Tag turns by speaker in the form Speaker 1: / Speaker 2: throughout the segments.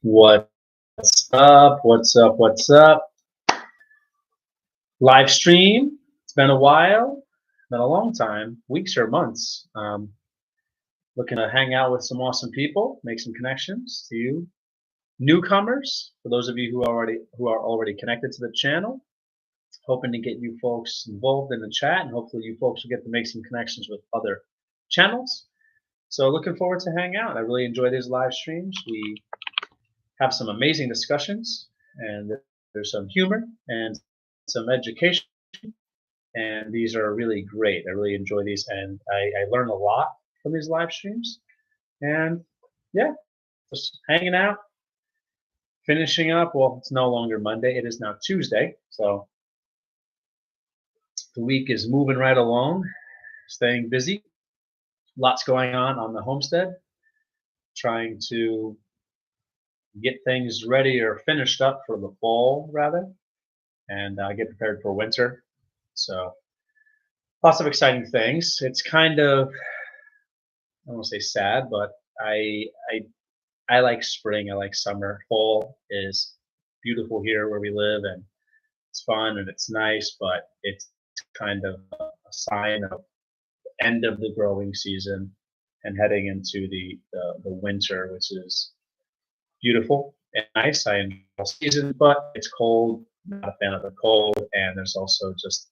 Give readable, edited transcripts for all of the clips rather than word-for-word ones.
Speaker 1: What's up? What's up? What's up? Live stream. It's been a while, been a long time, weeks or months. Looking to hang out with some awesome people, make some connections to you newcomers. For those of you who are already connected to the channel, hoping to get you folks involved in the chat, and hopefully you folks will get to make some connections with other channels. So looking forward to hang out. I really enjoy these live streams. We have some amazing discussions, and there's some humor and some education, and these are really great. I really enjoy these, and I learn a lot from these live streams. And yeah, just hanging out, finishing up. Well, it's no longer Monday, it is now Tuesday, so the week is moving right along, staying busy. Lots going on the homestead, trying to get things ready or finished up for the fall, rather, and get prepared for winter. So lots of exciting things. It's kind of, I don't want to say sad, but I like spring. I like summer. Fall is beautiful here where we live, and it's fun and it's nice, but it's kind of a sign of the end of the growing season and heading into the winter, which is beautiful and nice. I enjoy the season, but it's cold. Not a fan of the cold, and there's also just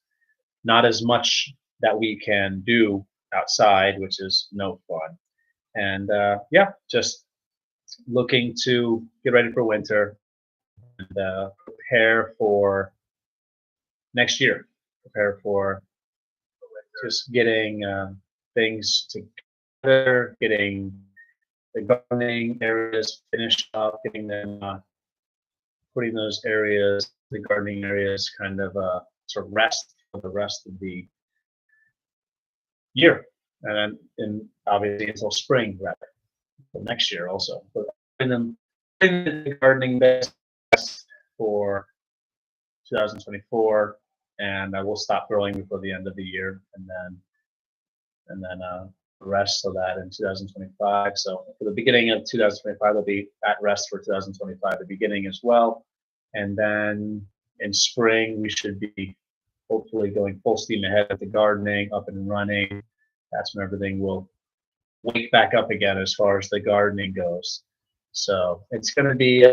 Speaker 1: not as much that we can do outside, which is no fun. And yeah, just looking to get ready for winter and prepare for next year. Prepare for just getting things together, getting the gardening areas finished up, getting them, putting those areas, the gardening areas, kind of to rest for the rest of the year, and obviously until spring, rather, next year also. But in the gardening best for 2024, and I will stop growing before the end of the year, and then the rest of that in 2025. So for the beginning of 2025, they'll be at rest for 2025, the beginning as well, and then in spring we should be hopefully going full steam ahead with the gardening, up and running. That's when everything will wake back up again as far as the gardening goes. So it's going to be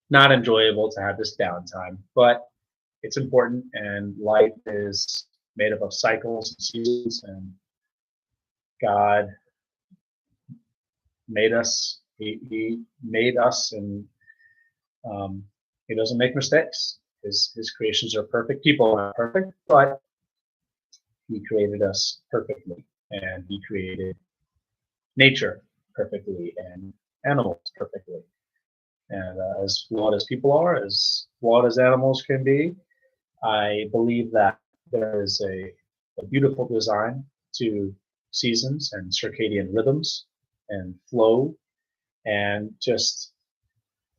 Speaker 1: not enjoyable to have this downtime, but it's important, and life is made up of cycles and seasons, and God made us. He made us, and he doesn't make mistakes. His creations are perfect. People aren't perfect, but he created us perfectly, and he created nature perfectly and animals perfectly. And as flawed as people are, as flawed as animals can be, I believe that there is a beautiful design to seasons and circadian rhythms and flow, and just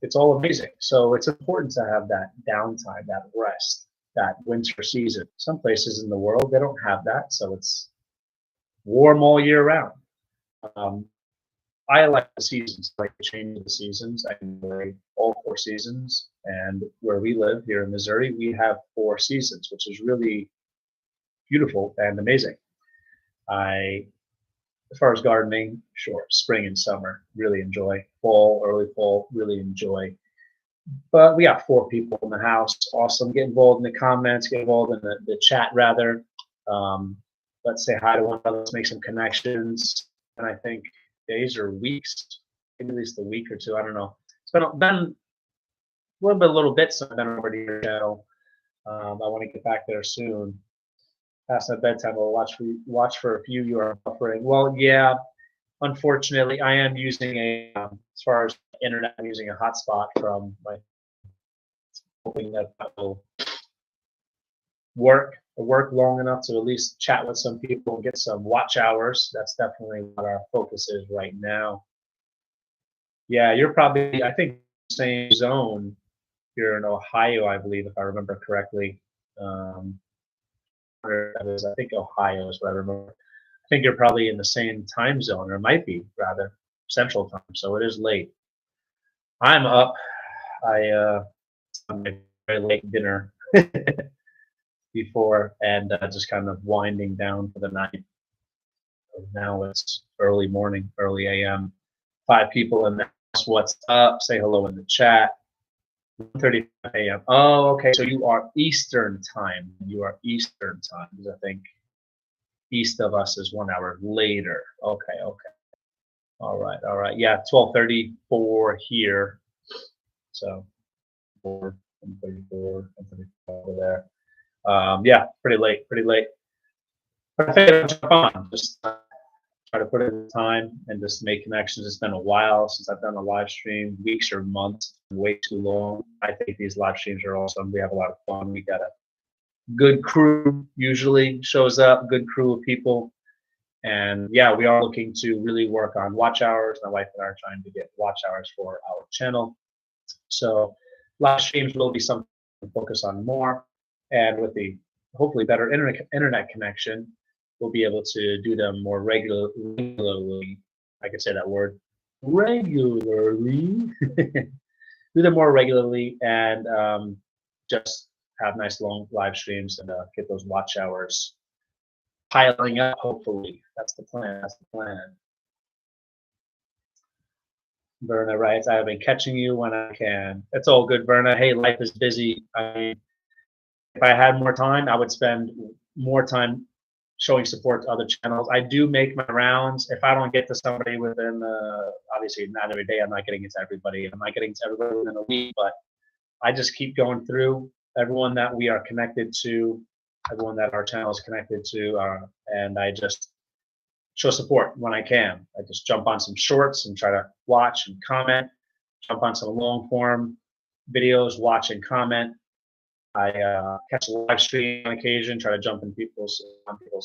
Speaker 1: it's all amazing. So it's important to have that downtime, that rest, that winter season. Some places in the world they don't have that, so it's warm all year round. I like the seasons, I like the change of the seasons. I enjoy all four seasons, and where we live here in Missouri, we have four seasons, which is really beautiful and amazing. As far as gardening, sure, spring and summer, really enjoy. Fall, early fall, really enjoy. But we got four people in the house, awesome. Get involved in the comments, get involved in the chat, rather. Let's say hi to one another, let's make some connections. And I think days or weeks, maybe at least a week or two, I don't know. It's been a little bit since I've been over to your channel. I want to get back there soon. Past my bedtime, I'll watch for a few you are buffering. Well, yeah, unfortunately, I am using as far as internet, I'm using a hotspot from my, hoping that will work long enough to at least chat with some people and get some watch hours. That's definitely what our focus is right now. Yeah, you're probably, I think, same zone here in Ohio, I believe, if I remember correctly. I think Ohio is what I remember. I think you're probably in the same time zone, or might be, rather. Central Time, so it is late. I'm up. I had my very late dinner before, and just kind of winding down for the night. Now it's early morning, early AM. 5 people in the house. What's up? Say hello in the chat. 1:35 AM. Oh, okay. So you are Eastern time. You are Eastern time, because I think east of us is 1 hour later. Okay, okay. All right, all right. Yeah, 12:34 here. So 4:34 over there. Yeah, pretty late, pretty late. But I figured I'd jump on, just try to put in the time and just make connections. It's been a while since I've done a live stream, weeks or months, way too long. I think these live streams are awesome. We have a lot of fun. We got a good crew usually shows up, good crew of people. And yeah, we are looking to really work on watch hours. My wife and I are trying to get watch hours for our channel. So live streams will be something to focus on more. And with the hopefully better internet connection, we'll be able to do them more regularly. I could say that word, regularly. Do them more regularly, and just have nice long live streams and get those watch hours piling up. Hopefully, that's the plan. That's the plan. Verna writes, I have been catching you when I can. It's all good, Verna. Hey, life is busy. I mean, if I had more time, I would spend more time showing support to other channels. I do make my rounds. If I don't get to somebody within, obviously not every day, I'm not getting it to everybody. I'm not getting to everybody within a week, but I just keep going through everyone that we are connected to, everyone that our channel is connected to, and I just show support when I can. I just jump on some shorts and try to watch and comment, jump on some long form videos, watch and comment. I catch a live stream on occasion, try to jump in people's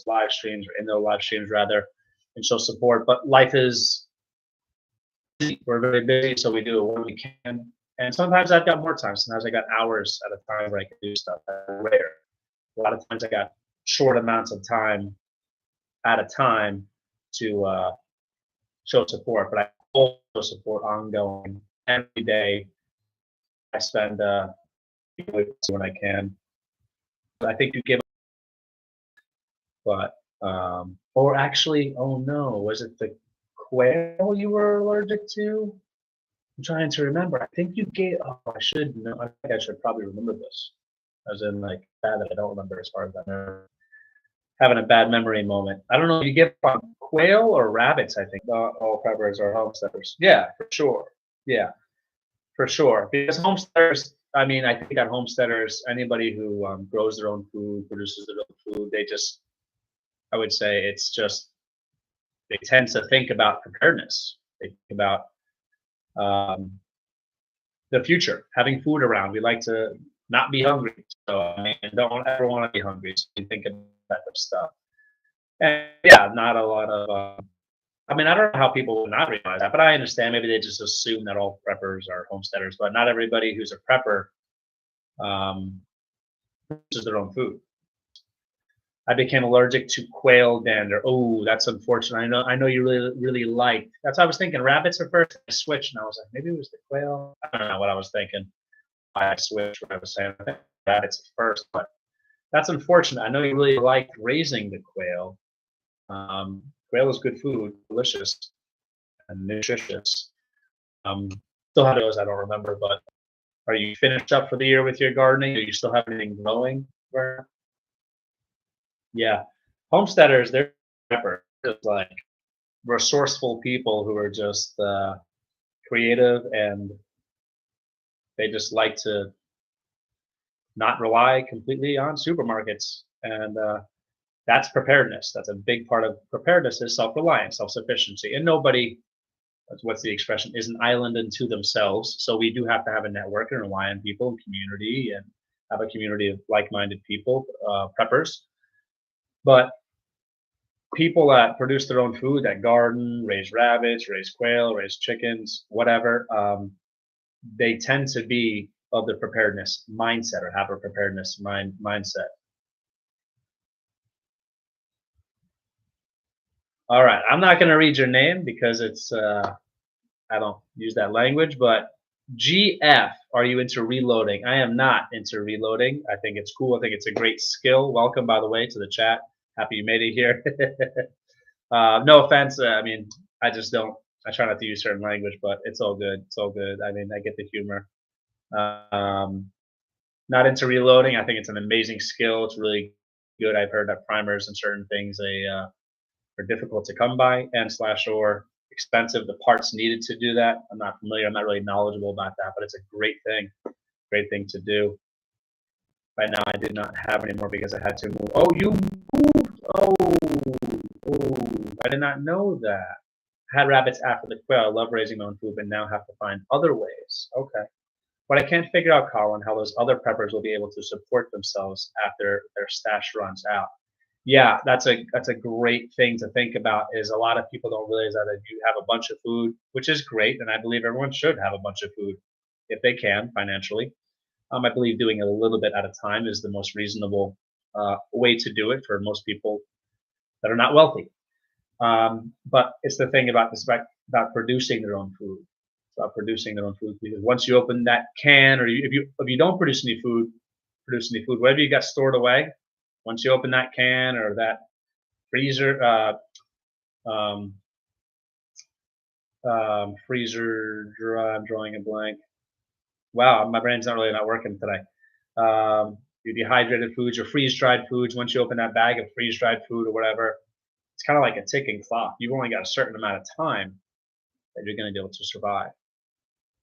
Speaker 1: live streams, or in their live streams rather, and show support. But life is busy. We're very busy, so we do it when we can. And sometimes I've got more time. Sometimes I got hours at a time where I can do stuff. That's rare. A lot of times I got short amounts of time at a time to show support. But I also support ongoing every day. I spend when I can. I think you give, but or actually, oh no, was it the quail you were allergic to? I'm trying to remember. I think you gave. Oh, I should know. I think I should probably remember this. As in, like, bad that I don't remember as far as I know. Having a bad memory moment. I don't know. You get from quail or rabbits. I think all preppers are homesteaders. Yeah, for sure. Yeah, for sure. Because homesteaders. I mean, I think that homesteaders, anybody who grows their own food, produces their own food, they just, I would say, it's just they tend to think about preparedness. They think about the future, having food around. We like to not be hungry. So I mean, don't ever want to be hungry. So you think of that type of stuff. And yeah, not a lot of. I mean, I don't know how people would not realize that, but I understand. Maybe they just assume that all preppers are homesteaders, but not everybody who's a prepper produces their own food. I became allergic to quail dander. Oh, that's unfortunate. I know you really liked. That's what I was thinking. Rabbits at first. I switched, and I was like, maybe it was the quail. I don't know what I was thinking. I switched. What I was saying. I think rabbits at first, but that's unfortunate. I know you really liked raising the quail. Quail is good food, delicious and nutritious. Still have those. I don't remember, but are you finished up for the year with your gardening? Do you still have anything growing? Yeah, homesteaders, they're just like resourceful people who are just creative, and they just like to not rely completely on supermarkets. And that's preparedness. That's a big part of preparedness is self-reliance, self-sufficiency. And nobody, what's the expression, is an island unto themselves. So we do have to have a network and rely on people and community and have a community of like-minded people, preppers. But people that produce their own food, that garden, raise rabbits, raise quail, raise chickens, whatever, they tend to be of the preparedness mindset or have a preparedness mindset. All right, I'm not going to read your name because it's I don't use that language, but GF, are you into reloading? I am not into reloading. I think it's cool. I think it's a great skill. Welcome, by the way, to the chat. Happy you made it here. No offense. I mean, I just don't. I try not to use certain language, but it's all good. It's all good. I mean, I get the humor. Um, Not into reloading. I think it's an amazing skill. It's really good. I've heard that primers and certain things are difficult to come by and slash or expensive. The parts needed to do that. I'm not familiar. I'm not really knowledgeable about that, but it's a great thing to do. By now, I did not have any more because I had to move. Oh, you moved. Oh, I did not know that. I had rabbits after the quail. I love raising my own food, but now have to find other ways. Okay. But I can't figure out, Colin, how those other preppers will be able to support themselves after their stash runs out. Yeah, that's a great thing to think about. Is a lot of people don't realize that if you have a bunch of food, which is great, and I believe everyone should have a bunch of food if they can financially. I believe doing it a little bit at a time is the most reasonable way to do it for most people that are not wealthy. But it's the thing about this about producing their own food. It's about producing their own food because once you open that can, or if you don't produce any food, whatever you got stored away, once you open that can or that freezer, um, I'm drawing a blank. Wow, my brain's not working today. Your dehydrated foods, your freeze-dried foods. Once you open that bag of freeze-dried food or whatever, it's kind of like a ticking clock. You've only got a certain amount of time that you're going to be able to survive.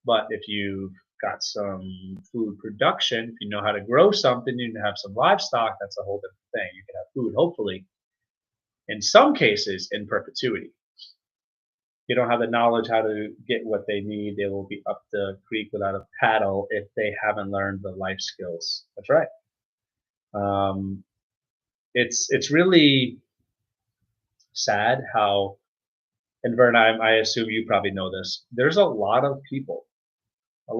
Speaker 1: But if you've got some food production, if you know how to grow something, you can have some livestock, that's a whole different thing. You can have food, hopefully, in some cases, in perpetuity. If you don't have the knowledge how to get what they need, they will be up the creek without a paddle if they haven't learned the life skills. That's right. It's really sad how, and Vern, I assume you probably know this. There's a lot of people. I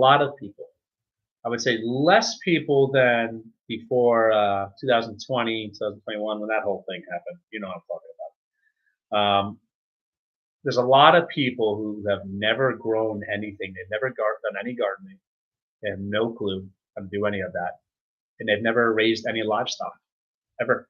Speaker 1: would say less people than before 2020, 2021, when that whole thing happened. You know what I'm talking about. There's a lot of people who have never grown anything. They've never done any gardening. They have no clue how to do any of that. And they've never raised any livestock, ever.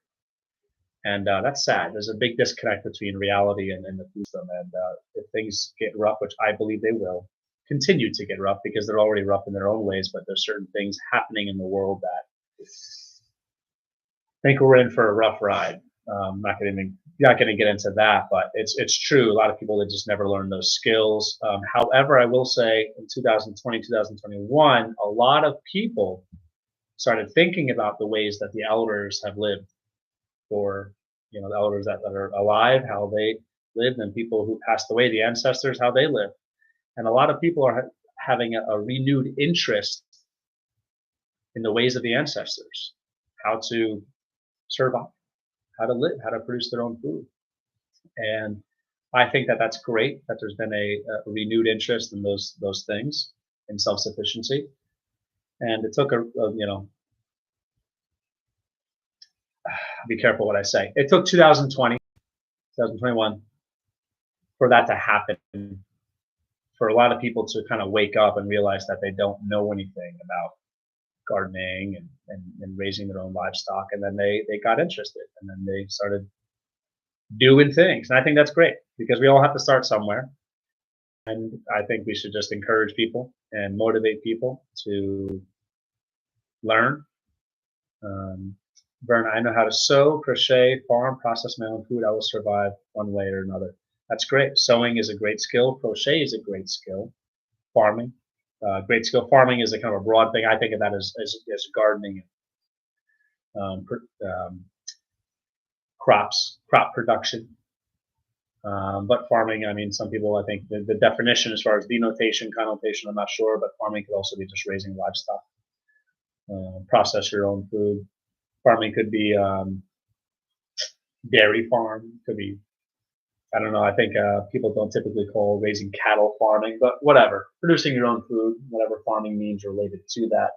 Speaker 1: And that's sad. There's a big disconnect between reality and the food system. And if things get rough, which I believe they will, continue to get rough because they're already rough in their own ways, but there's certain things happening in the world that I think we're in for a rough ride. Not going to get into that, but it's true. A lot of people that just never learned those skills. However, I will say in 2020, 2021, a lot of people started thinking about the ways that the elders have lived, or the elders that are alive, how they lived, and people who passed away, the ancestors, how they lived. And a lot of people are having a renewed interest in the ways of the ancestors, how to survive, how to live, how to produce their own food. And I think that that's great that there's been a renewed interest in those things, in self-sufficiency. And it took be careful what I say. It took 2020, 2021 for that to happen, for a lot of people to kind of wake up and realize that they don't know anything about gardening and raising their own livestock. And then they got interested, and then they started doing things. And I think that's great because we all have to start somewhere. And I think we should just encourage people and motivate people to learn. Vern, I know how to sew, crochet, farm, process my own food. I will survive one way or another. That's great. Sewing is a great skill. Crochet is a great skill. Farming, great skill. Farming is a kind of a broad thing. I think of that as gardening, crop production. But farming, I mean, some people, I think the definition as far as denotation, connotation, I'm not sure, but farming could also be just raising livestock. Process your own food. Farming could be dairy farm, could be, I don't know, I think people don't typically call raising cattle farming, but whatever. Producing your own food, whatever farming means related to that,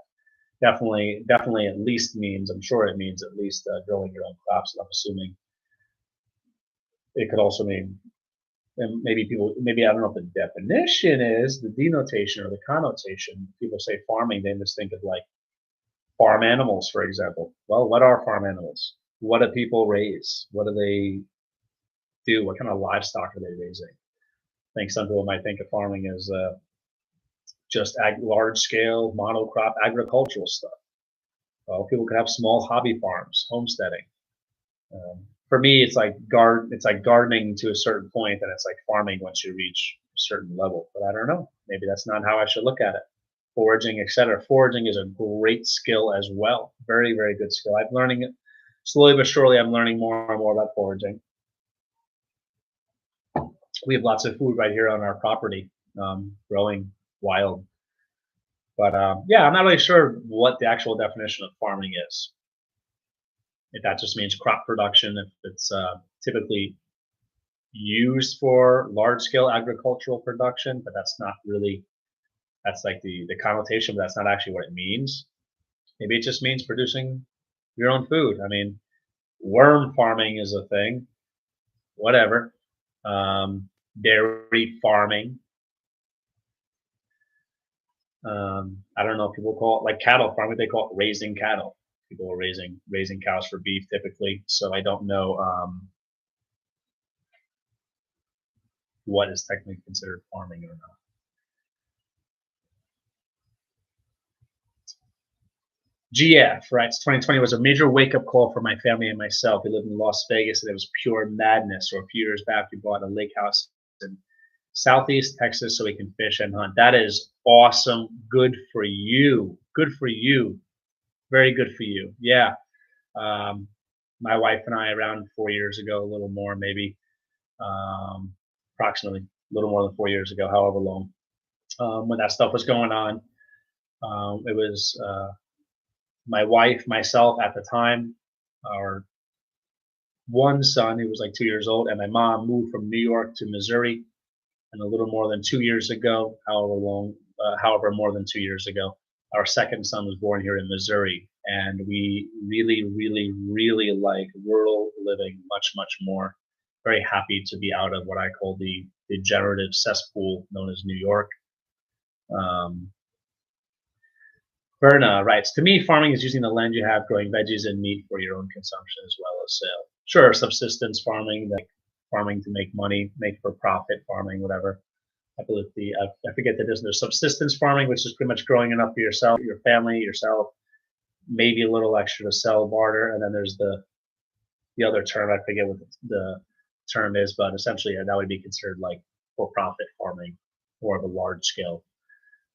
Speaker 1: definitely at least means, I'm sure it means at least growing your own crops. And I'm assuming it could also mean and maybe people, maybe I don't know what the definition is, the denotation or the connotation. People say farming, they just think of like farm animals, for example. Well, what are farm animals? What do people raise? What do they do? What kind of livestock are they raising? I think some people might think of farming as just large scale monocrop agricultural stuff. Well, people could have small hobby farms, homesteading. For me, it's like it's like gardening to a certain point, and it's like farming once you reach a certain level. But I don't know. Maybe that's not how I should look at it. Foraging, etc. Foraging is a great skill as well. Very, very good skill. I'm learning it slowly but surely. I'm learning more and more about foraging. We have lots of food right here on our property, growing wild. But yeah, I'm not really sure what the actual definition of farming is. If that just means crop production, if it's typically used for large scale agricultural production, but that's not really, that's like the connotation, but that's not actually what it means. Maybe it just means producing your own food. I mean, worm farming is a thing, whatever. Dairy farming. I don't know if people call it like cattle farming, they call it raising cattle. People are raising cows for beef typically. So I don't know what is technically considered farming or not. GF, right? 2020 was a major wake-up call for my family and myself. We lived in Las Vegas, and it was pure madness. Or a few years back, we bought a lake house in Southeast Texas so we can fish and hunt. That is awesome. Good for you. Good for you. Very good for you. Yeah. My wife and I, around 4 years ago, a little more, maybe, approximately a little more than 4 years ago, however long, when that stuff was going on, it was my wife, myself at the time, our one son who was like 2 years old, and my mom moved from New York to Missouri, and a little more than 2 years ago, however more than 2 years ago, our second son was born here in Missouri, and we really, really, really like rural living much, much more. Very happy to be out of what I call the degenerative cesspool known as New York. Berna writes, to me, farming is using the land you have, growing veggies and meat for your own consumption as well as sale. Sure, subsistence farming, like farming to make money, make for profit farming, whatever. I believe I forget the difference. There's subsistence farming, which is pretty much growing enough for yourself, your family, yourself, maybe a little extra to sell, barter, and then there's the other term. I forget what the term is, but essentially that would be considered like for-profit farming, more of a large scale.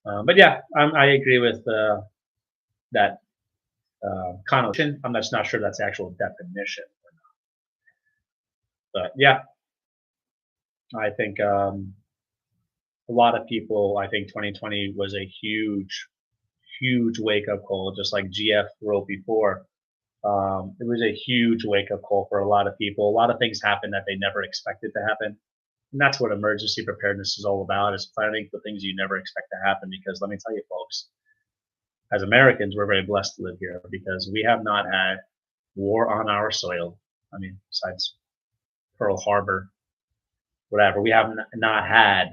Speaker 1: But yeah, I agree with that connotation. I'm just not sure that's the actual definition or not. But yeah, I think a lot of people, I think 2020 was a huge, huge wake up call, just like GF wrote before. It was a huge wake up call for a lot of people. A lot of things happened that they never expected to happen. And that's what emergency preparedness is all about, is planning for things you never expect to happen. Because let me tell you, folks, as Americans, we're very blessed to live here because we have not had war on our soil. I mean, besides Pearl Harbor, whatever, we have not had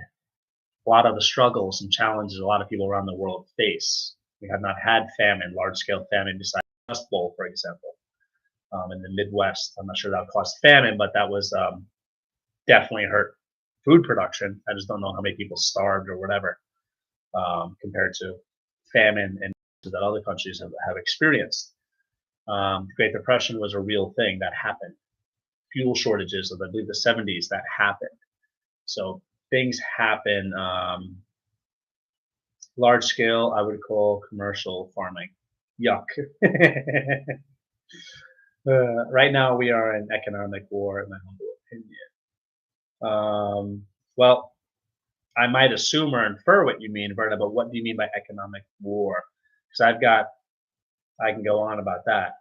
Speaker 1: a lot of the struggles and challenges a lot of people around the world face. We have not had famine, large-scale famine, besides the Dust Bowl, for example, in the Midwest. I'm not sure that caused famine, but that was definitely hurt food production. I just don't know how many people starved or whatever compared to famine and that other countries have experienced. The Great Depression was a real thing that happened. Fuel shortages of, I believe, the 70s, that happened. So things happen. Large scale, I would call commercial farming. Yuck. Right now, we are in economic war, in my humble opinion. Well, I might assume or infer what you mean, Verna, but what do you mean by economic war? Because I can go on about that.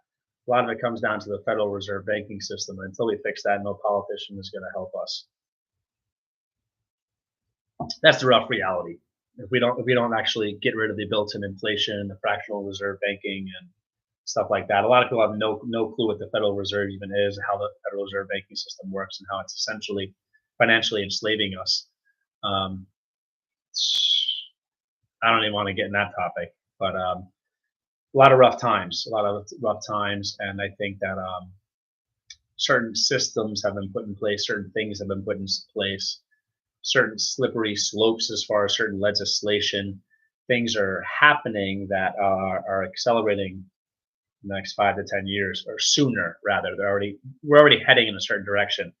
Speaker 1: A lot of it comes down to the Federal Reserve banking system. And until we fix that, no politician is going to help us. That's the rough reality. If we don't actually get rid of the built-in inflation, the fractional reserve banking, and stuff like that, a lot of people have no clue what the Federal Reserve even is, how the Federal Reserve banking system works, and how it's essentially financially enslaving us. Um, I don't even want to get in that topic, but a lot of rough times, and I think that certain systems have been put in place, certain things have been put in place, certain slippery slopes as far as certain legislation. Things are happening that are accelerating in the next 5 to 10 years, or sooner rather. We're already heading in a certain direction,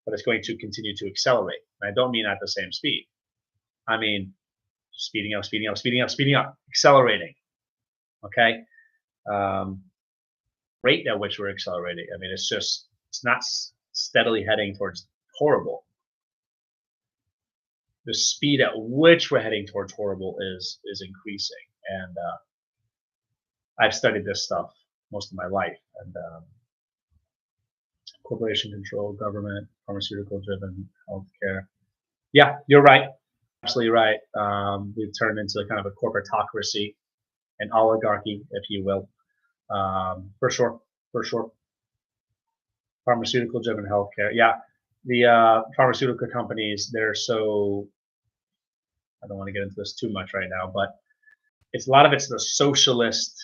Speaker 1: but it's going to continue to accelerate. And I don't mean at the same speed. I mean speeding up, speeding up, speeding up, speeding up, accelerating. Okay, rate at which we're accelerating. I mean, it's not steadily heading towards horrible. The speed at which we're heading towards horrible is increasing, and I've studied this stuff most of my life, and corporation control, government, pharmaceutical driven healthcare. Yeah, you're right, absolutely right. We've turned into kind of a corporatocracy, an oligarchy, if you will, for sure, for sure. Pharmaceutical driven healthcare. Yeah, the pharmaceutical companies, they're so, I don't want to get into this too much right now, but it's a lot of it's the socialist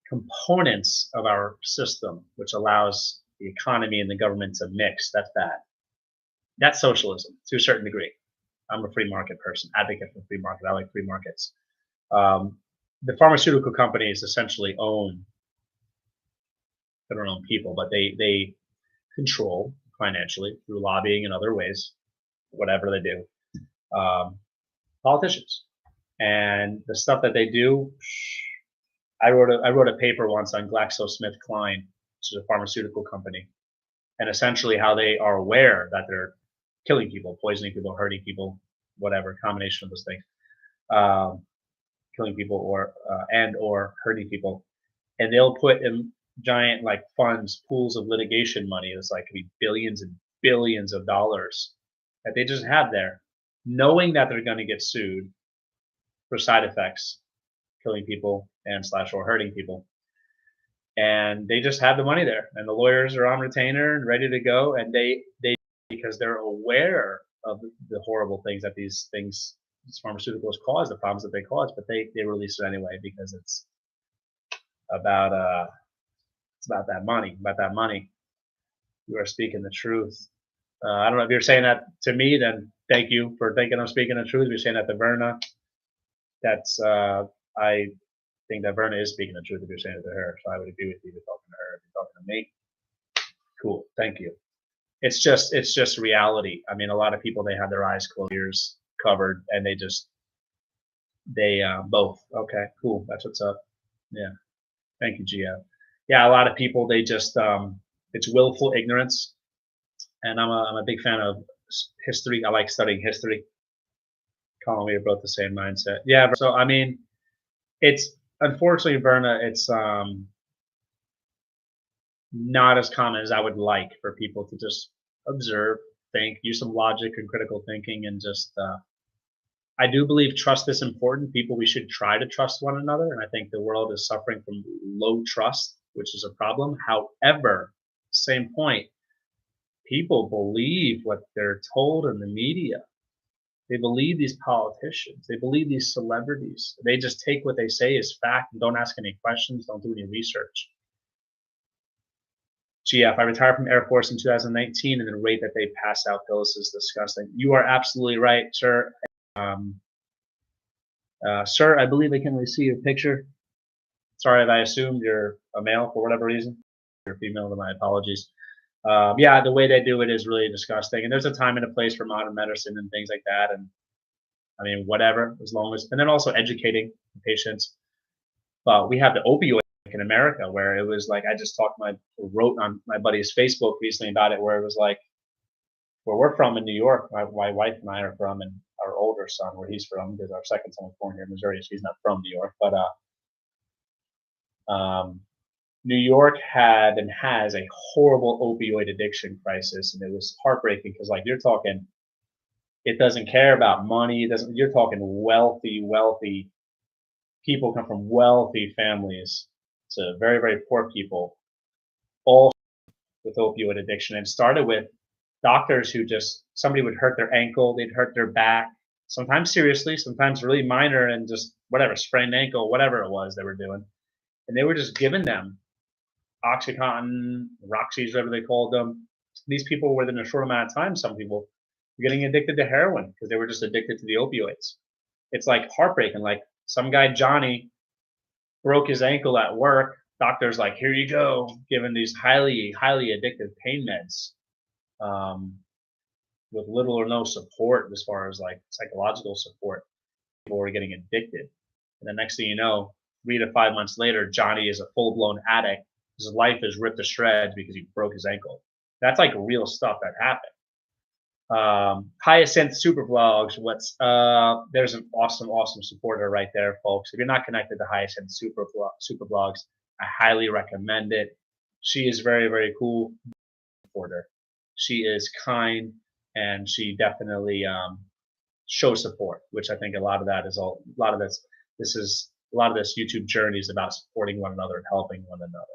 Speaker 1: components of our system, which allows the economy and the government to mix. That's bad. That's socialism to a certain degree. I'm a free market person, advocate for free market. I like free markets. The pharmaceutical companies essentially own, they don't own people, but they control financially through lobbying and other ways, whatever they do, politicians. And the stuff that they do, I wrote a paper once on GlaxoSmithKline, which is a pharmaceutical company, and essentially how they are aware that they're killing people, poisoning people, hurting people, whatever combination of those things, killing people or hurting people, and they'll put in giant like funds, pools of litigation money. It's like could be billions and billions of dollars that they just have there, knowing that they're going to get sued for side effects, killing people and / or hurting people, and they just have the money there, and the lawyers are on retainer and ready to go, and they because they're aware of the horrible things that these pharmaceuticals cause, the problems that they cause, but they release it anyway because it's about that money. You are speaking the truth. I don't know if you're saying that to me, then thank you for thinking I'm speaking the truth. If you're saying that to Verna, that's I think that Verna is speaking the truth if you're saying it to her. So I would agree with you if you're talking to her. If you're talking to me, cool, thank you. It's just reality. I mean, a lot of people, they have their eyes closed, ears covered, and they both. Okay, cool. That's what's up. Yeah. Thank you, Gia. Yeah, a lot of people, they just it's willful ignorance, and I'm a big fan of history. I like studying history. Colin, we are both the same mindset. Yeah. So I mean, it's unfortunately, Verna, it's not as common as I would like for people to just observe, think, use some logic and critical thinking, and just I do believe trust is important. People, we should try to trust one another, and I think the world is suffering from low trust, which is a problem. However, same point, people believe what they're told in the media. They believe these politicians. They believe these celebrities. They just take what they say as fact and don't ask any questions, don't do any research. GF, I retired from Air Force in 2019, and the rate that they pass out pills is disgusting. You are absolutely right, sir. Sir, I believe I can really see your picture. Sorry if I assumed you're a male for whatever reason. You're female, then my apologies. Yeah, the way they do it is really disgusting. And there's a time and a place for modern medicine and things like that. And I mean, whatever, as long as, and then also educating patients. But we have the opioid in America where it was like, I just wrote on my buddy's Facebook recently about it, where it was like, where we're from in New York, my wife and I are from, and our older son, where he's from, because our second son was born here in Missouri, so he's not from New York. But New York had and has a horrible opioid addiction crisis, and it was heartbreaking because, like, you're talking, it doesn't care about money. It doesn't. You're talking wealthy people come from wealthy families to very, very poor people, all with opioid addiction. And it started with Doctors who just somebody would hurt their ankle, they'd hurt their back, sometimes seriously, sometimes really minor and just whatever, sprained ankle, whatever it was they were doing. And they were just giving them Oxycontin, Roxy's, whatever they called them. These people, within a short amount of time, some people were getting addicted to heroin because they were just addicted to the opioids. It's like heartbreaking. Like some guy, Johnny, broke his ankle at work. Doctor's like, here you go, given these highly, highly addictive pain meds um, with little or no support as far as like psychological support. People were getting addicted. And the next thing you know, 3 to 5 months later, Johnny is a full blown addict. His life is ripped to shreds because he broke his ankle. That's like real stuff that happened. Hyacinth Super Vlogs. There's an awesome supporter right there, folks. If you're not connected to Hyacinth Super Vlogs, I highly recommend it. She is very cool supporter. She is kind and she definitely shows support, which I think a lot of this YouTube journey is about supporting one another and helping one another.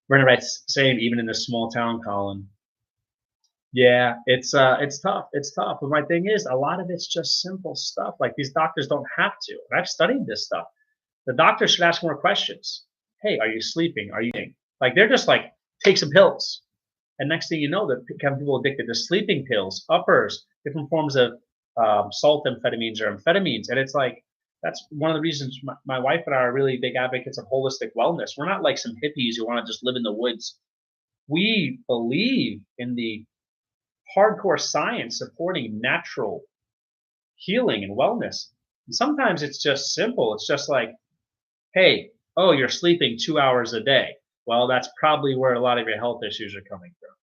Speaker 1: Brenda writes, same, even in this small town, Colin. Yeah, it's tough. It's tough. But my thing is, a lot of it's just simple stuff. Like these doctors don't have to. And I've studied this stuff. The doctors should ask more questions. Hey, are you sleeping? Are you eating? Like they're just like, take some pills. And next thing you know, that become people addicted to sleeping pills, uppers, different forms of salt amphetamines or amphetamines. And it's like, that's one of the reasons my wife and I are really big advocates of holistic wellness. We're not like some hippies who want to just live in the woods. We believe in the hardcore science supporting natural healing and wellness. And sometimes it's just simple. It's just like, hey, oh, you're sleeping 2 hours a day. Well, that's probably where a lot of your health issues are coming from.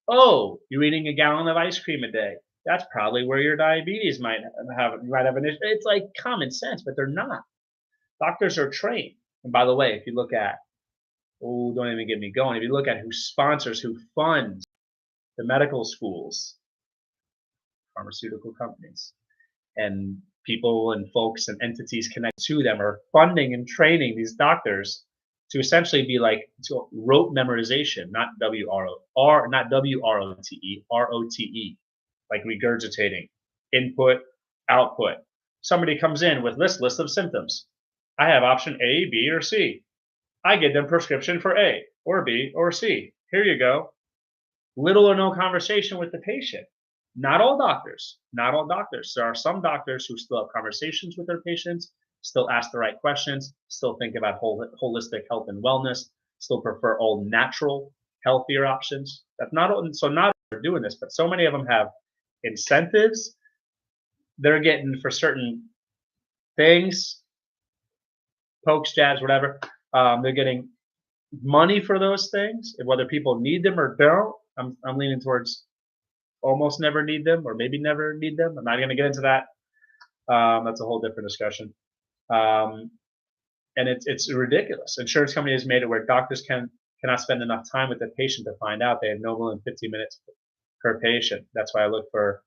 Speaker 1: Oh, you're eating a gallon of ice cream a day. That's probably where your diabetes might have an issue. It's like common sense, but they're not. Doctors are trained. And by the way, if you look at, oh, don't even get me going. If you look at who sponsors, who funds the medical schools, pharmaceutical companies, and people and folks and entities connected to them are funding and training these doctors to essentially be like to rote memorization, not WROTE, ROTE, like regurgitating, input, output. Somebody comes in with list of symptoms. I have option A, B, or C. I give them prescription for A or B or C. Here you go. Little or no conversation with the patient. Not all doctors. Not all doctors. There are some doctors who still have conversations with their patients, still ask the right questions, still think about holistic health and wellness, still prefer all natural, healthier options. That's not so not they're doing this, but so many of them have incentives they're getting for certain things, pokes, jabs, whatever. They're getting money for those things, and whether people need them or don't. I'm leaning towards almost never need them or maybe never need them. I'm not going to get into that. That's a whole different discussion. And it's ridiculous. Insurance companies made it where doctors cannot spend enough time with the patient to find out. They have no more than 15 minutes per patient. That's why I look for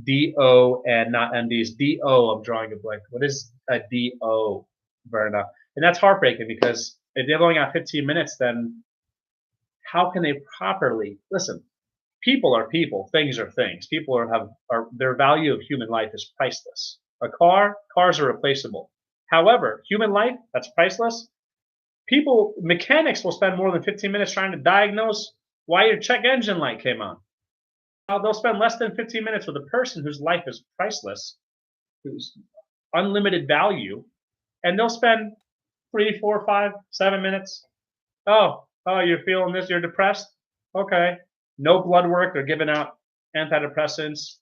Speaker 1: DO and not MDs. DO, I'm drawing a blank. What is a DO, Verna? And that's heartbreaking because if they've only got 15 minutes, then how can they properly listen? People are people, things are things. People are their value of human life is priceless. Cars are replaceable. However, human life, that's priceless. Mechanics will spend more than 15 minutes trying to diagnose why your check engine light came on. They'll spend less than 15 minutes with a person whose life is priceless, whose unlimited value, and they'll spend 3, 4, 5, 7 minutes. Oh, you're feeling this, you're depressed? Okay. No blood work, they're giving out antidepressants.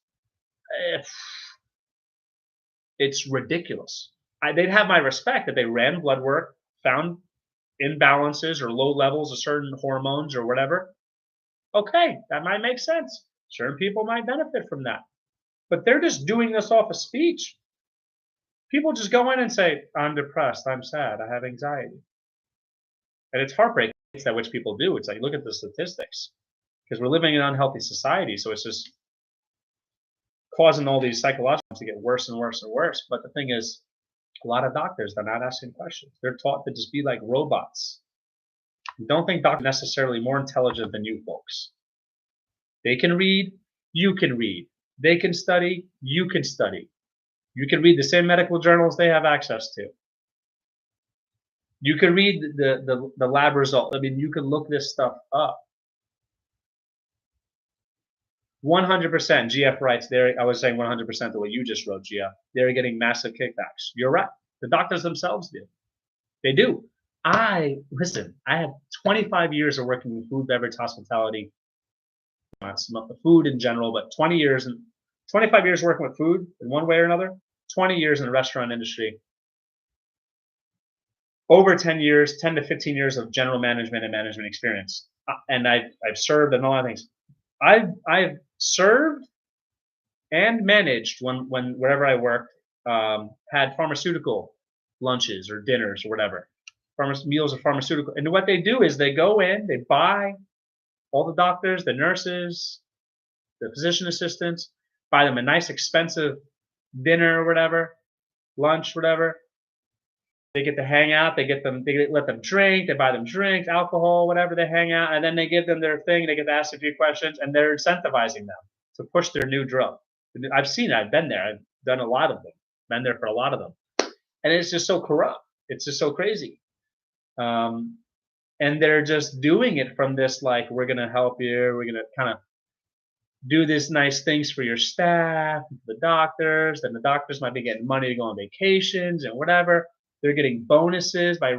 Speaker 1: It's ridiculous. They'd have my respect if they ran blood work, found imbalances or low levels of certain hormones or whatever. Okay, that might make sense. Certain people might benefit from that. But they're just doing this off of speech. People just go in and say, I'm depressed, I'm sad, I have anxiety. And it's heartbreaking that which people do. It's like, look at the statistics. Because we're living in an unhealthy society, so it's just causing all these psychological to get worse and worse and worse. But the thing is, a lot of doctors, they're not asking questions. They're taught to just be like robots. Don't think doctors are necessarily more intelligent than you folks. They can read, you can read. They can study, you can study. You can read the same medical journals they have access to. You can read the lab result. I mean, you can look this stuff up. 100% GF writes there. I was saying 100% the way you just wrote, GF. They're getting massive kickbacks. You're right. The doctors themselves do. They do. Listen, I have 25 years of working in food, beverage, hospitality, not food in general, but 25 years working with food in one way or another, 20 years in the restaurant industry, over 10 years, 10 to 15 years of general management and management experience. And I've served and a lot of things. I've served and managed when wherever I worked, had pharmaceutical lunches or dinners or whatever, meals of pharmaceutical. And what they do is they go in, they buy all the doctors, the nurses, the physician assistants, buy them a nice expensive dinner or whatever, lunch, whatever. They get to hang out. They let them drink. They buy them drinks, alcohol, whatever. They hang out, and then they give them their thing. They get to ask a few questions, and they're incentivizing them to push their new drug. I've seen it. I've been there. I've done a lot of them. Been there for a lot of them, and it's just so corrupt. It's just so crazy. And they're just doing it from this like, we're gonna help you. We're gonna kind of do these nice things for your staff, the doctors. Then the doctors might be getting money to go on vacations and whatever. They're getting bonuses by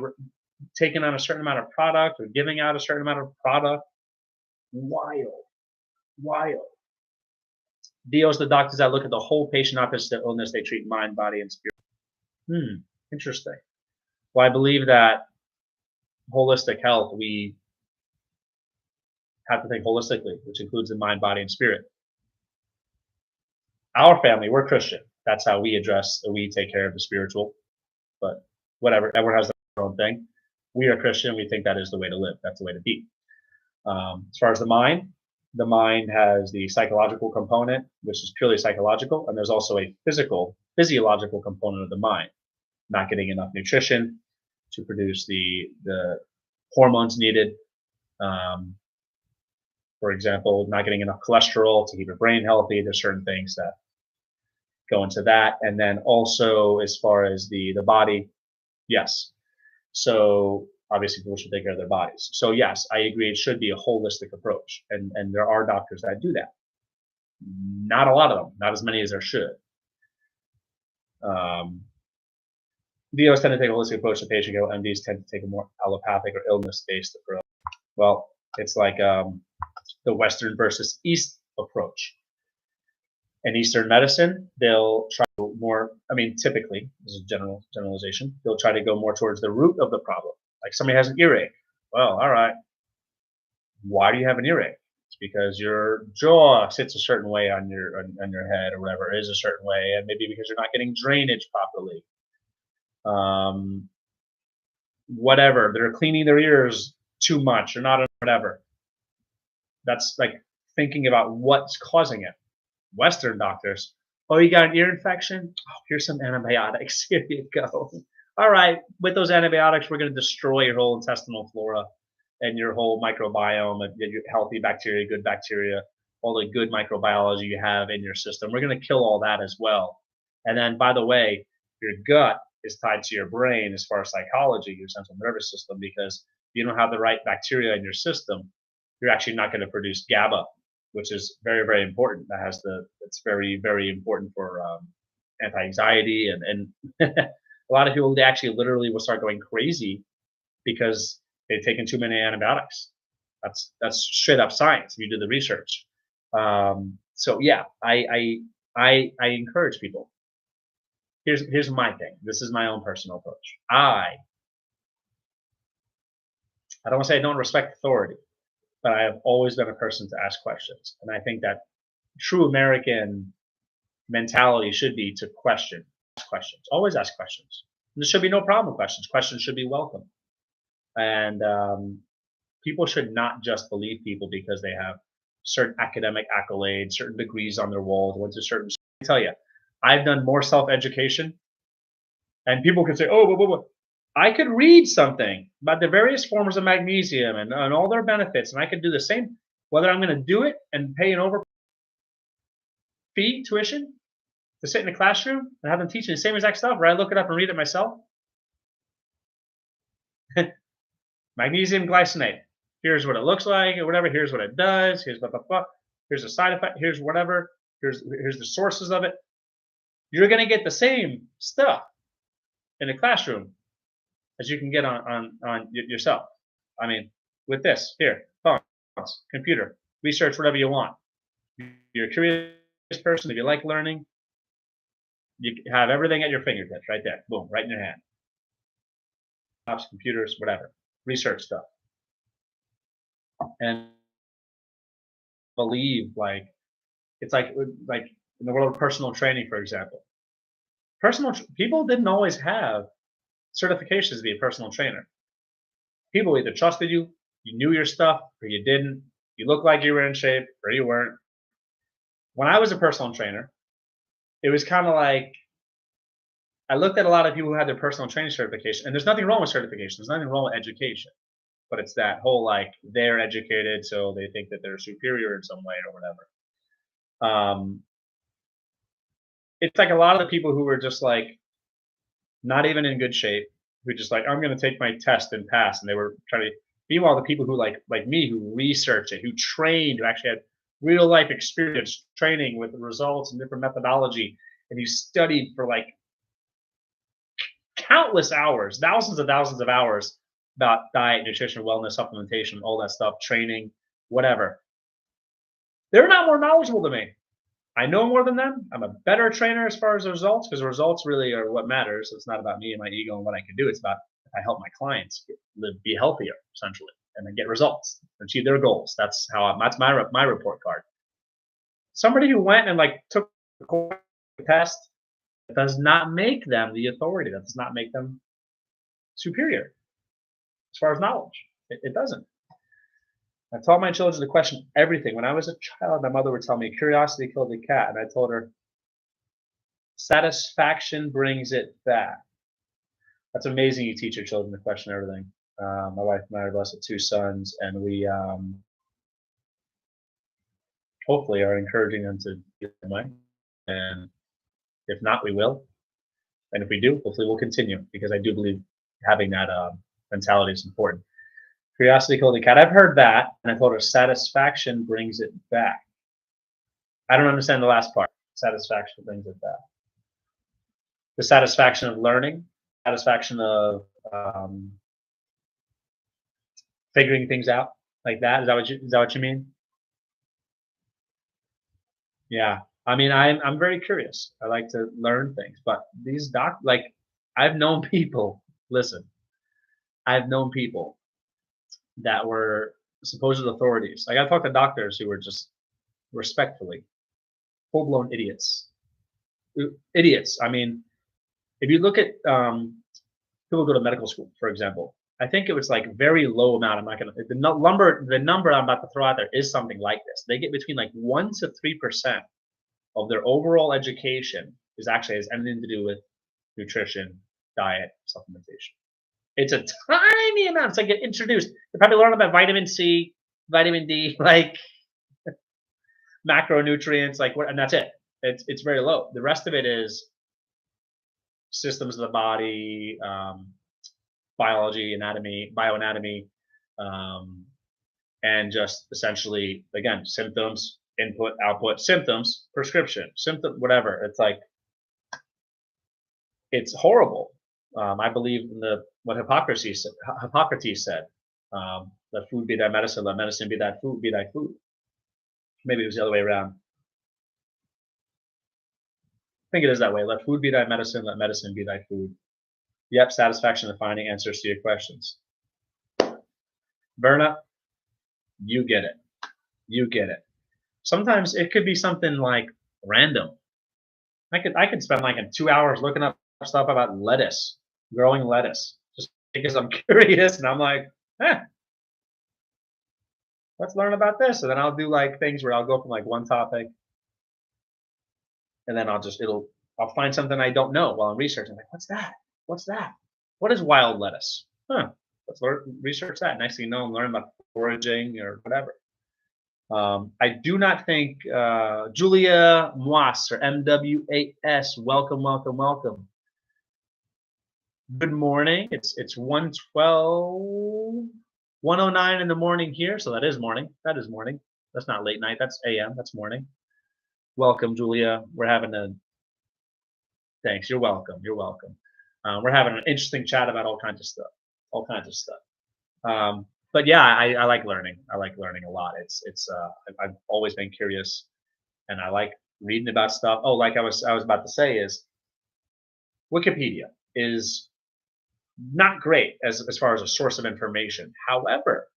Speaker 1: taking on a certain amount of product or giving out a certain amount of product. Wild. DOs, the doctors that look at the whole patient, not just the illness. They treat mind, body, and spirit. Interesting. Well, I believe that holistic health, we have to think holistically, which includes the mind, body, and spirit. Our family, we're Christian. That's how we take care of the spiritual. But whatever, everyone has their own thing. We are Christian. We think that is the way to live. That's the way to be. As far as the mind has the psychological component, which is purely psychological, and there's also a physiological component of the mind. Not getting enough nutrition to produce the hormones needed. For example, not getting enough cholesterol to keep your brain healthy. There's certain things that go into that. And then also as far as the body, yes. So obviously people should take care of their bodies. So yes, I agree. It should be a holistic approach. And there are doctors that do that. Not a lot of them, not as many as there should. DOs tend to take a holistic approach to patient care. MDs tend to take a more allopathic or illness-based approach. Well, it's like the Western versus East approach. In Eastern medicine, they'll try more, typically, this is a generalization, they'll try to go more towards the root of the problem. Like somebody has an earache. Well, all right. Why do you have an earache? It's because your jaw sits a certain way on your head or whatever, is a certain way, and maybe because you're not getting drainage properly. Whatever, they're cleaning their ears too much or not, whatever. That's like thinking about what's causing it. Western doctors, oh, you got an ear infection? Oh, here's some antibiotics. Here you go. All right, with those antibiotics, we're going to destroy your whole intestinal flora and your whole microbiome, and your healthy bacteria, good bacteria, all the good microbiology you have in your system. We're going to kill all that as well. And then, by the way, your gut is tied to your brain as far as psychology, your central nervous system, because if you don't have the right bacteria in your system, you're actually not going to produce GABA, which is very, very important. It's very, very important for anti-anxiety and a lot of people, they actually literally will start going crazy because they've taken too many antibiotics. That's straight up science if you do the research. So yeah, I encourage people. Here's my thing. This is my own personal approach. I don't want to say I don't respect authority, but I have always been a person to ask questions. And I think that true American mentality should be to ask questions, always ask questions. And there should be no problem with questions. Questions should be welcome. And people should not just believe people because they have certain academic accolades, certain degrees on their walls, went to certain. I tell you, I've done more self-education, and people can say, "Oh, I could read something about the various forms of magnesium and all their benefits, and I could do the same." Whether I'm going to do it and pay an over fee tuition to sit in a classroom and have them teach me the same exact stuff, or I look it up and read it myself. Magnesium glycinate. Here's what it looks like, or whatever. Here's what it does. Here's blah blah blah. Here's the side effect. Here's whatever. Here's the sources of it. You're going to get the same stuff in a classroom as you can get on yourself. I mean, with this here, phones, computer, research whatever you want. You're a curious person. If you like learning, you have everything at your fingertips right there. Boom, right in your hand. Laptops, computers, whatever. Research stuff. And believe it's like in the world of personal training, for example. People didn't always have certifications to be a personal trainer. People either trusted you, you knew your stuff, or you didn't. You looked like you were in shape, or you weren't. When I was a personal trainer, it was kind of like I looked at a lot of people who had their personal training certification, and there's nothing wrong with certification. There's nothing wrong with education, but it's that whole they're educated, so they think that they're superior in some way or whatever. It's like a lot of the people who were just not even in good shape, who just I'm going to take my test and pass, and they were trying to. Meanwhile, the people who like me, who researched it, who trained, who actually had real life experience training with the results and different methodology, and you studied for countless hours, thousands of hours about diet, nutrition, wellness, supplementation, all that stuff, training, whatever. They're not more knowledgeable than me. I know more than them. I'm a better trainer as far as the results, because the results really are what matters. It's not about me and my ego and what I can do. It's about if I help my clients be healthier, essentially, and then get results, achieve their goals. That's my report card. Somebody who went and took the test does not make them the authority. That does not make them superior as far as knowledge. It doesn't. I taught my children to question everything. When I was a child, my mother would tell me, curiosity killed the cat. And I told her, satisfaction brings it back. That's amazing you teach your children to question everything. My wife and I are blessed with 2 sons, and we hopefully are encouraging them to do that way. And if not, we will. And if we do, hopefully we'll continue, because I do believe having that mentality is important. Curiosity killed the cat. I've heard that, and I told her satisfaction brings it back. I don't understand the last part. Satisfaction brings it back. The satisfaction of learning, satisfaction of figuring things out like that. Is that what you mean? Yeah. I mean, I'm very curious. I like to learn things, but these I've known people. Listen, I've known people that were supposed authorities. I talked to doctors who were just respectfully full-blown idiots. Idiots. I mean, if you look at people who go to medical school, for example, I think it was very low amount. I'm not gonna the number I'm about to throw out there is something like this. They get between 1 to 3% of their overall education has anything to do with nutrition, diet, supplementation. It's a tiny amount. It's get introduced. They probably learn about vitamin C, vitamin D, macronutrients, and that's it. It's very low. The rest of it is systems of the body, biology, anatomy, bioanatomy, and just essentially, again, symptoms, input, output, symptoms, prescription, whatever. It's horrible. I believe in what Hippocrates said. Let food be thy medicine, let medicine be thy food. Maybe it was the other way around. I think it is that way. Let food be thy medicine, let medicine be thy food. Yep, satisfaction in finding answers to your questions. Verna, you get it. You get it. Sometimes it could be something random. I could spend 2 hours looking up stuff about lettuce, growing lettuce, just because I'm curious, and I'm let's learn about this. And then I'll do things where I'll go from one topic, and then I'll find something I don't know while I'm researching. What's that? What's that? What is wild lettuce? Let's research that. Next thing you know, I'm learning about foraging or whatever. I do not think Julia Moas or MWAS. Welcome, welcome, welcome. Good morning. It's 1:12, 1:09 in the morning here, so that is morning. That is morning. That's not late night. That's AM. That's morning. Welcome, Julia. We're having a thanks. You're welcome. You're welcome. We're having an interesting chat about all kinds of stuff. All kinds of stuff. But yeah, I like learning. I like learning a lot. I've always been curious, and I like reading about stuff. Oh, like I was about to say is Wikipedia is not great as far as a source of information. However,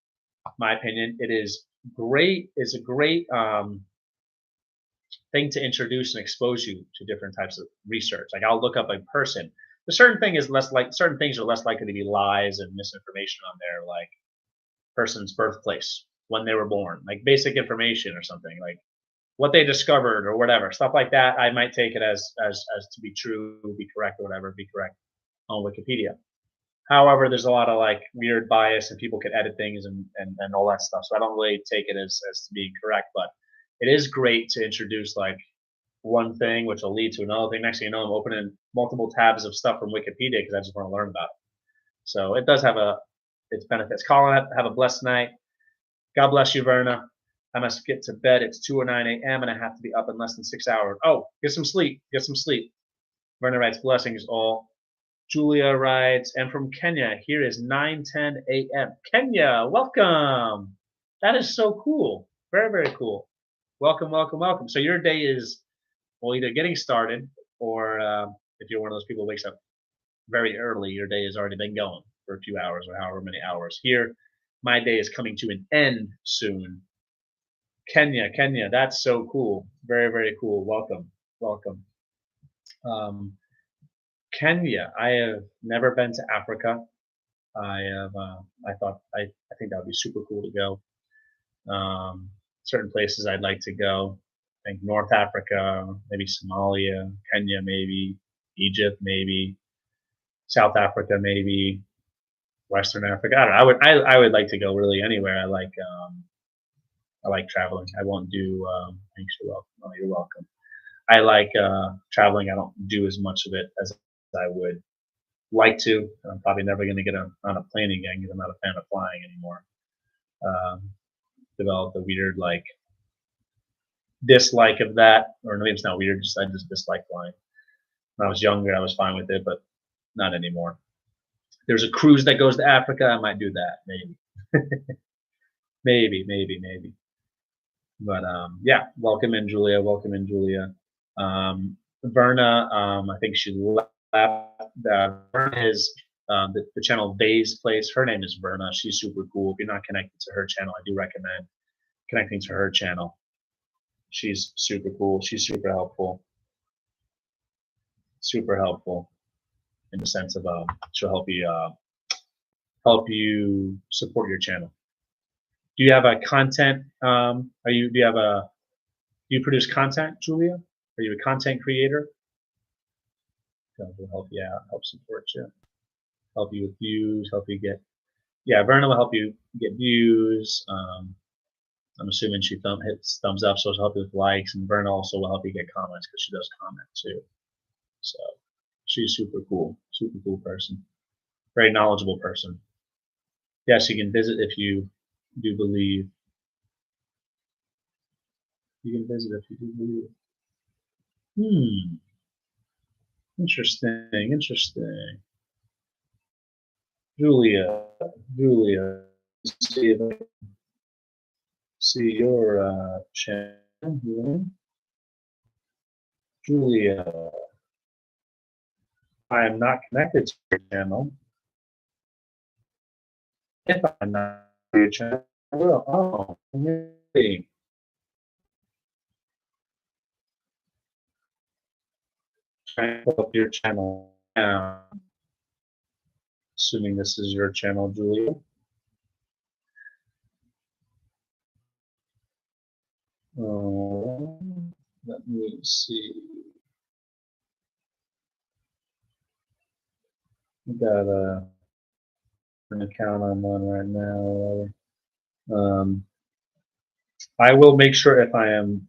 Speaker 1: my opinion, it is great. Is a great thing to introduce and expose you to different types of research. Like I'll look up a person. The certain things are less likely to be lies and misinformation on there, like person's birthplace, when they were born, like basic information or something, like what they discovered or whatever, stuff like that. I might take it as to be true, be correct, or whatever, be correct on Wikipedia. However, there's a lot of like weird bias and people can edit things and all that stuff. So I don't really take it as to being correct, but it is great to introduce like one thing, which will lead to another thing. Next thing you know, I'm opening multiple tabs of stuff from Wikipedia because I just want to learn about it. So it does have its benefits. Colin, have a blessed night. God bless you, Verna. I must get to bed. It's 2:09 a.m. and I have to be up in less than 6 hours. Oh, get some sleep. Get some sleep. Verna writes, blessings all. Julia writes, and from Kenya, here is 9:10 a.m. Kenya, welcome. That is so cool. Very, very cool. Welcome, welcome, welcome. So your day is, well, either getting started or if you're one of those people who wakes up very early, your day has already been going for a few hours or however many hours. Here, my day is coming to an end soon. Kenya, Kenya, that's so cool. Very, very cool. Welcome, welcome. Um, Kenya, I have never been to Africa. I have. I think that would be super cool to go. Certain places I'd like to go. I think North Africa, maybe Somalia, Kenya, maybe Egypt, maybe South Africa, maybe Western Africa. I don't know. I would like to go really anywhere. I like traveling. I won't do. Thanks. You're welcome. Oh, you're welcome. I like traveling. I don't do as much of it as I would like to. I'm probably never going to get on a plane again because I'm not a fan of flying anymore. Um, Developed a weird like dislike of that, or maybe it's not weird. I just dislike flying. When I was younger, I was fine with it, but not anymore. There's a cruise that goes to Africa. I might do that, maybe, maybe. But yeah, welcome in, Julia. Welcome in, Julia. Verna, I think she left. Verna is the channel Vay's Place. Her name is Verna. She's super cool. If you're not connected to her channel, I do recommend connecting to her channel. She's super cool. She's super helpful. Super helpful in the sense of she'll help you support your channel. Do you have a content? Do you produce content, Julia? Are you a content creator? Will help you out, help support you, help you with views, help you get. Yeah, Verna will help you get views. I'm assuming she hits thumbs up, so she'll help you with likes, and Verna also will help you get comments because she does comment too. So she's super cool person, very knowledgeable person. Yes, you can visit if you do believe. You can visit if you do believe. Interesting. Julia, see if I can see your channel here. Julia, I am not connected to your channel. If I'm not to your channel, I will. Oh, maybe. Try to pull up your channel now. Assuming this is your channel, Julia. Let me see. We got an account I'm on right now. I will make sure if I am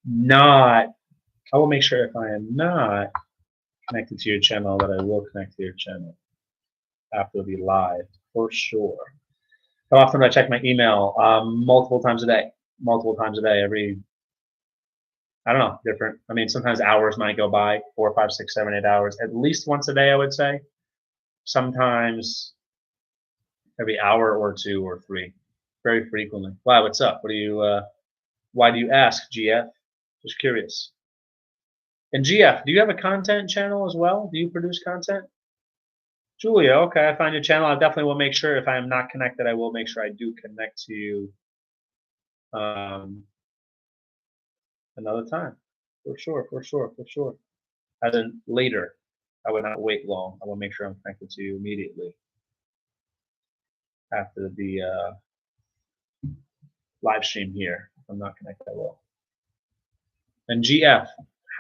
Speaker 1: not. I will make sure if I am not connected to your channel that I will connect to your channel after the live for sure. How often do I check my email? Multiple times a day. Multiple times a day. Every, I don't know, different. I mean, sometimes hours might go by, 4, 5, 6, 7, 8 hours. At least once a day, I would say. Sometimes every hour or 2 or 3. Very frequently. Wow, what's up? What do you? Why do you ask, GF? Just curious. And GF, do you have a content channel as well? Do you produce content? Julia, okay, I find your channel. I definitely will make sure if I am not connected, I will make sure I do connect to you another time. For sure, for sure, for sure. As in later. I would not wait long. I will make sure I'm connected to you immediately after the live stream here. If I'm not connected, I will. And GF,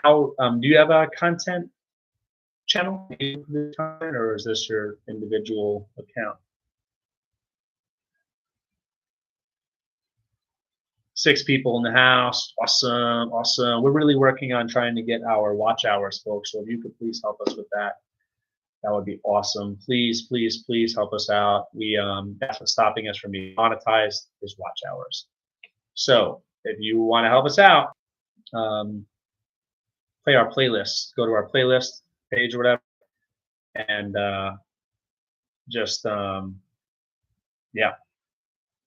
Speaker 1: how do you have a content channel? Do you produce content, or is this your individual account? 6 people in the house. Awesome, awesome. We're really working on trying to get our watch hours, folks. So if you could please help us with that, that would be awesome. Please, please, please help us out. That's what's stopping us from being monetized is watch hours. So if you want to help us out, play our playlist. Go to our playlist page or whatever, and just yeah,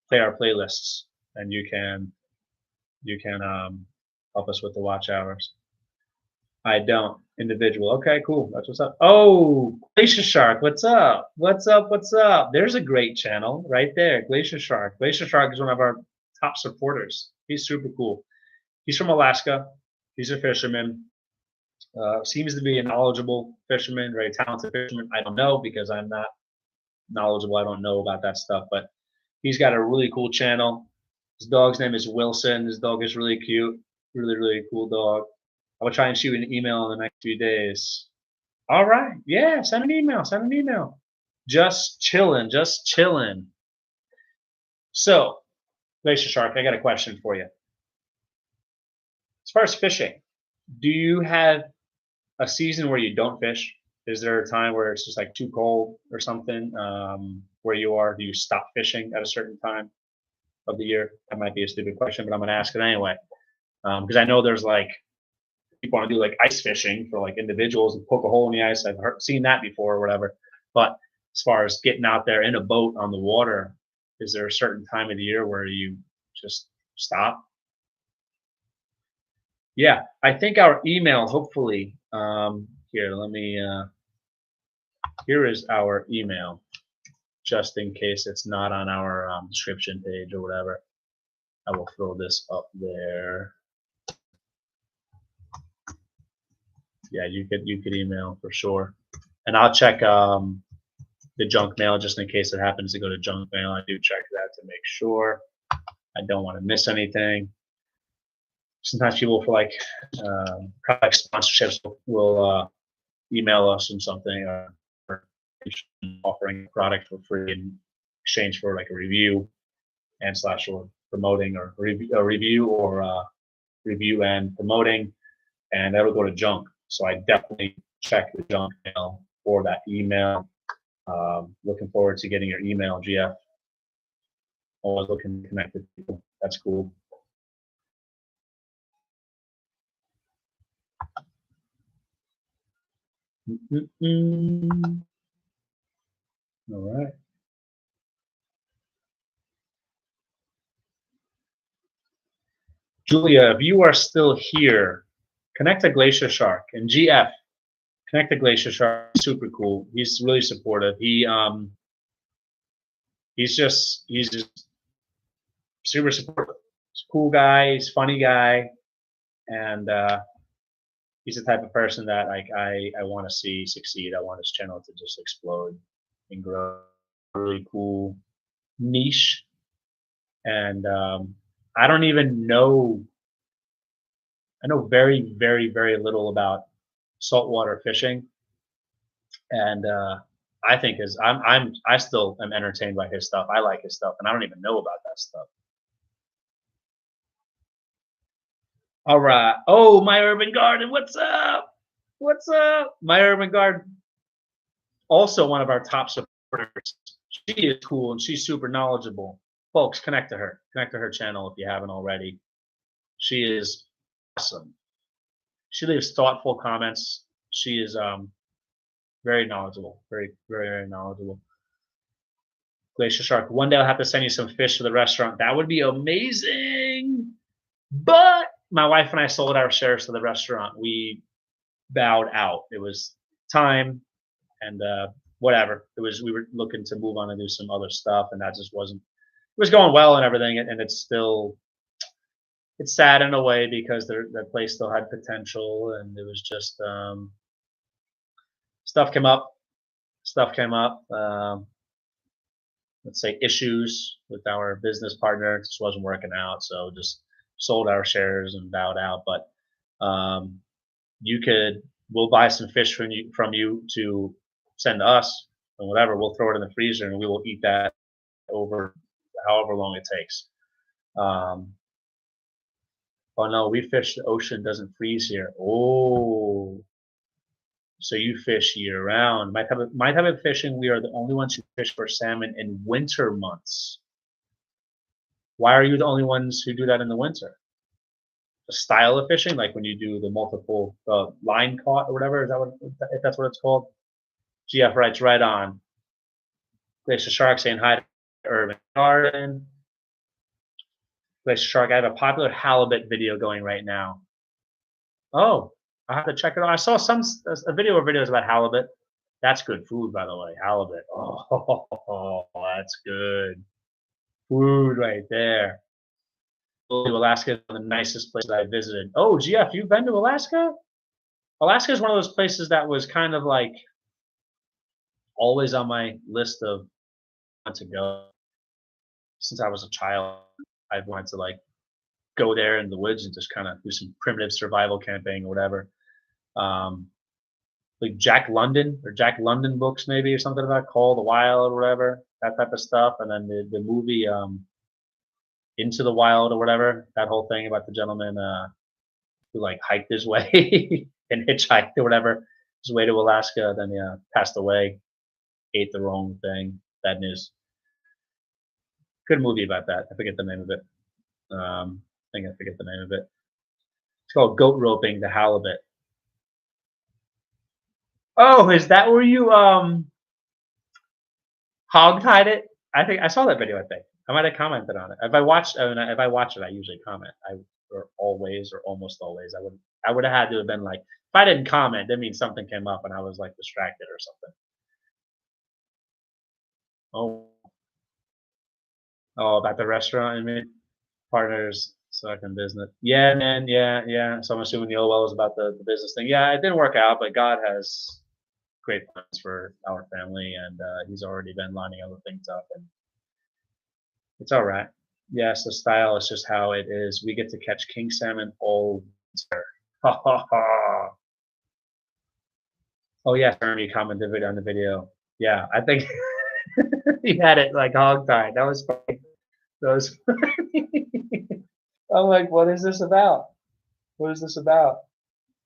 Speaker 1: play our playlists, and you can help us with the watch hours. I don't. Individual. Okay, cool. That's what's up. Oh, Glacier Shark. What's up? What's up? What's up? There's a great channel right there. Glacier Shark. Glacier Shark is one of our top supporters. He's super cool. He's from Alaska. He's a fisherman. Seems to be a knowledgeable fisherman, very talented fisherman. I don't know because I'm not knowledgeable. I don't know about that stuff, but he's got a really cool channel. His dog's name is Wilson. His dog is really cute. Really, really cool dog. I will try and shoot an email in the next few days. All right. Yeah, send an email. Send an email. Just chilling. Just chilling. So, Glacier Shark, I got a question for you. As far as fishing, do you have a season where you don't fish? Is there a time where it's just like too cold or something where you are? Do you stop fishing at a certain time of the year? That might be a stupid question, but I'm going to ask it anyway. Because I know there's like people want to do like ice fishing for like individuals and poke a hole in the ice. I've seen that before or whatever. But as far as getting out there in a boat on the water, is there a certain time of the year where you just stop? Yeah, I think our email, hopefully, here, let me, here is our email, just in case it's not on our description page or whatever. I will throw this up there. Yeah, you could email for sure, and I'll check the junk mail just in case it happens to go to junk mail. I do check that to make sure I don't want to miss anything. Sometimes people for like product sponsorships will email us and something or offering a product for free in exchange for like a review and slash or promoting or a review or review and promoting, and that'll go to junk. So I definitely check the junk mail for that email. Looking forward to getting your email, GF. Always looking to connect with people. That's cool. All right. Julia, if you are still here, connect to Glacier Shark and GF. Connect to Glacier Shark. Super cool. He's really supportive. He's just super supportive. He's a cool guy. He's a funny guy, and he's the type of person that like I want to see succeed. I want his channel to just explode and grow. Really cool niche, and I don't even know. I know very, very, very little about saltwater fishing, and I think I still am entertained by his stuff. I like his stuff, and I don't even know about that stuff. All right. Oh, my urban garden. What's up? What's up? My urban garden. Also one of our top supporters. She is cool and she's super knowledgeable. Folks, connect to her. Connect to her channel if you haven't already. She is awesome. She leaves thoughtful comments. She is very knowledgeable. Very knowledgeable. Glacier Shark. One day I'll have to send you some fish for the restaurant. That would be amazing. But my wife and I sold our shares to the restaurant. We bowed out. It was time and whatever. It was we were looking to move on and do some other stuff, and that just wasn't. It was going well and everything, and it's still it's sad in a way because that place still had potential, and it was just stuff came up. Stuff came up. Let's say issues with our business partner. It just wasn't working out, so just sold our shares and bowed out. But you could we'll buy some fish from you to send to us and whatever. We'll throw it in the freezer and we will eat that over however long it takes. Um, oh no, we fish the ocean doesn't freeze here. Oh, so you fish year round. My type of fishing, we are the only ones who fish for salmon in winter months. Why are you the only ones who do that in the winter? The style of fishing, like when you do the multiple line caught or whatever, is that what if that's what it's called? GF writes right on. Glacier Shark saying hi to Urban Garden. Glacier Shark, I have a popular halibut video going right now. Oh, I have to check it out. I saw a video or videos about halibut. That's good food, by the way. Halibut. Oh, that's good food right there. Alaska is one of the nicest places I visited. Oh, GF, you've been to Alaska? Alaska is one of those places that was kind of like always on my list of want to go since I was a child. I've wanted to like go there in the woods and just kind of do some primitive survival camping or whatever. Um, like Jack London books maybe or something like that, Call the Wild or whatever, that type of stuff. And then the movie Into the Wild or whatever, that whole thing about the gentleman who like hiked his way and hitchhiked or whatever his way to Alaska, then passed away, ate the wrong thing. Bad news. Good movie about that. I forget the name of it. I think I forget the name of it. It's called Goat Roping the Halibut. Oh, is that where you hog-tied it? I think I saw that video. I think I might have commented on it. If I watch it, I usually comment. Or always or almost always. I would have had to have been like, if I didn't comment, that means something came up and I was like distracted or something. Oh, oh, about the restaurant. I mean, partners sucking business. Yeah, man. Yeah. So I'm assuming the OL was about the business thing. Yeah, it didn't work out, but God has great plans for our family, and He's already been lining other things up, and it's all right. Yes, the style is just how it is. We get to catch king salmon all winter. Ha ha ha. Oh yeah, Jeremy commented on the video. Yeah, I think he had it like hog tied. That was funny. That was funny. I'm like, what is this about? What is this about?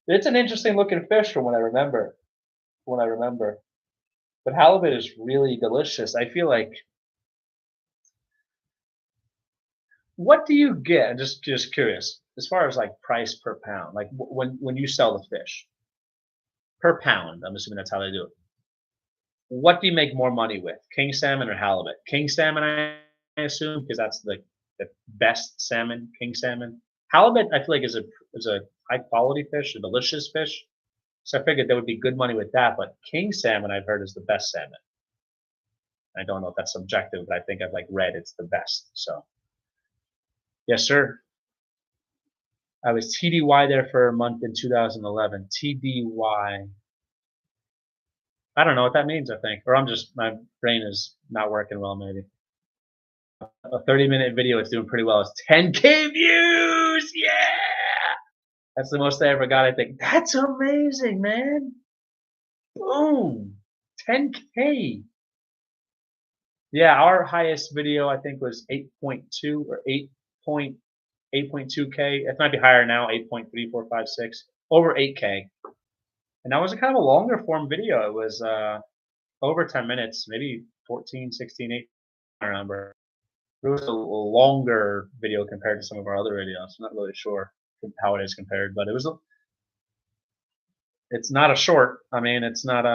Speaker 1: It's an interesting looking fish from what I remember. From what I remember. But halibut is really delicious. I feel like what do you get? I'm just curious. As far as like price per pound, like when you sell the fish per pound, I'm assuming that's how they do it. What do you make more money with, king salmon or halibut? King salmon, I assume, because that's the best salmon, king salmon. Halibut, I feel like is a high quality fish, a delicious fish. So I figured there would be good money with that. But king salmon, I've heard, is the best salmon. I don't know if that's subjective, but I think I've like read it's the best. So yes, sir. I was TDY there for a month in 2011. TDY. I don't know what that means, I think. Or my brain is not working well, maybe. A 30-minute video is doing pretty well. It's 10K views! Yeah! That's the most I ever got, I think. That's amazing, man. Boom. 10K. Yeah, our highest video, I think, was 8.2 or 8. 8.2K. It might be higher now, 8.3456, over 8K. And that was a kind of a longer form video. It was over 10 minutes, maybe 14, 16, 18, I don't remember. It was a longer video compared to some of our other videos. I'm not really sure how it is compared, but it's not a short. I mean, it's not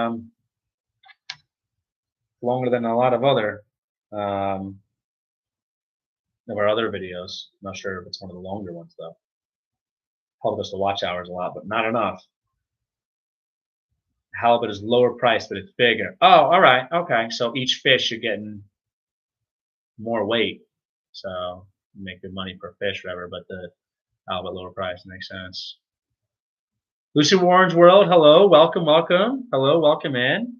Speaker 1: longer than a lot um, of our other videos. I'm not sure if it's one of the longer ones though. Helped us to watch hours a lot, but not enough. Halibut is lower priced, but it's bigger. Oh, all right, okay. So each fish you're getting more weight, so you make good money per fish, whatever. But the halibut lower price makes sense. Lucy Warren's World, hello, welcome, welcome. Hello, welcome in.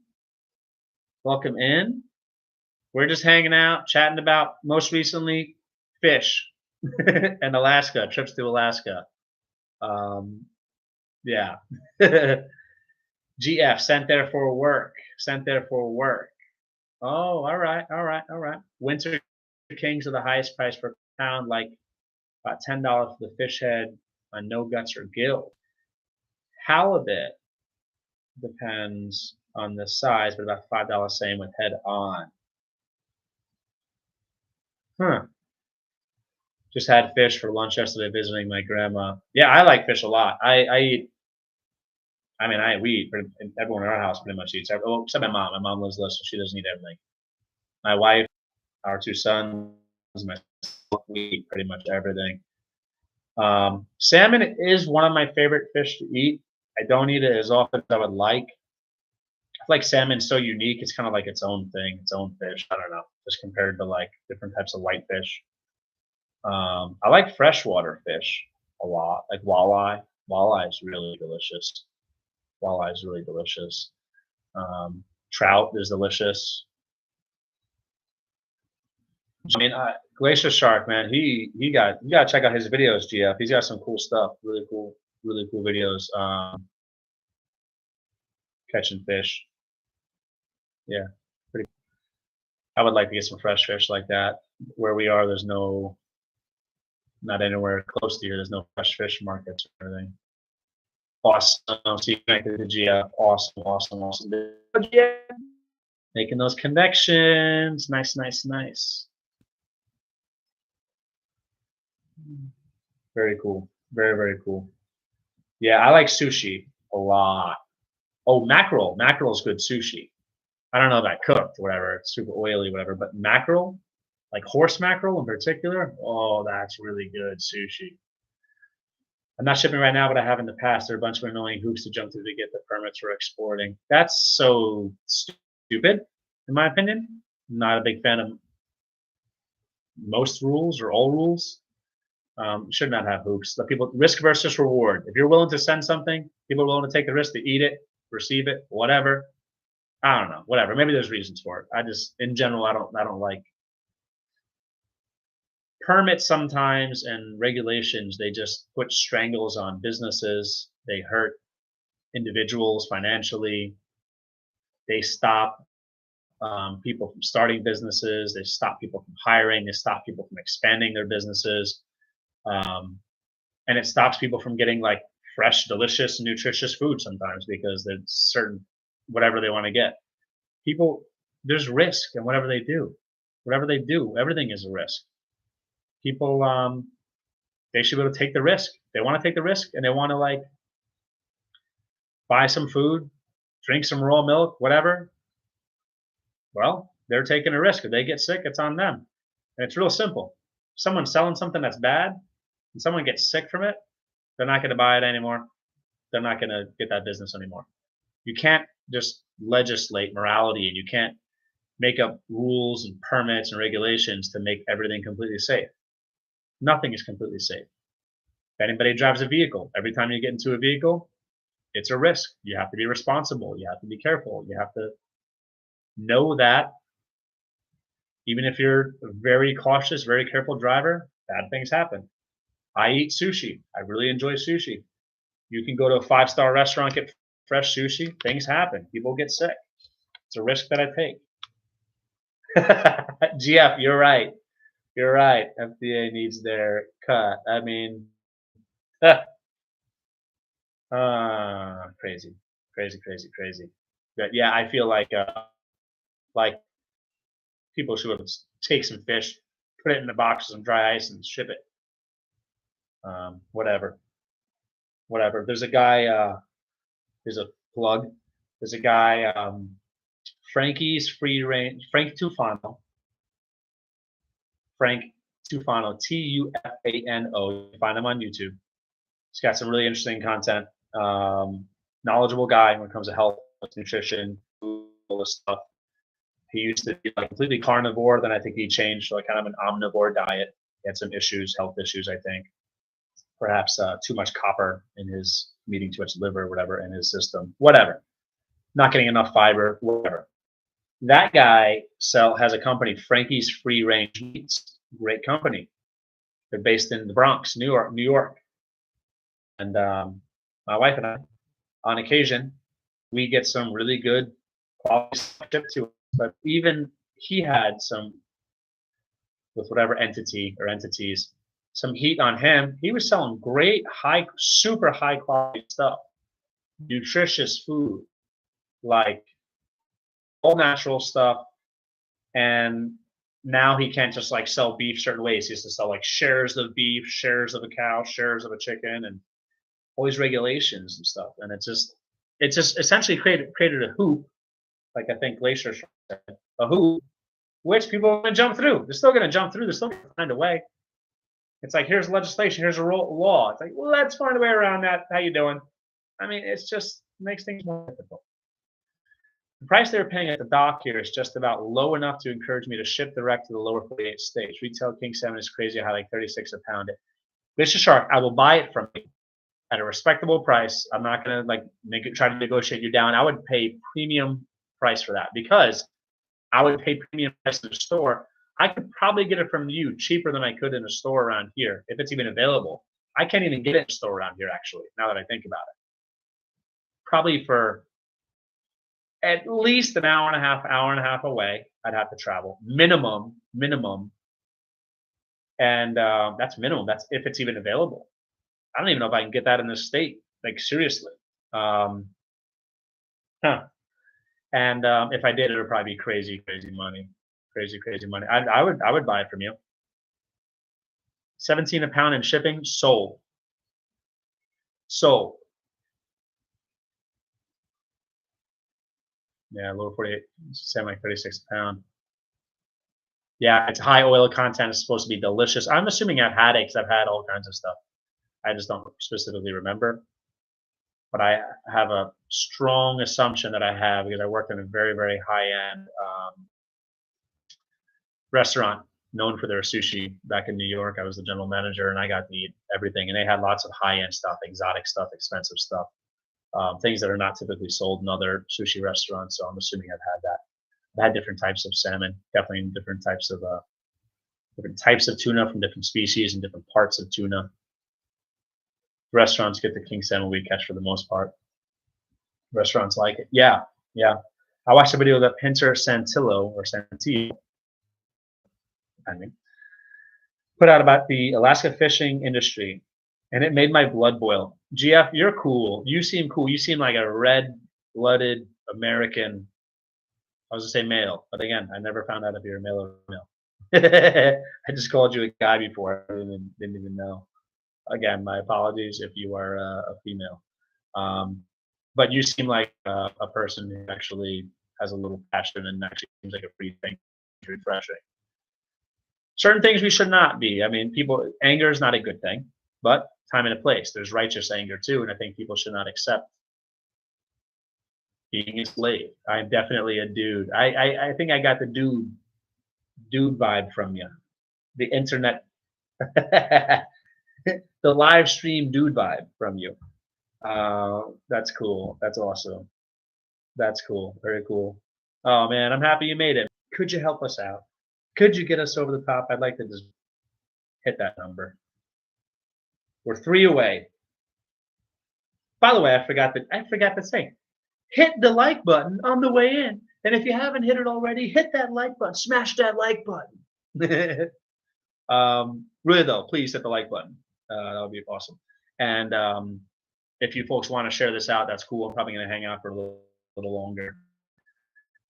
Speaker 1: Welcome in. We're just hanging out, chatting about most recently fish and Alaska, trips to Alaska. Yeah. GF, sent there for work. Sent there for work. Oh, all right, all right, all right. Winter Kings are the highest price per pound, like about $10 for the fish head on no guts or gill. Halibut depends on the size, but about $5 same with head on. Huh. Just had fish for lunch yesterday visiting my grandma. Yeah, I like fish a lot. I eat. I mean, we eat. Everyone in our house pretty much eats. Oh, except my mom. My mom lives less, so she doesn't eat everything. My wife, our two sons, myself, we eat pretty much everything. Salmon is one of my favorite fish to eat. I don't eat it as often as I would like. I feel like salmon's so unique. It's kind of like its own thing, its own fish. I don't know, just compared to like different types of whitefish. I like freshwater fish a lot, like walleye. Walleye is really delicious. Walleye is really delicious. Trout is delicious. I mean, Glacier Shark, man, you gotta check out his videos, GF. He's got some cool stuff, really cool videos. Catching fish. Yeah, pretty. I would like to get some fresh fish like that. Where we are, there's not anywhere close to here. There's no fresh fish markets or anything. Awesome. See you connected to GF. Awesome, awesome, awesome. Yeah. Making those connections. Nice, nice, nice. Very cool. Very, very cool. Yeah, I like sushi a lot. Oh, mackerel. Mackerel is good sushi. I don't know about cooked, whatever. It's super oily, whatever. But mackerel, like horse mackerel in particular, oh, that's really good sushi. I'm not shipping right now, but I have in the past. There are a bunch of annoying hoops to jump through to get the permits for exporting. That's so stupid, in my opinion. I'm not a big fan of most rules or all rules. Should not have hoops. The people risk versus reward. If you're willing to send something, people are willing to take the risk to eat it, receive it, whatever. I don't know, whatever. Maybe there's reasons for it. I just, in general, I don't like permits sometimes and regulations. They just put strangles on businesses. They hurt individuals financially. They stop people from starting businesses. They stop people from hiring. They stop people from expanding their businesses. And it stops people from getting like fresh, delicious, nutritious food sometimes because there's certain whatever they want to get. People, there's risk in whatever they do. Whatever they do, everything is a risk. People, they should be able to take the risk. They want to take the risk and they want to like buy some food, drink some raw milk, whatever. Well, they're taking a risk. If they get sick, it's on them. And it's real simple. If someone's selling something that's bad and someone gets sick from it, they're not going to buy it anymore. They're not going to get that business anymore. You can't just legislate morality and you can't make up rules and permits and regulations to make everything completely safe. Nothing is completely safe. If anybody drives a vehicle, every time you get into a vehicle, it's a risk. You have to be responsible. You have to be careful. You have to know that even if you're a very cautious, very careful driver, bad things happen. I eat sushi. I really enjoy sushi. You can go to a 5-star restaurant, get fresh sushi. Things happen. People get sick. It's a risk that I take. GF, you're right. You're right. FDA needs their cut. I mean, crazy, crazy, crazy, crazy. But yeah, I feel like people should take some fish, put it in a box with some dry ice, and ship it. Whatever, whatever. There's a guy. There's a plug. There's a guy. Frankie's free range. Frank Tufano. Frank Tufano. Tufano. You can find him on YouTube. He's got some really interesting content. Knowledgeable guy when it comes to health, nutrition, food, all this stuff. He used to be like completely carnivore. Then I think he changed to like kind of an omnivore diet. He had some issues, health issues, I think. Perhaps too much copper in his eating too much liver, or whatever, in his system. Whatever. Not getting enough fiber, whatever. That guy has a company, Frankie's Free Range Meats. Great company. They're based in the Bronx, New York. And my wife and I, on occasion, we get some really good quality stuff shipped to us. But even he had some, with whatever entity or entities, some heat on him. He was selling great, super high quality stuff, nutritious food, like all natural stuff. And now he can't just like sell beef certain ways. He has to sell like shares of beef, shares of a cow, shares of a chicken, and all these regulations and stuff. And it just essentially created a hoop, like I think Glacier said, a hoop, which people are going to jump through. They're still going to jump through. They're still going to find a way. It's like, here's legislation, here's a law. It's like, well, let's find a way around that. How you doing? I mean, it's just makes things more difficult. The price they were paying at the dock here is just about low enough to encourage me to ship direct to the lower 48 states. Retail king salmon is crazy high, like 36 a pound. Mr. Shark, I will buy it from you at a respectable price. I'm not gonna like try to negotiate you down. I would pay premium price for that because I would pay premium price in the store. I could probably get it from you cheaper than I could in a store around here if it's even available. I can't even get it in a store around here actually. Now that I think about it, probably for at least an hour and a half away, I'd have to travel minimum, and that's minimum. That's if it's even available. I don't even know if I can get that in this state. Like seriously. Um, huh. And if I did, it would probably be crazy, crazy money. Crazy, crazy money. I would buy it from you. 17 a pound in shipping, sold. Sold. Yeah, lower 48, same like 36 a pound. Yeah, it's high oil content. It's supposed to be delicious. I'm assuming I've had it because I've had all kinds of stuff. I just don't specifically remember. But I have a strong assumption that I have because I worked in a very, very high end restaurant known for their sushi back in New York. I was the general manager and I got to eat everything. And they had lots of high end stuff, exotic stuff, expensive stuff, things that are not typically sold in other sushi restaurants. So I'm assuming I've had that. I've had different types of salmon, definitely different types of tuna from different species and different parts of tuna. Restaurants get the king salmon we catch for the most part. Restaurants like it. Yeah, yeah. I watched a video that Pinter Santillo or Santillo, I mean, put out about the Alaska fishing industry, and it made my blood boil. GF, you're cool. You seem cool. You seem like a red-blooded American. I was gonna say male, but again, I never found out if you're a male or female. I just called you a guy before. I didn't even know. Again, my apologies if you are a female. But you seem like a person who actually has a little passion and actually seems like a free thing, refreshing. Certain things we should not be. I mean, anger is not a good thing, but time and a place. There's righteous anger too, and I think people should not accept being a slave. I'm definitely a dude. I think I got the dude vibe from you. The internet, the live stream dude vibe from you. That's cool. That's awesome. That's cool. Very cool. Oh man, I'm happy you made it. Could you help us out? Could you get us over the top? I'd like to just hit that number. We're 3 away. By the way, I forgot to say, hit the like button on the way in. And if you haven't hit it already, hit that like button. Smash that like button. Really though, please hit the like button. That would be awesome. And if you folks want to share this out, that's cool. I'm probably going to hang out for a little longer.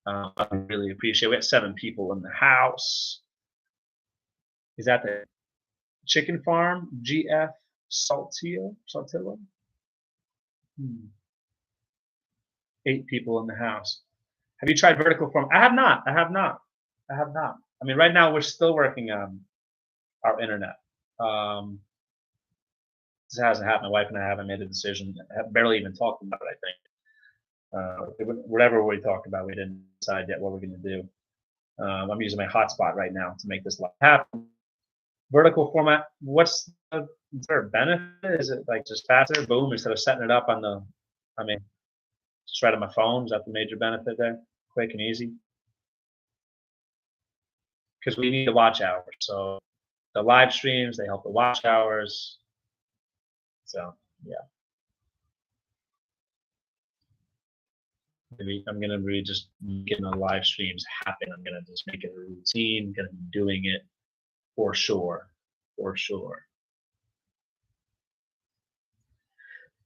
Speaker 1: I really appreciate it. We have 7 people in the house. Is that the chicken farm? GF Saltillo? 8 people in the house. Have you tried vertical farm? I have not. I have not. I have not. I mean, right now we're still working on our internet. This hasn't happened. My wife and I haven't made a decision. I have barely even talked about it, I think. Whatever we talked about, we didn't decide yet what we're going to do. I'm using my hotspot right now to make this live happen. Vertical format, is there a benefit? Is it like just faster? Boom, instead of setting it up on the, just right on my phone. Is that the major benefit there? Quick and easy. Because we need the watch hours. So the live streams, they help the watch hours. So, yeah. Maybe I'm gonna be just getting the live streams happen. I'm gonna just make it a routine. I'm gonna be doing it for sure, for sure.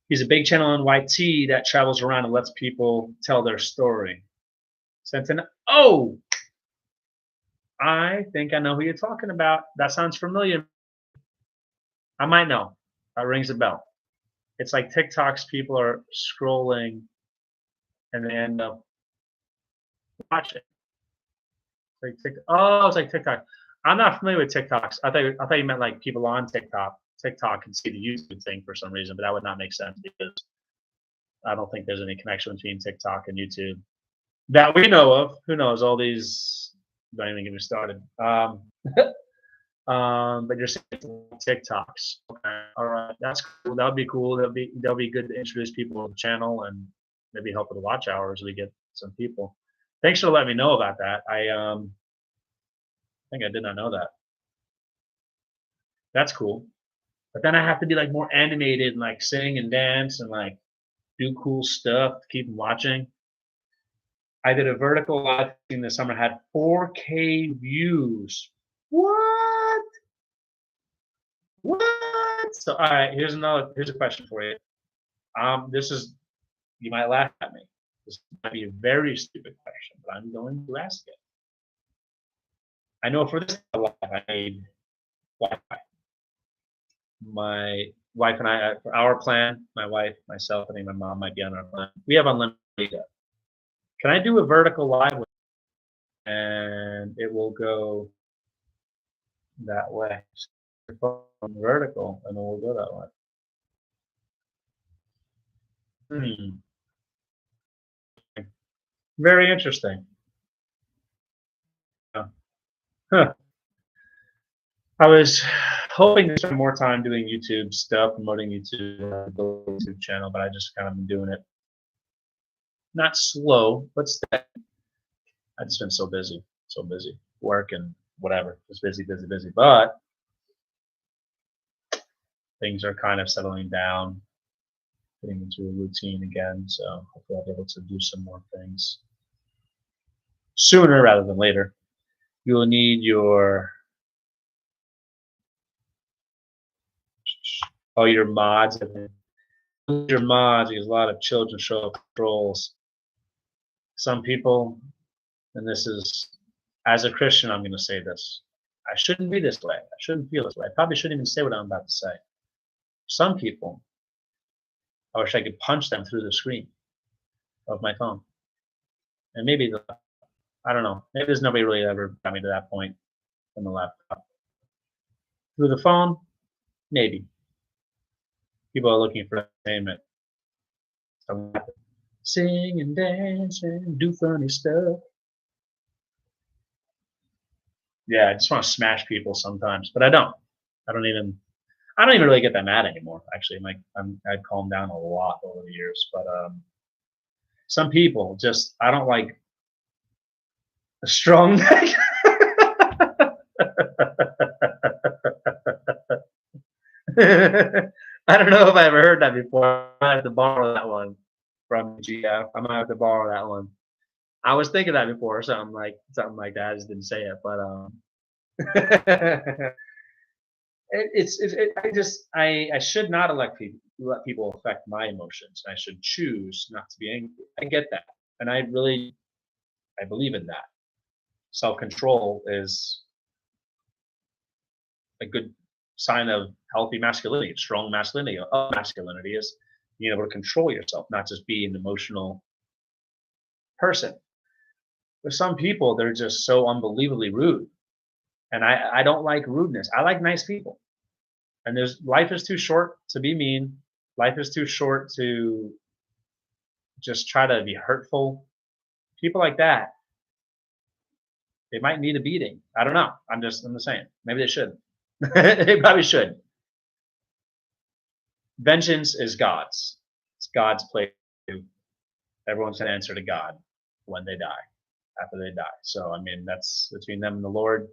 Speaker 1: He's a big channel on YT that travels around and lets people tell their story. Oh, I think I know who you're talking about. That sounds familiar. I might know. That rings a bell. It's like TikToks. People are scrolling and they end up watching. It's like it's like TikTok. I'm not familiar with TikToks. I thought you meant like people on TikTok can see the YouTube thing for some reason, but that would not make sense because I don't think there's any connection between TikTok and YouTube that we know of. Who knows? All these don't even get me started. But you're saying TikToks. Okay. All right, that's cool. That would be cool. That'll be good to introduce people to the channel and maybe help with the watch hours. We get some people. Thanks for letting me know about that. I think I did not know that. That's cool. But then I have to be like more animated and like sing and dance and like do cool stuff to keep them watching. I did a vertical live stream this summer, had 4K views. What? What? So all right, here's a question for you. You might laugh at me. This might be a very stupid question, but I'm going to ask it. I know for this live I need Wi-Fi. My wife and I, for our plan, my wife, myself, I think my mom might be on our plan. We have unlimited data. Can I do a vertical live and it will go that way? Vertical and it will go that way. Very interesting. Huh. I was hoping to spend more time doing YouTube stuff, promoting YouTube channel, but I just kind of been doing it. Not slow, but steady. I've just been so busy, work and whatever, just busy. But things are kind of settling down, getting into a routine again. So hopefully I'll be able to do some more things sooner rather than later. You will need your mods. Your mods, because a lot of children show up trolls. Some people, and this is, as a Christian, I'm going to say this. I shouldn't be this way. I shouldn't feel this way. I probably shouldn't even say what I'm about to say. Some people, I wish I could punch them through the screen of my phone. And maybe, I don't know, maybe there's nobody really ever got me to that point on the laptop. Through the phone, maybe. People are looking for entertainment. Sing and dance and do funny stuff. Yeah, I just want to smash people sometimes, but I don't. I don't even really get that mad anymore. Actually, I've calmed down a lot over the years. But some people just, I don't like a strong neck. I don't know if I ever heard that before. I might have to borrow that one from GF. I might have to borrow that one. I was thinking that before, something like that. I just didn't say it, but I should not let people affect my emotions. I should choose not to be angry. I get that, and I believe in that. Self control is a good sign of healthy masculinity, strong masculinity. Of masculinity is being able to control yourself, not just be an emotional person. But some people, they're just so unbelievably rude, and I don't like rudeness. I like nice people, and there's life is too short to be mean. Life is too short to just try to be hurtful. People like that, they might need a beating. I don't know. I'm just saying. Maybe they should. They probably should. Vengeance is God's. It's God's place. Everyone's going to answer to God when they die, after they die. So I mean, that's between them and the Lord.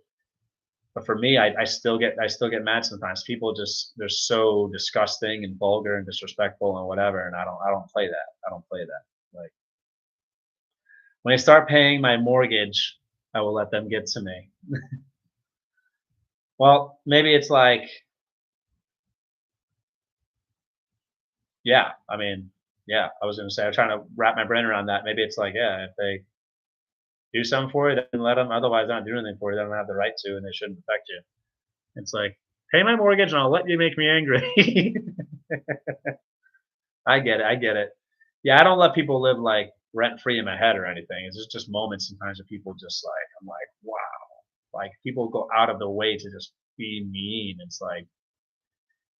Speaker 1: But for me, I still get mad sometimes. People just they're so disgusting and vulgar and disrespectful and whatever, and I don't play that. I don't play that. Like when I start paying my mortgage, I will let them get to me. Well, maybe it's like, yeah, I mean, yeah, I was gonna say, I'm trying to wrap my brain around that. Maybe it's like, yeah, if they do something for you, then let them. Otherwise, not do anything for you. They don't have the right to, and they shouldn't affect you. It's like, pay my mortgage, and I'll let you make me angry. I get it. I get it. Yeah, I don't let people live like rent free in my head or anything. It's just moments sometimes where people just like, I'm like, wow, like people go out of their way to just be mean. It's like,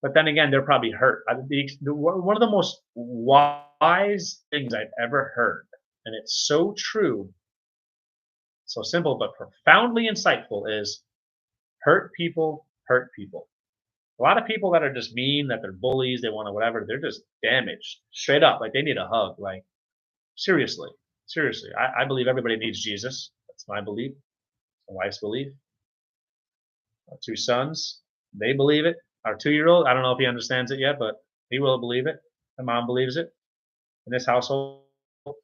Speaker 1: but then again, they're probably hurt. One of the most wise things I've ever heard, and it's so true, so simple but profoundly insightful, is hurt people hurt people. A lot of people that are just mean, that they're bullies, they want to whatever, they're just damaged straight up. Like they need a hug. Like seriously, seriously. I believe everybody needs Jesus. That's my belief. My wife's belief. Our two sons, they believe it. Our 2-year-old, I don't know if he understands it yet, but he will believe it. My mom believes it. In this household,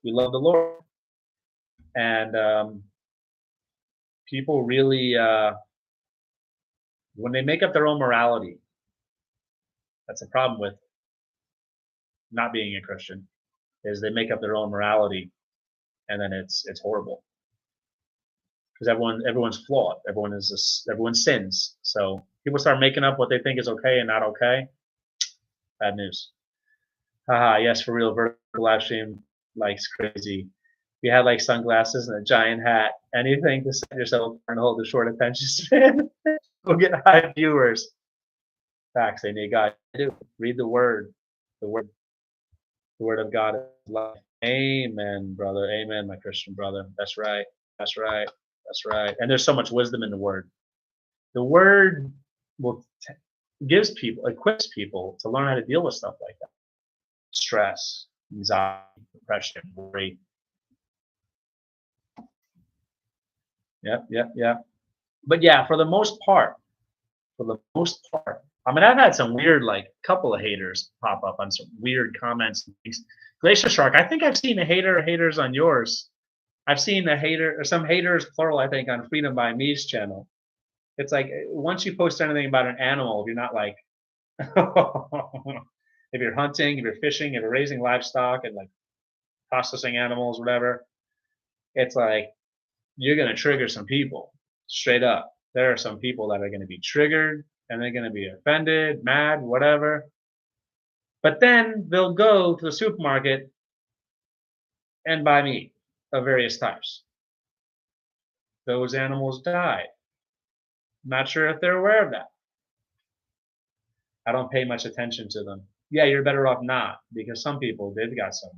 Speaker 1: we love the Lord, and people really, when they make up their own morality, that's a problem with not being a Christian. Is they make up their own morality, and then it's horrible because everyone's flawed. Everyone sins. So people start making up what they think is okay and not okay. Bad news. Haha, yes, for real. Vertical live stream likes crazy. If you had like sunglasses and a giant hat, anything to set yourself and hold a short attention span, we'll get high viewers. Facts, they need God. I do. Read the word. The word. The word of God is life. Amen, brother. Amen, my Christian brother. That's right. That's right. That's right. And there's so much wisdom in the word. The word will gives people, equips people to learn how to deal with stuff like that. Stress, anxiety, depression, worry. Yep, yep, yep. But yeah, for the most part, I mean, I've had some weird, like, couple of haters pop up on some weird comments and things. Glacier Shark, I think I've seen a haters on yours. I've seen a hater, or some haters, plural, I think, on Freedom by Me's channel. It's like, once you post anything about an animal, if you're not like, if you're hunting, if you're fishing, if you're raising livestock and like processing animals, whatever, it's like, you're going to trigger some people straight up. There are some people that are going to be triggered and they're going to be offended, mad, whatever. But then they'll go to the supermarket and buy meat of various types. Those animals died. Not sure if they're aware of that. I don't pay much attention to them. Yeah, you're better off not, because some people, they've got some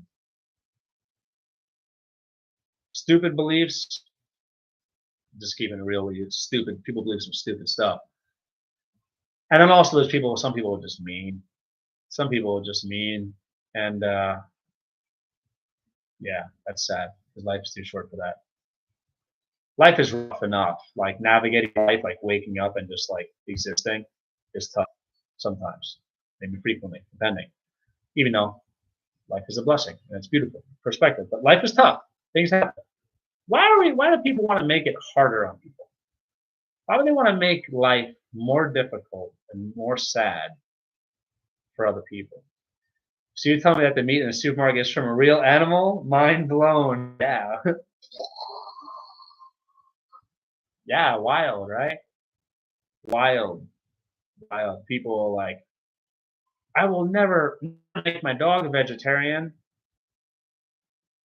Speaker 1: stupid beliefs. Just keeping it real with you, stupid people believe some stupid stuff. And then also there's people, some people are just mean. Some people are just mean. And yeah, that's sad because life is too short for that. Life is rough enough. Like navigating life, like waking up and just like existing is tough sometimes, maybe frequently, depending. Even though life is a blessing and it's beautiful perspective, but life is tough. Things happen. Why do people want to make it harder on people? Why do they want to make life more difficult and more sad for other people. So you tell me that the meat in the supermarket is from a real animal? Mind blown. Yeah. Yeah, wild, right? Wild. Wild. People are like, I will never make my dog a vegetarian.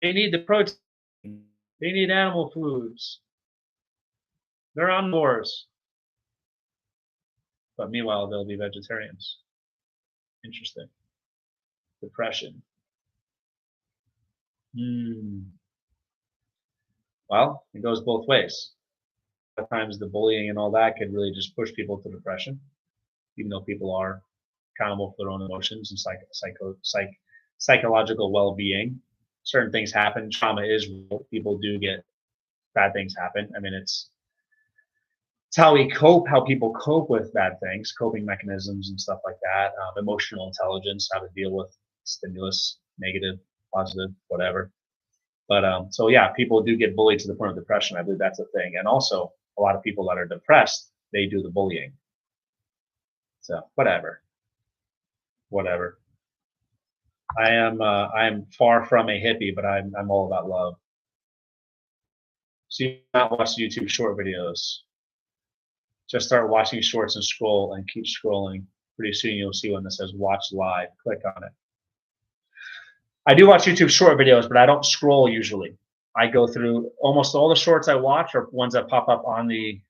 Speaker 1: They need the protein. They need animal foods. They're omnivores. But meanwhile, they'll be vegetarians. Interesting. Depression. Well, it goes both ways. Sometimes the bullying and all that could really just push people to depression, even though people are accountable for their own emotions and psychological well-being. Certain things happen. Trauma is real. People do get bad things happen. I mean, it's how we cope, how people cope with bad things, coping mechanisms and stuff like that. Emotional intelligence, how to deal with stimulus, negative, positive, whatever. But so yeah, people do get bullied to the point of depression. I believe that's a thing. And also, a lot of people that are depressed, they do the bullying. So whatever. I am far from a hippie, but I'm all about love. So you not watch YouTube short videos. Just start watching shorts and scroll and keep scrolling. Pretty soon you'll see one that says watch live. Click on it. I do watch YouTube short videos, but I don't scroll usually. I go through almost all the shorts I watch are ones that pop up on the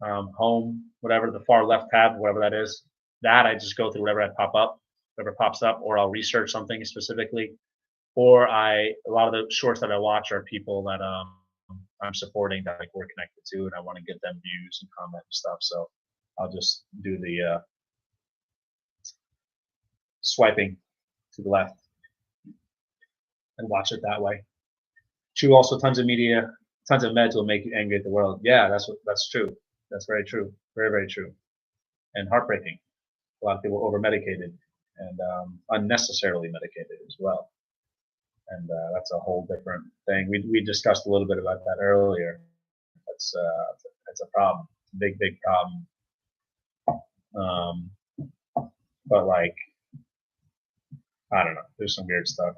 Speaker 1: home, whatever, the far left tab, whatever that is. That I just go through whatever pops up, or I'll research something specifically. Or a lot of the shorts that I watch are people that I'm supporting that like we're connected to, and I want to get them views and comment and stuff. So I'll just do the swiping to the left and watch it that way. True. Also, tons of media, tons of meds will make you angry at the world. Yeah, that's true. That's very true. Very, very true. And heartbreaking. A lot of people over medicated and unnecessarily medicated as well. And that's a whole different thing. We discussed a little bit about that earlier. That's a problem, big problem. But like, I don't know. There's some weird stuff.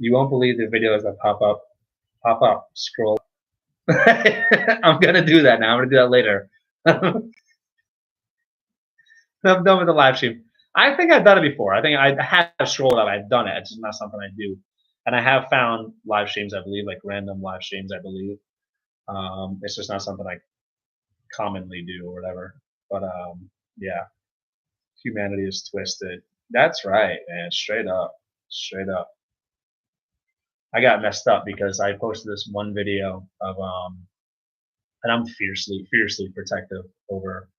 Speaker 1: You won't believe the videos that pop up. Scroll. I'm gonna do that now. I'm gonna do that later. I'm done with the live stream. I think I've done it before. I think I have scrolled up. I've done it. It's just not something I do. And I have found live streams, I believe, like random live streams, I believe. It's just not something I commonly do or whatever. But yeah, humanity is twisted. That's right, man. Straight up. I got messed up because I posted this one video of and I'm fiercely protective over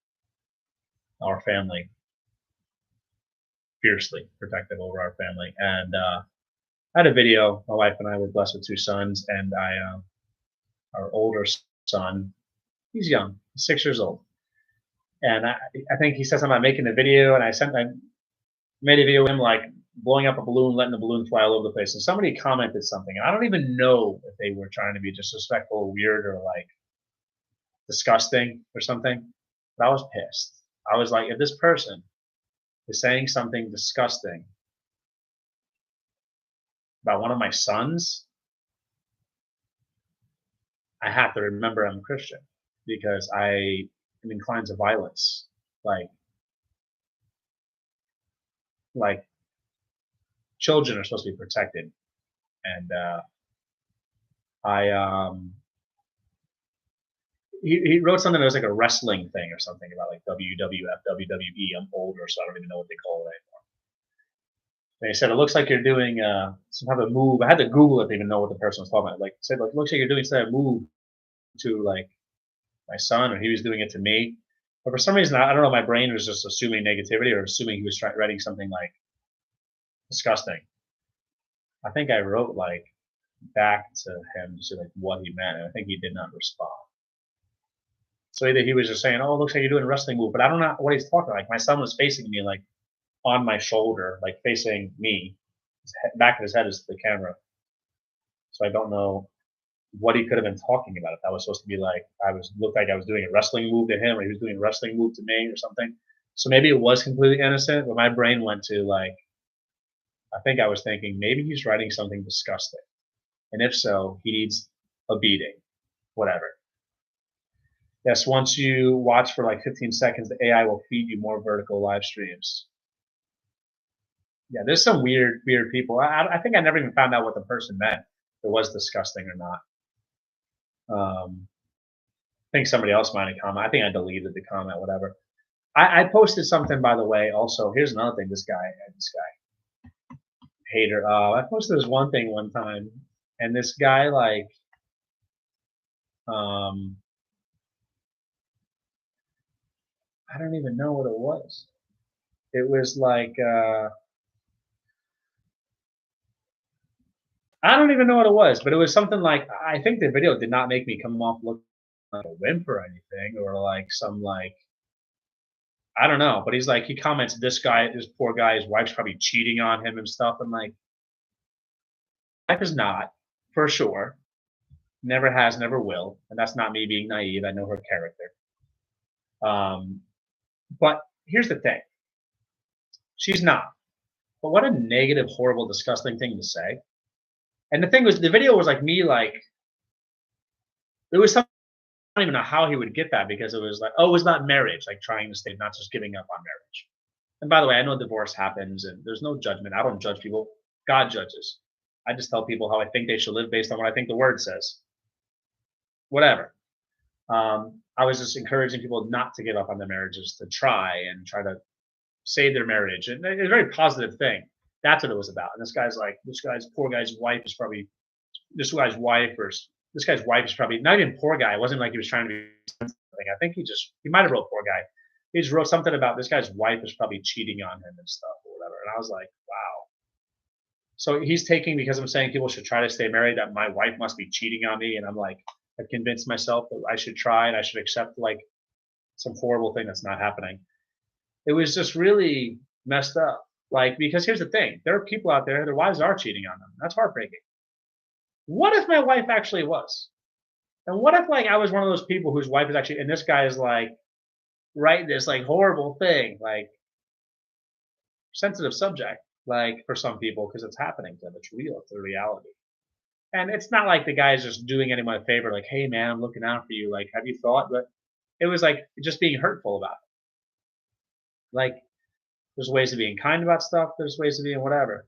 Speaker 1: our family. Fiercely protective over our family. And I had a video. My wife and I were blessed with 2 sons, and our older son, he's young, he's 6 years old. And I think he said something about making a video, and I made a video of him like blowing up a balloon, letting the balloon fly all over the place. And somebody commented something, and I don't even know if they were trying to be disrespectful or weird or like disgusting or something. But I was pissed. I was like, if this person is saying something disgusting about one of my sons, I have to remember I'm a Christian because I am inclined to violence. Like children are supposed to be protected, and he wrote something that was like a wrestling thing or something about like WWF, WWE. I'm older, so I don't even know what they call it anymore. And he said, it looks like you're doing some type of move. I had to Google it to even know what the person was talking about. Like, said, like, looks like you're doing some type of move to like my son, or he was doing it to me. But for some reason, I don't know, my brain was just assuming negativity or assuming he was writing something like disgusting. I think I wrote like back to him to say like what he meant, and I think he did not respond. So either he was just saying, "Oh, it looks like you're doing a wrestling move," but I don't know what he's talking about. Like my son was facing me, like on my shoulder, like facing me. Back of his head is the camera, so I don't know what he could have been talking about. If that was supposed to be like looked like I was doing a wrestling move to him, or he was doing a wrestling move to me, or something. So maybe it was completely innocent, but my brain went to like, I think I was thinking maybe he's writing something disgusting, and if so, he needs a beating, whatever. Yes, once you watch for like 15 seconds, the AI will feed you more vertical live streams. Yeah, there's some weird people. I think I never even found out what the person meant. If it was disgusting or not. I think somebody else might have commented. I think I deleted the comment, whatever. I posted something, by the way. Also, here's another thing. This guy hater. I posted this one thing one time, and this guy like, I don't even know what it was. It was like, I don't even know what it was, but it was something like, I think the video did not make me come off looking like a wimp or anything, or like some like, I don't know. But he's like, he comments, this poor guy, his wife's probably cheating on him and stuff. And like, wife is not, for sure. Never has, never will. And that's not me being naive. I know her character. But here's the thing. She's not. But what a negative, horrible, disgusting thing to say. And the thing was, the video was like me, like, it was something, I don't even know how he would get that, because it was like, oh, it was not marriage, like trying to stay, not just giving up on marriage. And by the way, I know divorce happens and there's no judgment. I don't judge people. God judges. I just tell people how I think they should live based on what I think the word says. Whatever. I was just encouraging people not to give up on their marriages, to try to save their marriage. And it's a very positive thing. That's what it was about. And this guy's poor guy's wife is probably, this guy's wife is probably not even poor guy. It wasn't like he was trying to be something. I think he might have wrote poor guy. He just wrote something about this guy's wife is probably cheating on him and stuff or whatever. And I was like, wow. So he's taking, because I'm saying people should try to stay married, that my wife must be cheating on me. And I'm like, I've convinced myself that I should try and I should accept like some horrible thing that's not happening. It was just really messed up. Like, because here's the thing, there are people out there, their wives are cheating on them. That's heartbreaking. What if my wife actually was? And what if like I was one of those people whose wife is actually, and this guy is like writing this like horrible thing, like sensitive subject, like for some people, because it's happening to them. It's real. It's a reality. And it's not like the guy is just doing anyone a favor, like, hey man, I'm looking out for you. Like, have you thought? But it was like just being hurtful about it. Like, there's ways of being kind about stuff. There's ways of being whatever.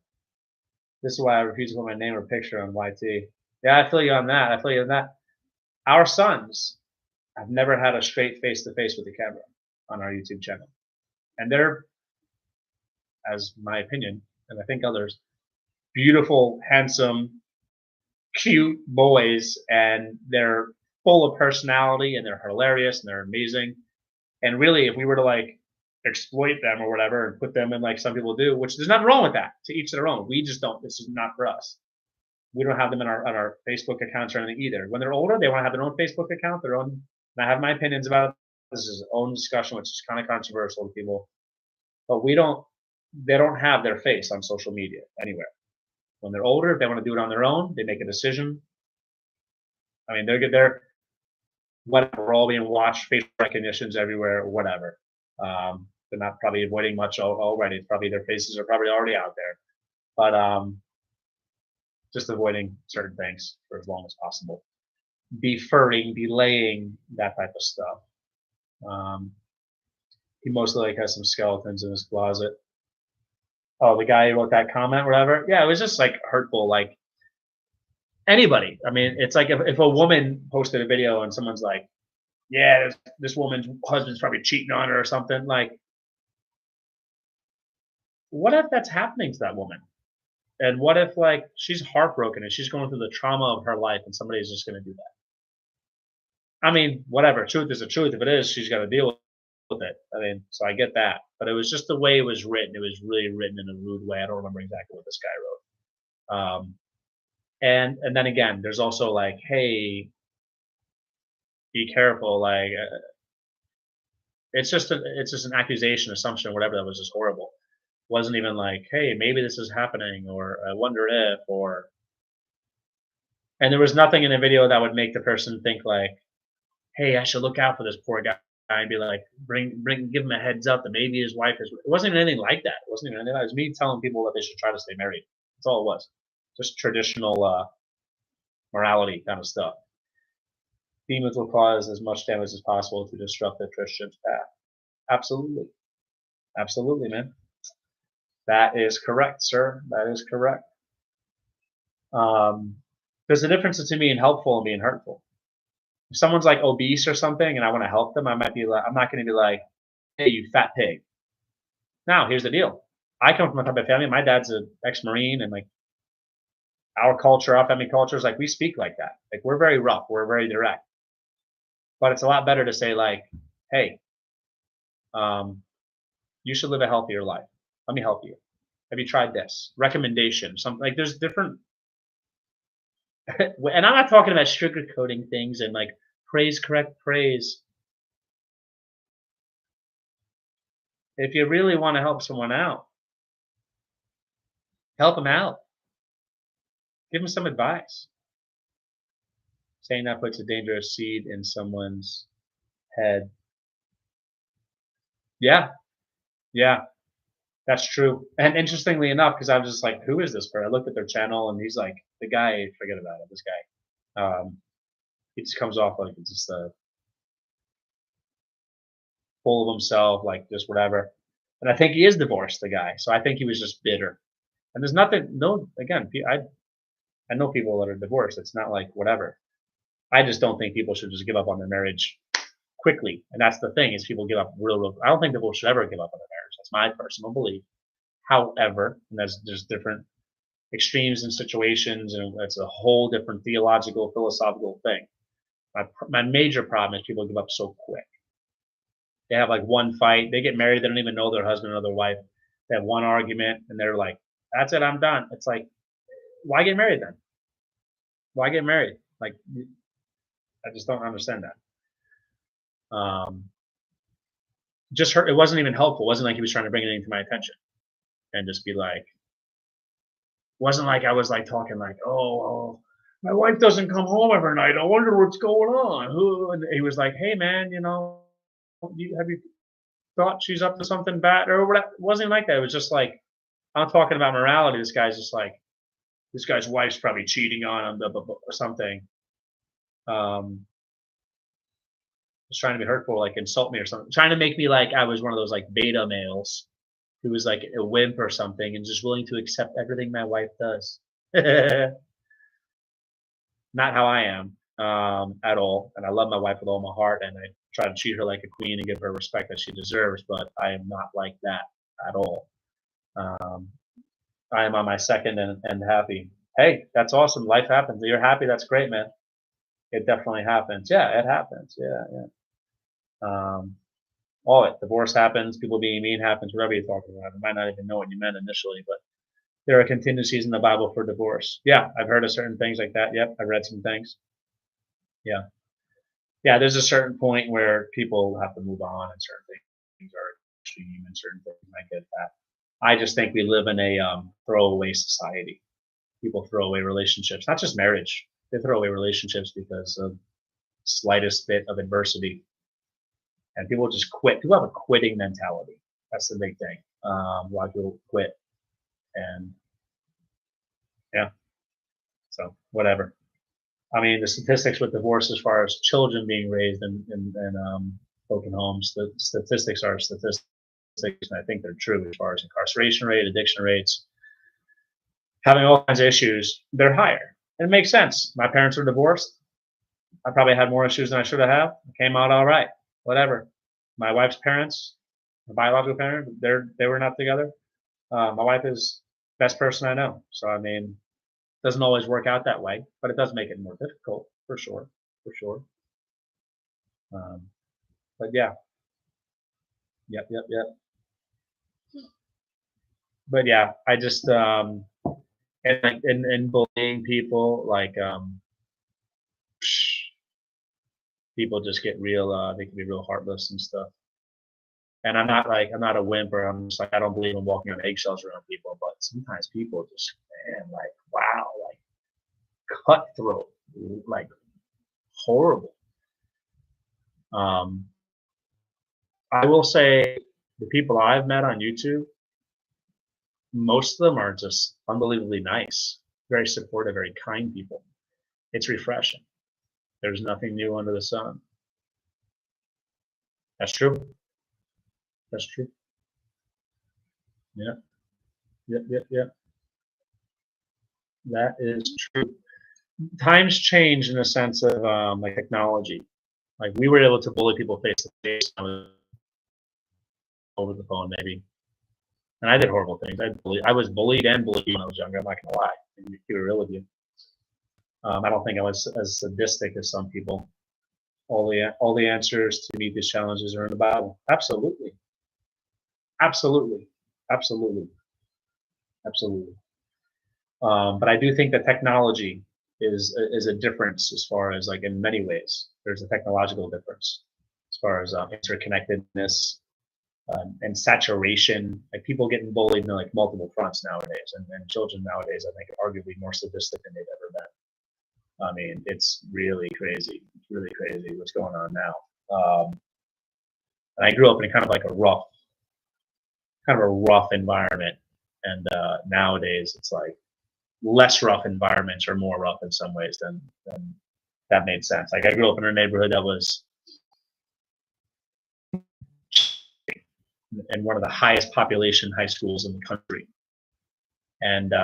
Speaker 1: This is why I refuse to put my name or picture on YT. Yeah, I feel you on that. I feel you on that. Our sons have never had a straight face to face with the camera on our YouTube channel. And they're, as my opinion, and I think others, beautiful, handsome, cute boys, and they're full of personality, and they're hilarious, and they're amazing. And really, if we were to like exploit them or whatever and put them in like some people do, which there's nothing wrong with that, to each their own. We just don't, this is not for us. We don't have them in our Facebook accounts or anything either. When they're older, they want to have their own Facebook account, their own, and I have my opinions about it. This is his own discussion, which is kind of controversial to people. But they don't have their face on social media anywhere. When they're older, if they want to do it on their own, they make a decision. I mean, they're whatever, we're all being watched, facial recognitions everywhere, whatever. They're not probably avoiding much already. Probably their faces are probably already out there. But just avoiding certain things for as long as possible. Deferring, delaying, that type of stuff. He mostly like has some skeletons in his closet. Oh, the guy who wrote that comment, whatever. Yeah, it was just like hurtful. Like anybody. I mean, it's like if a woman posted a video and someone's like, yeah, this woman's husband's probably cheating on her or something. Like, what if that's happening to that woman? And what if like she's heartbroken and she's going through the trauma of her life and somebody's just going to do that? I mean, whatever. Truth is the truth. If it is, she's got to deal with it. I mean, so I get that. But it was just the way it was written. It was really written in a rude way. I don't remember exactly what this guy wrote. And then again, there's also like, hey, be careful. Like, it's just an accusation, assumption, whatever. That was just horrible. Wasn't even like, hey, maybe this is happening, or I wonder if, or And there was nothing in the video that would make the person think like, hey, I should look out for this poor guy and be like, give him a heads up that maybe his wife is. It wasn't even anything like that. It wasn't even anything. It was me telling people that they should try to stay married. That's all it was. Just traditional morality kind of stuff. Demons will cause as much damage as possible to disrupt the Christian's path. Absolutely. Absolutely, man. That is correct, sir. That is correct. There's a difference between being helpful and being hurtful. If someone's like obese or something and I want to help them, I might be like, I'm not going to be like, hey, you fat pig. Now, here's the deal. I come from a type of family. My dad's an ex-Marine, and like our culture, our family culture is like we speak like that. Like we're very rough. We're very direct. But it's a lot better to say like, hey, you should live a healthier life. Let me help you. Have you tried this? Recommendation. Something like there's different. And I'm not talking about sugarcoating things and like correct praise. If you really want to help someone out, help them out. Give them some advice. Saying that puts a dangerous seed in someone's head. Yeah, yeah, that's true. And interestingly enough, because I was just like, who is this person? I looked at their channel and he's like, the guy, forget about it, this guy. He just comes off like it's just full of himself, like just whatever. And I think he is divorced, the guy. So I think he was just bitter. And there's nothing, no, again, I know people that are divorced. It's not like whatever. I just don't think people should just give up on their marriage quickly. And that's the thing is people give up real. I don't think people should ever give up on their marriage. That's my personal belief. However, and there's different extremes and situations, and it's a whole different theological, philosophical thing. My major problem is people give up so quick. They have like one fight, they get married, they don't even know their husband or their wife. They have one argument, and they're like, "That's it, I'm done." It's like, why get married then? Why get married? Like, I just don't understand that. Just hurt. It wasn't even helpful. It wasn't like he was trying to bring anything to my attention, and just be like, wasn't like I was like talking like, oh, my wife doesn't come home every night. I wonder what's going on. And he was like, hey man, have you thought she's up to something bad or whatever? It wasn't like that. It was just like I'm talking about morality. This guy's just like this guy's wife's probably cheating on him or something. Just trying to be hurtful, like insult me or something, trying to make me like I was one of those like beta males who was like a wimp or something and just willing to accept everything my wife does. Not how I am at all. And I love my wife with all my heart, and I try to treat her like a queen and give her respect that she deserves. But I am not like that at all. I am on my second and happy. Hey, that's awesome. Life happens. You're happy. That's great, man. It definitely happens. Yeah, it happens. Yeah, yeah. All it. Divorce happens. People being mean happens. Whatever you're talking about. I might not even know what you meant initially, but there are contingencies in the Bible for divorce. Yeah, I've heard of certain things like that. Yep, I've read some things. Yeah. Yeah, there's a certain point where people have to move on and certain things are extreme and certain things. I get that. I just think we live in a throwaway society. People throw away relationships, not just marriage. They throw away relationships because of slightest bit of adversity. And people just quit. People have a quitting mentality. That's the big thing. A lot of people quit. And yeah, so whatever. I mean, the statistics with divorce as far as children being raised in broken homes, the statistics are statistics, and I think they're true as far as incarceration rate, addiction rates, having all kinds of issues, they're higher. It makes sense. My parents were divorced. I probably had more issues than I should have had. It came out all right. Whatever. My wife's parents, my biological parents, they were not together. My wife is the best person I know. So I mean, doesn't always work out that way, but it does make it more difficult for sure, for sure. But yeah, yep. But yeah, I just and bullying people like people just get real. They can be real heartless and stuff. And I'm not a wimp, or I'm just like I don't believe in walking on eggshells around people. But sometimes people just man, like wow, like cutthroat, like horrible. Um, I will say the people I've met on YouTube, most of them are just unbelievably nice, very supportive, very kind people. It's refreshing. There's nothing new under the sun. That's true. That's true. Yeah. Yep. Yep. Yep. That is true. Times change in the sense of like technology. Like we were able to bully people face to face over the phone, maybe. And I did horrible things. I was bullied and bullied when I was younger. I'm not gonna lie. I'm gonna keep it real with you. I don't think I was as sadistic as some people. All the answers to meet these challenges are in the Bible. Absolutely, absolutely, absolutely, absolutely. But I do think that technology is a difference as far as like in many ways. There's a technological difference as far as interconnectedness and saturation. Like people getting bullied in like multiple fronts nowadays, and children nowadays, I think, are arguably more sadistic than they've ever been. I mean, it's really crazy. It's really crazy what's going on now. And I grew up in kind of like a rough environment, and nowadays it's like less rough environments are more rough in some ways than that made sense. Like I grew up in a neighborhood that was in one of the highest population high schools in the country, and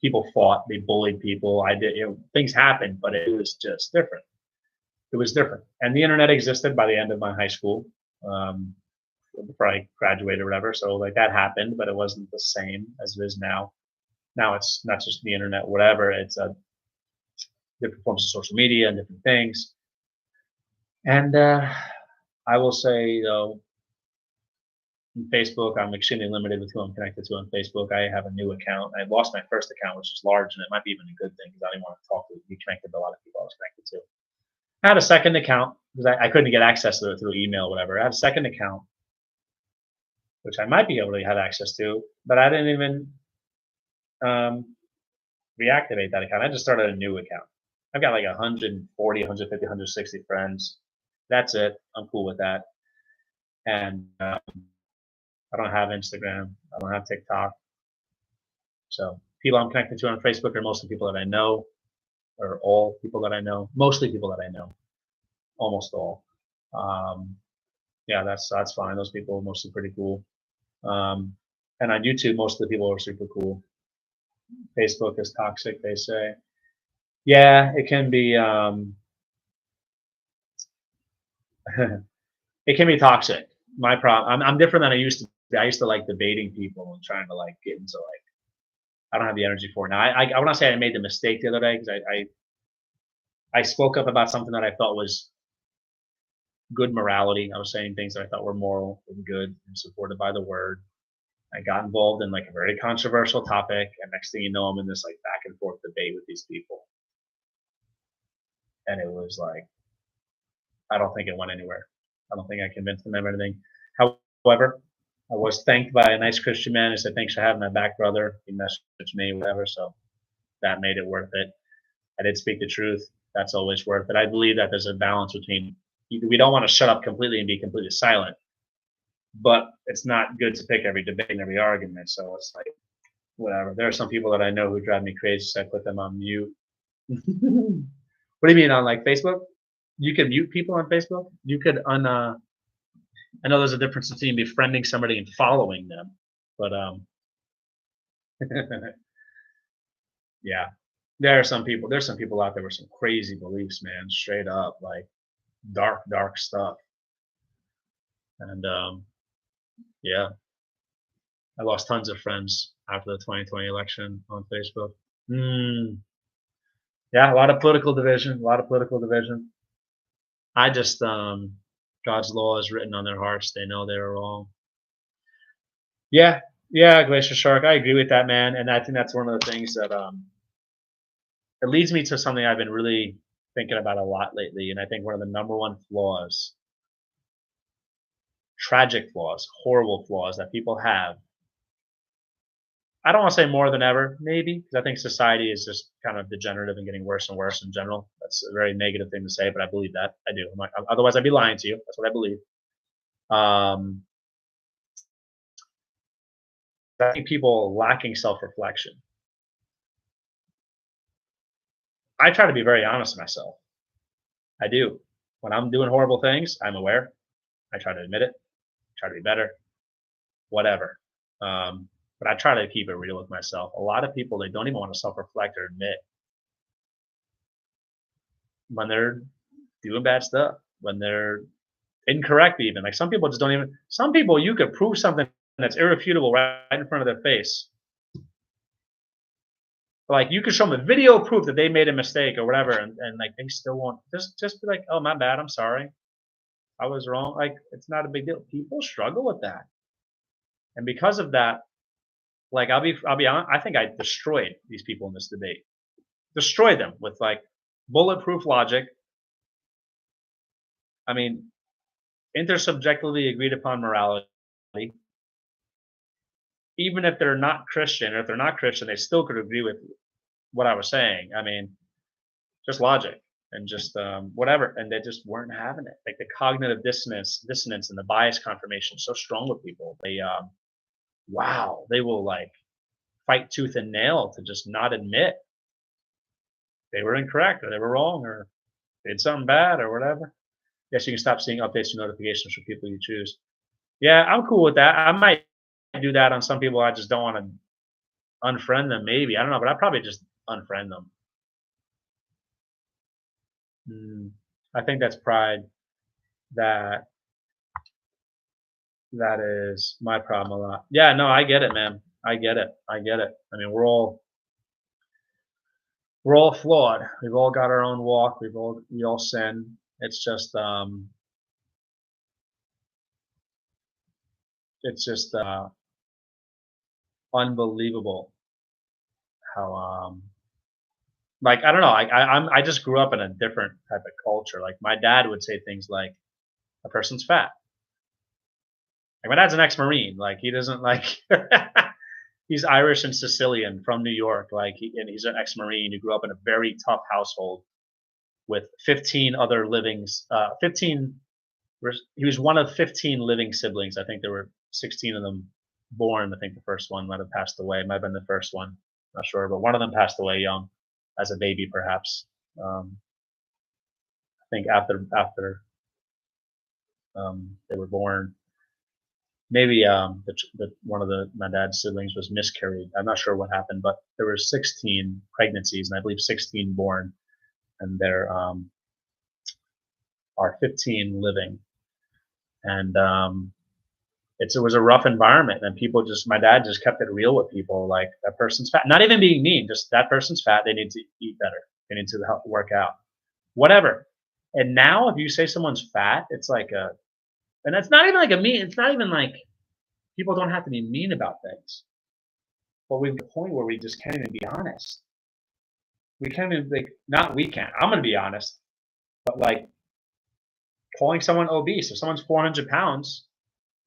Speaker 1: people fought, they bullied people. I did, things happened, but it was just different. It was different, and the internet existed by the end of my high school. Before I graduated or whatever, so like that happened, but it wasn't the same as it is now. Now it's not just the internet, whatever. It's different forms of social media and different things. And I will say, though, on Facebook, I'm extremely limited with who I'm connected to on Facebook. I have a new account. I lost my first account, which is large, and it might be even a good thing because I didn't want to be connected to a lot of people I was connected to. I had a second account because I couldn't get access to it through email or whatever. I had a second account, which I might be able to have access to, but I didn't even reactivate that account. I just started a new account. I've got like 140, 150, 160 friends. That's it. I'm cool with that. And I don't have Instagram. I don't have TikTok. So people I'm connected to on Facebook are mostly people that I know, or all people that I know. Mostly people that I know. Almost all. Yeah, that's fine. Those people are mostly pretty cool. And on YouTube, most of the people are super cool. Facebook is toxic, they say. Yeah, it can be. It can be toxic. My problem. I'm different than I used to be. I used to like debating people and trying to like get into like. I don't have the energy for it now. I want to say I made the mistake the other day because I spoke up about something that I thought was good morality. I was saying things that I thought were moral and good and supported by the word. I got involved in like a very controversial topic, and next thing you know, I'm in this like back and forth debate with these people, and it was like I don't think it went anywhere. I don't think I convinced them of anything. However, I was thanked by a nice Christian man who said, "Thanks for having my back, brother." He messaged me, whatever. So that made it worth it. I did speak the truth. That's always worth it. I believe that there's a balance between we don't want to shut up completely and be completely silent, but it's not good to pick every debate and every argument. So it's like whatever. There are some people that I know who drive me crazy, so I put them on mute. What do you mean on like Facebook? You can mute people on Facebook. You could I know there's a difference between befriending somebody and following them, but yeah, there are some people. There's some people out there with some crazy beliefs, man. Straight up, like dark stuff. And yeah, I lost tons of friends after the 2020 election on Facebook. Yeah, a lot of political division. A lot of political division. I just God's law is written on their hearts. They know they're wrong. Yeah, yeah, Glacier Shark. I agree with that, man. And I think that's one of the things that it leads me to something I've been really thinking about a lot lately. And I think one of the number one flaws, tragic flaws, horrible flaws that people have I don't want to say more than ever, maybe, because I think society is just kind of degenerative and getting worse and worse in general. That's a very negative thing to say, but I believe that. I do. Otherwise, I'd be lying to you. That's what I believe. Um, I think people lacking self-reflection. I try to be very honest with myself. I do. When I'm doing horrible things, I'm aware. I try to admit it. Try to be better. Whatever. But I try to keep it real with myself. A lot of people, they don't even want to self-reflect or admit when they're doing bad stuff, when they're incorrect even. Like some people just don't even. Some people you could prove something that's irrefutable right in front of their face. Like you could show them a video proof that they made a mistake or whatever, and like they still won't. Just be like, oh my bad, I'm sorry, I was wrong. Like it's not a big deal. People struggle with that, and because of that, like I'll be honest, I think I destroyed these people in this debate. Destroyed them with like bulletproof logic. I mean, intersubjectively agreed upon morality. Even if they're not Christian, or if they're not Christian, they still could agree with what I was saying. I mean, just logic and just whatever, and they just weren't having it. Like the cognitive dissonance, and the bias confirmation is so strong with people. They wow, they will like fight tooth and nail to just not admit they were incorrect or they were wrong or they did something bad or whatever. Yes, you can stop seeing updates and notifications for people you choose. Yeah, I'm cool with that. I might do that on some people. I just don't want to unfriend them. Maybe I don't know, but I probably just unfriend them. Mm, I think that's pride. That that is my problem a lot. Yeah, no, I get it, man. I get it. I get it. I mean, we're all flawed. We've all got our own walk. We all sin. It's just unbelievable how like I don't know. I just grew up in a different type of culture. Like my dad would say things like, "A person's fat." Like my dad's an ex-marine. Like he doesn't like. He's Irish and Sicilian from New York. And he's an ex-marine who grew up in a very tough household with 15 other livings. 15. He was one of 15 living siblings. I think there were 16 of them born. I think the first one might have passed away. It might have been the first one. Not sure, but one of them passed away young, as a baby, perhaps. I think after they were born, maybe one of my dad's siblings was miscarried. I'm not sure what happened, but there were 16 pregnancies, and I believe 16 born, and there are 15 living. And it was a rough environment, and people just my dad just kept it real with people. Like that person's fat, not even being mean, just that person's fat. They need to eat better. They need to help work out, whatever. And now, if you say someone's fat, it's like and it's not even like a mean. It's not even like people don't have to be mean about things, but we've got a point where we just can't even be honest. We can't even like not we can't. I'm gonna be honest, but like calling someone obese. If someone's 400 pounds,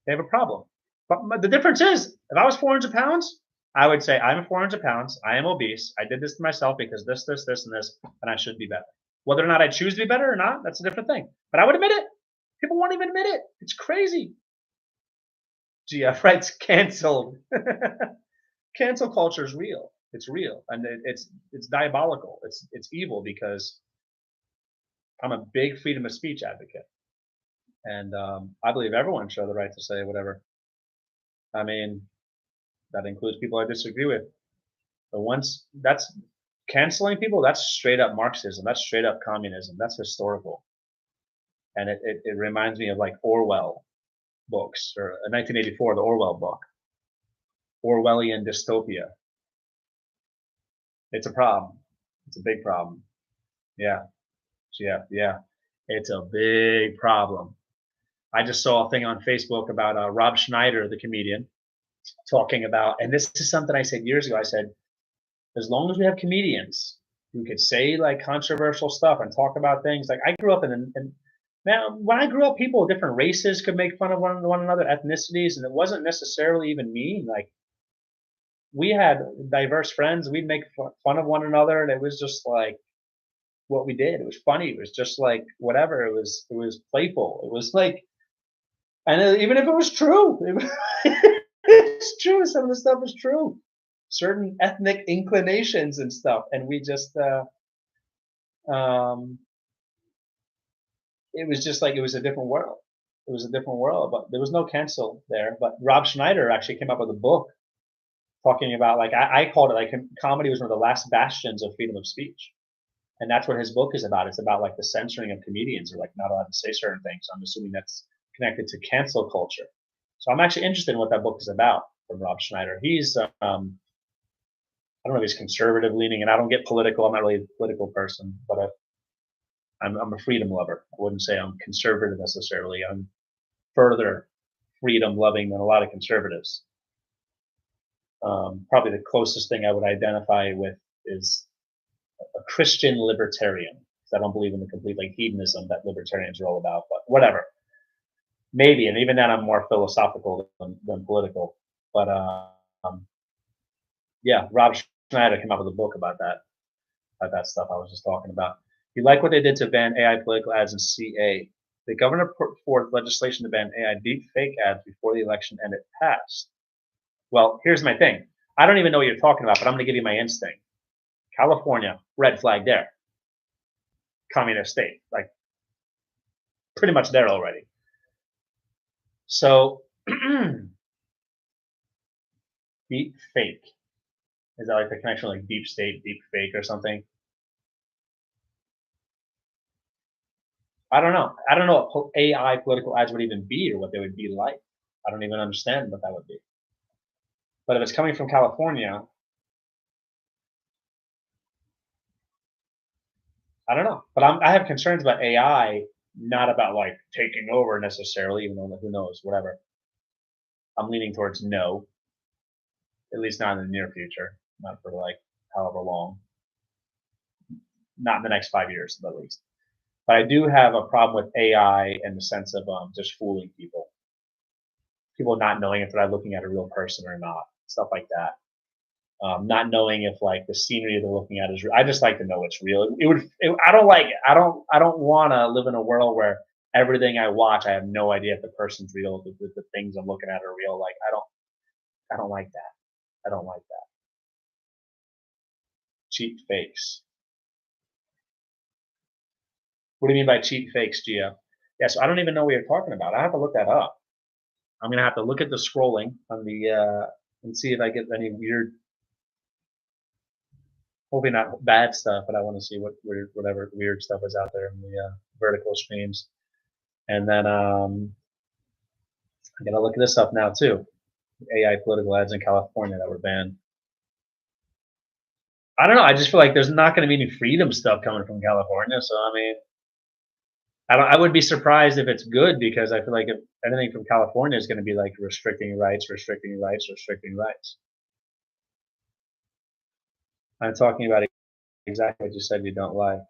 Speaker 1: they have a problem. But the difference is, if I was 400 pounds, I would say, I'm 400 pounds, I am obese, I did this to myself because this, and this, and I should be better. Whether or not I choose to be better or not, that's a different thing. But I would admit it. People won't even admit it. It's crazy. GF writes, canceled. Cancel culture is real. It's real, and it's diabolical. It's evil because I'm a big freedom of speech advocate, and I believe everyone should have the right to say whatever. I mean, that includes people I disagree with. But once that's canceling people, that's straight up Marxism. That's straight up communism. That's historical. And it reminds me of like Orwell books, or 1984, the Orwell book, Orwellian dystopia. It's a problem. It's a big problem. Yeah, yeah. It's a big problem. I just saw a thing on Facebook about Rob Schneider, the comedian, talking about, and this is something I said years ago. I said, as long as we have comedians who could say like controversial stuff and talk about things, like I grew up in now when I grew up, people of different races could make fun of one another, ethnicities, and it wasn't necessarily even mean. Like we had diverse friends. We'd make fun of one another, and it was just like what we did. It was funny. It was just like whatever. It was playful. It was like, and even if it was true, it's true. Some of the stuff is true. Certain ethnic inclinations and stuff, and we just um, it was just like it was a different world. It was a different world, but there was no cancel there. But Rob Schneider actually came up with a book talking about like I called it like comedy was one of the last bastions of freedom of speech, and that's what his book is about. It's about like the censoring of comedians or like not allowed to say certain things. I'm assuming that's connected to cancel culture. So I'm actually interested in what that book is about from Rob Schneider. He's I don't know if he's conservative leaning, and I don't get political. I'm not really a political person, but I'm a freedom lover. I wouldn't say I'm conservative necessarily. I'm further freedom loving than a lot of conservatives. Probably the closest thing I would identify with is a Christian libertarian. Because I don't believe in the complete like hedonism that libertarians are all about, but whatever. Maybe, and even then, I'm more philosophical than political. But yeah, Rob Schneider came up with a book about that stuff I was just talking about. You like what they did to ban AI political ads in CA? The governor put forth legislation to ban AI deep fake ads before the election, and it passed. Well, here's my thing. I don't even know what you're talking about, but I'm going to give you my instinct. California, red flag there. Communist state, like pretty much there already. So, deep fake. Is that like the connection like deep state, deep fake or something? I don't know. I don't know what AI political ads would even be or what they would be like. I don't even understand what that would be. But if it's coming from California, I don't know. But I have concerns about AI, not about like taking over necessarily, even though who knows, whatever. I'm leaning towards no, at least not in the near future, not for like however long, not in the next 5 years at least. But I do have a problem with AI in the sense of just fooling people not knowing if they're looking at a real person or not, stuff like that. Not knowing if like the scenery they're looking at is real. I just like to know it's real. I don't like it. I don't want to live in a world where everything I watch, I have no idea if the person's real, the things I'm looking at are real. Like I don't like that. I don't like that. Cheap fakes. What do you mean by cheap fakes, Gia? Yeah, so I don't even know what you're talking about. I have to look that up. I'm gonna have to look at the scrolling on the and see if I get any weird, hopefully not bad stuff, but I want to see what weird, whatever weird stuff is out there in the vertical streams. And then I gotta look this up now too. AI political ads in California that were banned. I don't know. I just feel like there's not going to be any freedom stuff coming from California. So I mean, I would be surprised if it's good because I feel like if anything from California is going to be like restricting rights, restricting rights, restricting rights. I'm talking about exactly what you said you don't like.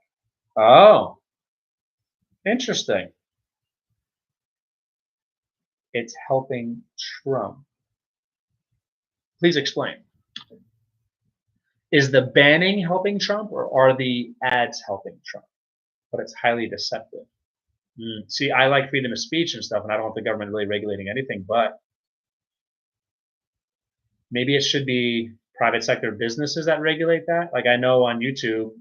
Speaker 1: Oh, interesting. It's helping Trump. Please explain. Is the banning helping Trump or are the ads helping Trump? But it's highly deceptive. See, I like freedom of speech and stuff, and I don't want the government really regulating anything, but maybe it should be private sector businesses that regulate that. Like I know on YouTube,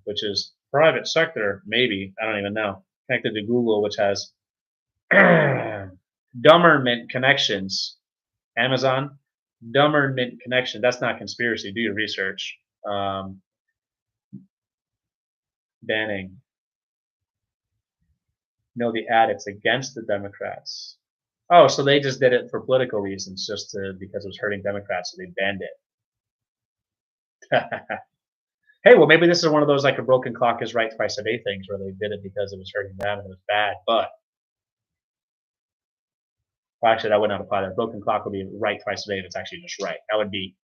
Speaker 1: which is private sector, maybe, I don't even know, connected to Google, which has government connections. Amazon, government connection. That's not conspiracy. Do your research. Banning. No, the ad, it's against the Democrats. Oh, so they just did it for political reasons, just because it was hurting Democrats, so they banned it. Hey, well, maybe this is one of those like a broken clock is right twice a day things where they did it because it was hurting them and it was bad. But well, actually, that would not apply. That broken clock would be right twice a day if it's actually just right. That would be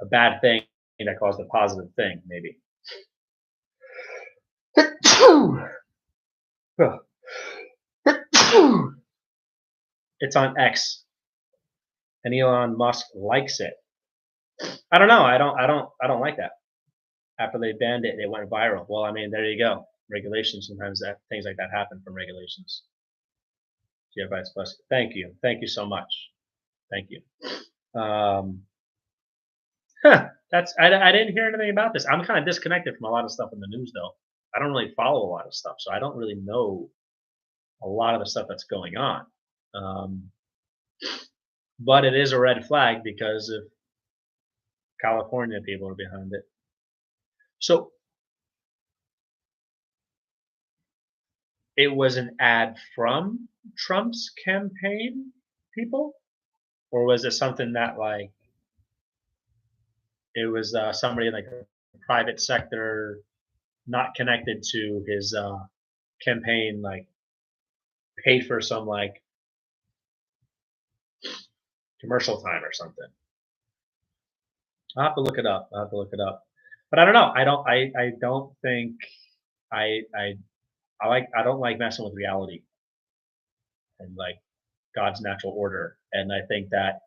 Speaker 1: a bad thing that caused a positive thing, maybe. It's on X. and Elon Musk likes it. I don't know. I don't like that. After they banned it, it went viral. Well, I mean, there you go. Regulations. Sometimes that things like that happen from regulations. Yeah, Vice Plus. Thank you. Thank you so much. Thank you. Um, I didn't hear anything about this. I'm kind of disconnected from a lot of stuff in the news, though. I don't really follow a lot of stuff, so I don't really know a lot of the stuff that's going on. Um, but it is a red flag because if California people are behind it. So it was an ad from Trump's campaign people, or was it something that like it was somebody in like the private sector, not connected to his campaign, like paid for some like commercial time or something? I'll have to look it up. I'll have to look it up. But I don't know. I don't think I I I don't like messing with reality and like God's natural order. And I think that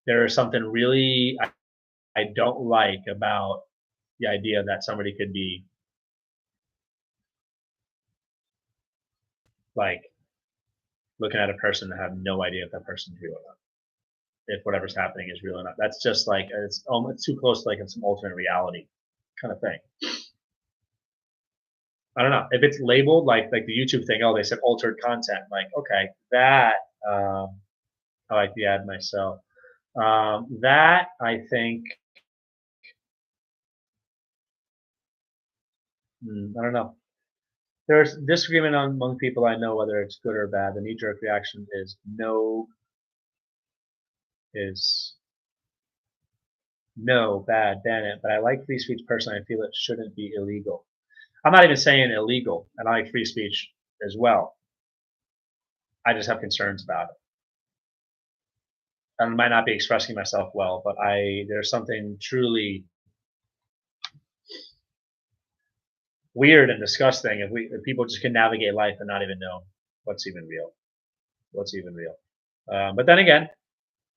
Speaker 1: there is something really I don't like about the idea that somebody could be like looking at a person and have no idea if that person's real or not. If whatever's happening is real or not. That's just like it's almost too close to like some alternate reality kind of thing. I don't know if it's labeled like the YouTube thing. Oh, they said altered content. Like, okay, that I like the ad myself. That I think I don't know. There's disagreement among people I know whether it's good or bad. The knee-jerk reaction is no, is no, bad, ban it. But I like free speech personally. I feel it shouldn't be illegal. I'm not even saying illegal, and I like free speech as well. I just have concerns about it. And I might not be expressing myself well, but there's something truly weird and disgusting if people just can navigate life and not even know what's even real. What's even real? But then again,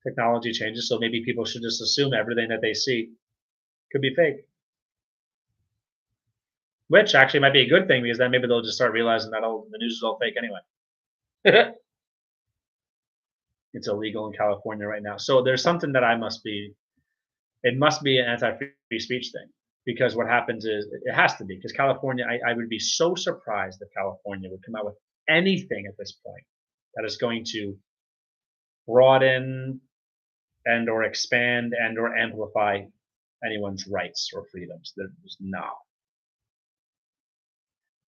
Speaker 1: technology changes, so maybe people should just assume everything that they see could be fake. Which actually might be a good thing because then maybe they'll just start realizing that the news is all fake anyway. It's illegal in California right now. So there's something that it must be an anti-free speech thing because what happens is it has to be because California, I would be so surprised if California would come out with anything at this point that is going to broaden and or expand and or amplify anyone's rights or freedoms. There's not.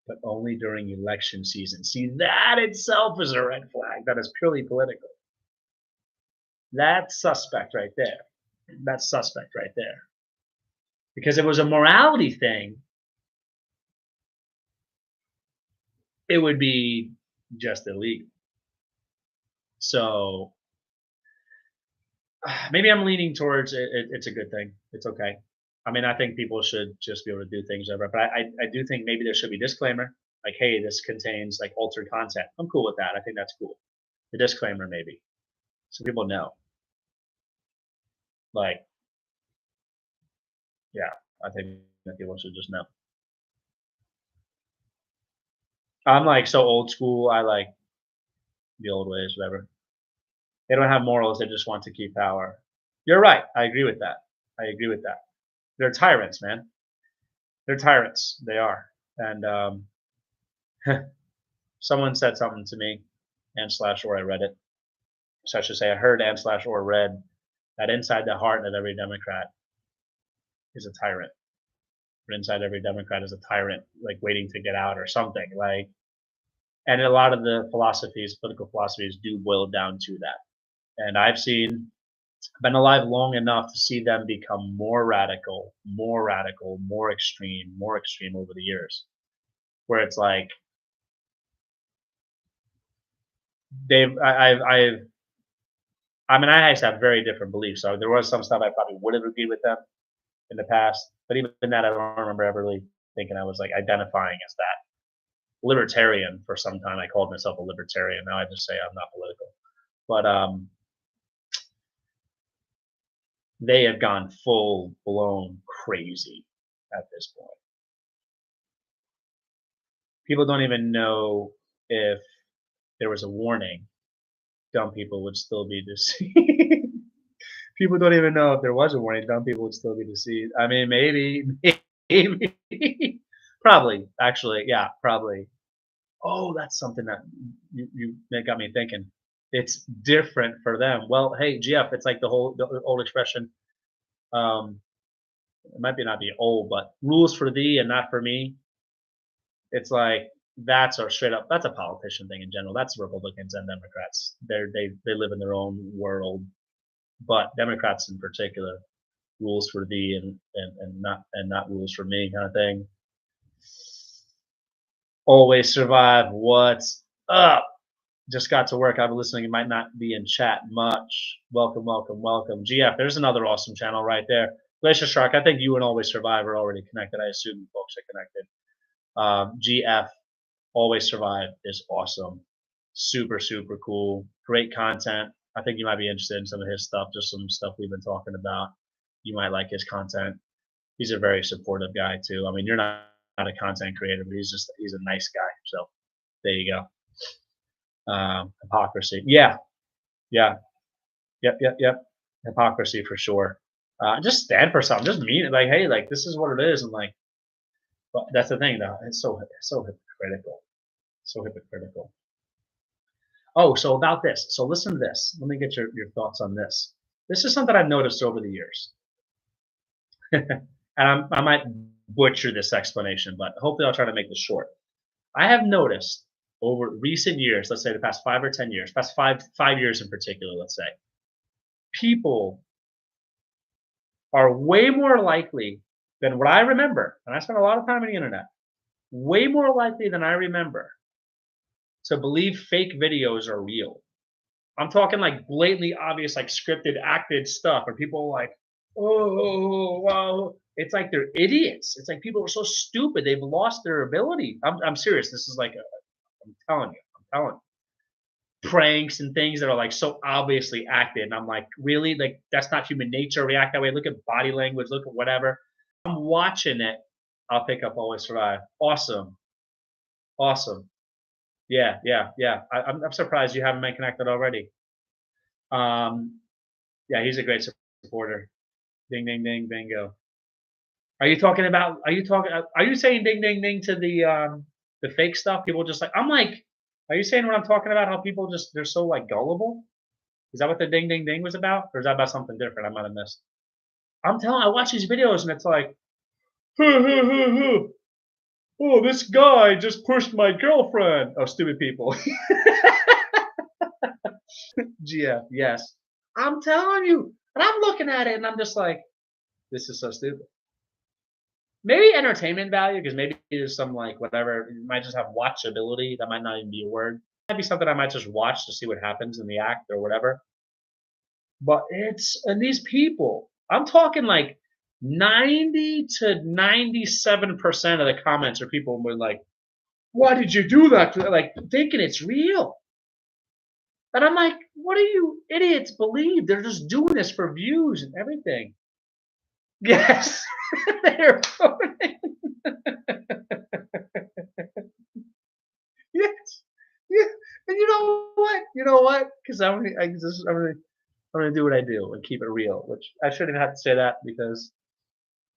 Speaker 1: But only during election season. See, that itself is a red flag. That is purely political. That's suspect right there. That's suspect right there. Because if it was a morality thing, it would be just illegal. So maybe I'm leaning towards it's a good thing. It's okay. I mean, I think people should just be able to do things over. But I do think maybe there should be disclaimer like, hey, this contains like altered content. I'm cool with that. I think that's cool. The disclaimer maybe so people know. Like, yeah, I think that people should just know. I'm like so old school. I like the old ways, whatever. They don't have morals. They just want to keep power. You're right. I agree with that. I agree with that. They're tyrants, man. They're tyrants. They are. And someone said something to me, and slash or I read it. So I should say I heard and slash or read that inside the heart of every Democrat is a tyrant. Or inside every Democrat is a tyrant, like waiting to get out or something. Like, and a lot of the philosophies, political philosophies, do boil down to that. And been alive long enough to see them become more radical, more extreme over the years. Where it's like they've, I mean, I used to have very different beliefs. So there was some stuff I probably would have agreed with them in the past, but even that, I don't remember ever really thinking I was like identifying as that. Libertarian for some time. I called myself a libertarian. Now I just say I'm not political. But they have gone full blown crazy at this point. People don't even know if there was a warning. Dumb people would still be deceived. People don't even know if there was a warning. Dumb people would still be deceived. I mean, maybe, probably. Actually, yeah, probably. Oh, that's something that that got me thinking. It's different for them. Well, hey, GF, it's like the old expression. Um, it might be not be old, but rules for thee and not for me. It's like that's a straight up. That's a politician thing in general. That's Republicans and Democrats. They live in their own world, but Democrats in particular, rules for thee and not rules for me kind of thing. Always survive. What's up? Just got to work. I've been listening. You might not be in chat much. Welcome, welcome, welcome. GF, there's another awesome channel right there. Glacier Shark, I think you and Always Survive are already connected. I assume folks are connected. GF, Always Survive is awesome. Super, super cool. Great content. I think you might be interested in some of his stuff, just some stuff we've been talking about. You might like his content. He's a very supportive guy too. I mean, you're not a content creator, but he's a nice guy. So there you go. Hypocrisy. Yeah, yeah, yep. Hypocrisy for sure. Just stand for something. Just mean it. Like, hey, like this is what it is, and like, but that's the thing, though. It's so hypocritical. So hypocritical. Oh, so about this. So listen to this. Let me get your thoughts on this. This is something I've noticed over the years, and I might butcher this explanation, but hopefully I'll try to make this short. I have noticed over recent years, let's say the past 5 or 10 years, past 5 years in particular, let's say, people are way more likely than what I remember, and I spent a lot of time on the internet, way more likely than I remember to believe fake videos are real. I'm talking like blatantly obvious, like scripted, acted stuff, where people are like, oh, wow. It's like they're idiots. It's like people are so stupid. They've lost their ability. I'm serious. This is like, I'm telling you, I'm telling you. Pranks and things that are like so obviously acted. And I'm like, really? Like, that's not human nature. React that way. Look at body language. Look at whatever. I'm watching it. I'll pick up Always Survive. Awesome. Awesome. Yeah. I'm surprised you haven't been connected already. Yeah, he's a great supporter. Ding, ding, ding, bingo. Are you talking about? Are you talking? Are you saying ding, ding, ding to the fake stuff? People just like I'm like. Are you saying what I'm talking about? How people just they're so like gullible? Is that what the ding, ding, ding was about, or is that about something different? I might have missed. I'm telling. I watch these videos and it's like, oh, this guy just pushed my girlfriend. Oh, stupid people. GF, yes. I'm telling you. And I'm looking at it and I'm just like, this is so stupid. Maybe entertainment value, because maybe there's some like whatever, you might just have watchability. That might not even be a word. Might be something I might just watch to see what happens in the act or whatever. But it's and these people, I'm talking like 90 to 97% of the comments are people were like, why did you do that? Like thinking it's real. And I'm like, what do you idiots believe? They're just doing this for views and everything. Yes, they're voting. Yes, yeah. And you know what? You know what? Because I'm gonna do what I do and keep it real. Which I shouldn't have to say that because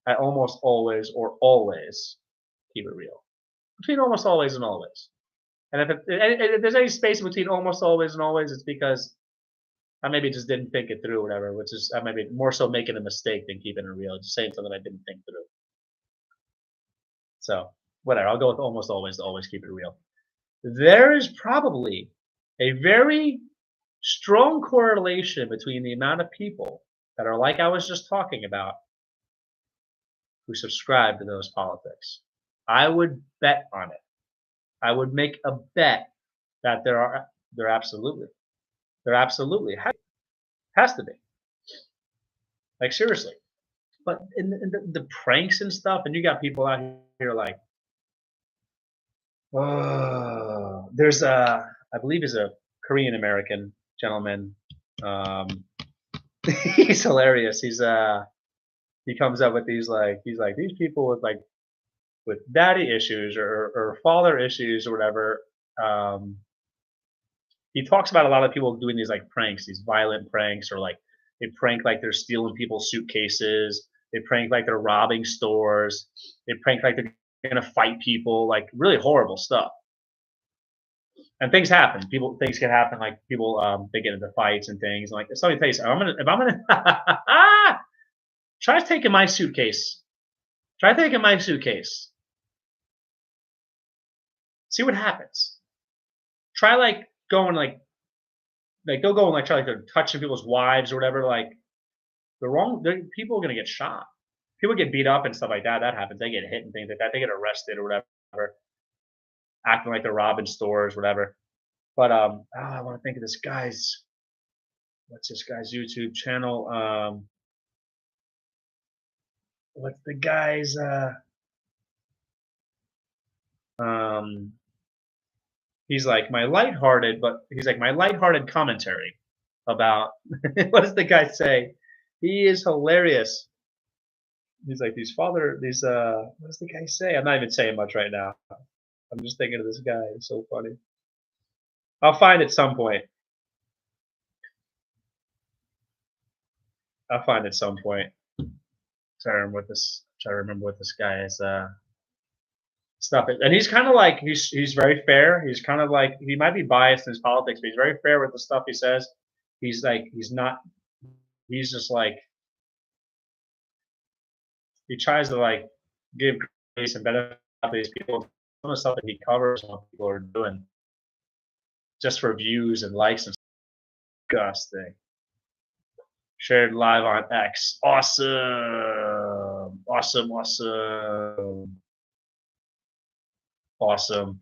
Speaker 1: I almost always or always keep it real. Between almost always and always. And if there's any space between almost always and always, it's because I maybe just didn't think it through, whatever. Which is I maybe more so making a mistake than keeping it real. Just saying something I didn't think through. So whatever. I'll go with almost always to always keep it real. There is probably a very strong correlation between the amount of people that are like I was just talking about who subscribe to those politics. I would bet on it. I would make a bet that there absolutely has to be. Like seriously. But in the pranks and stuff, and you got people out here like, oh, I believe he's a Korean American gentleman. Um, He's hilarious. He comes up with these like he's like these people with daddy issues or father issues or whatever. Um, he talks about a lot of people doing these like pranks, these violent pranks, or like they prank like they're stealing people's suitcases. They prank like they're robbing stores. They prank like they're gonna fight people, like really horrible stuff. And things happen. Things can happen. Like people, they get into fights and things. Like if somebody tell you, if I'm gonna try taking my suitcase. Try taking my suitcase. See what happens. Try like going like they'll go and like try like they're touching people's wives or whatever. Like people are gonna get shot. People get beat up and stuff like that. That happens. They get hit and things like that. They get arrested or whatever, acting like they're robbing stores, whatever. But I want to think of this guy's what's this guy's YouTube channel? What's the guy's um he's like my lighthearted, but he's like my lighthearted commentary about what does the guy say? He is hilarious. He's like these what does the guy say? I'm not even saying much right now. I'm just thinking of this guy. It's so funny. I'll find it some point. I'll find it some point. Try to remember what this guy is stuff is. And he's kind of like he's very fair. He's kind of like he might be biased in his politics, but he's very fair with the stuff he says. He's like he's not. He's just like he tries to like give grace and benefit to these people. Some of the stuff that he covers, what people are doing just for views and likes and disgusting. Shared live on X. Awesome, awesome, awesome, awesome.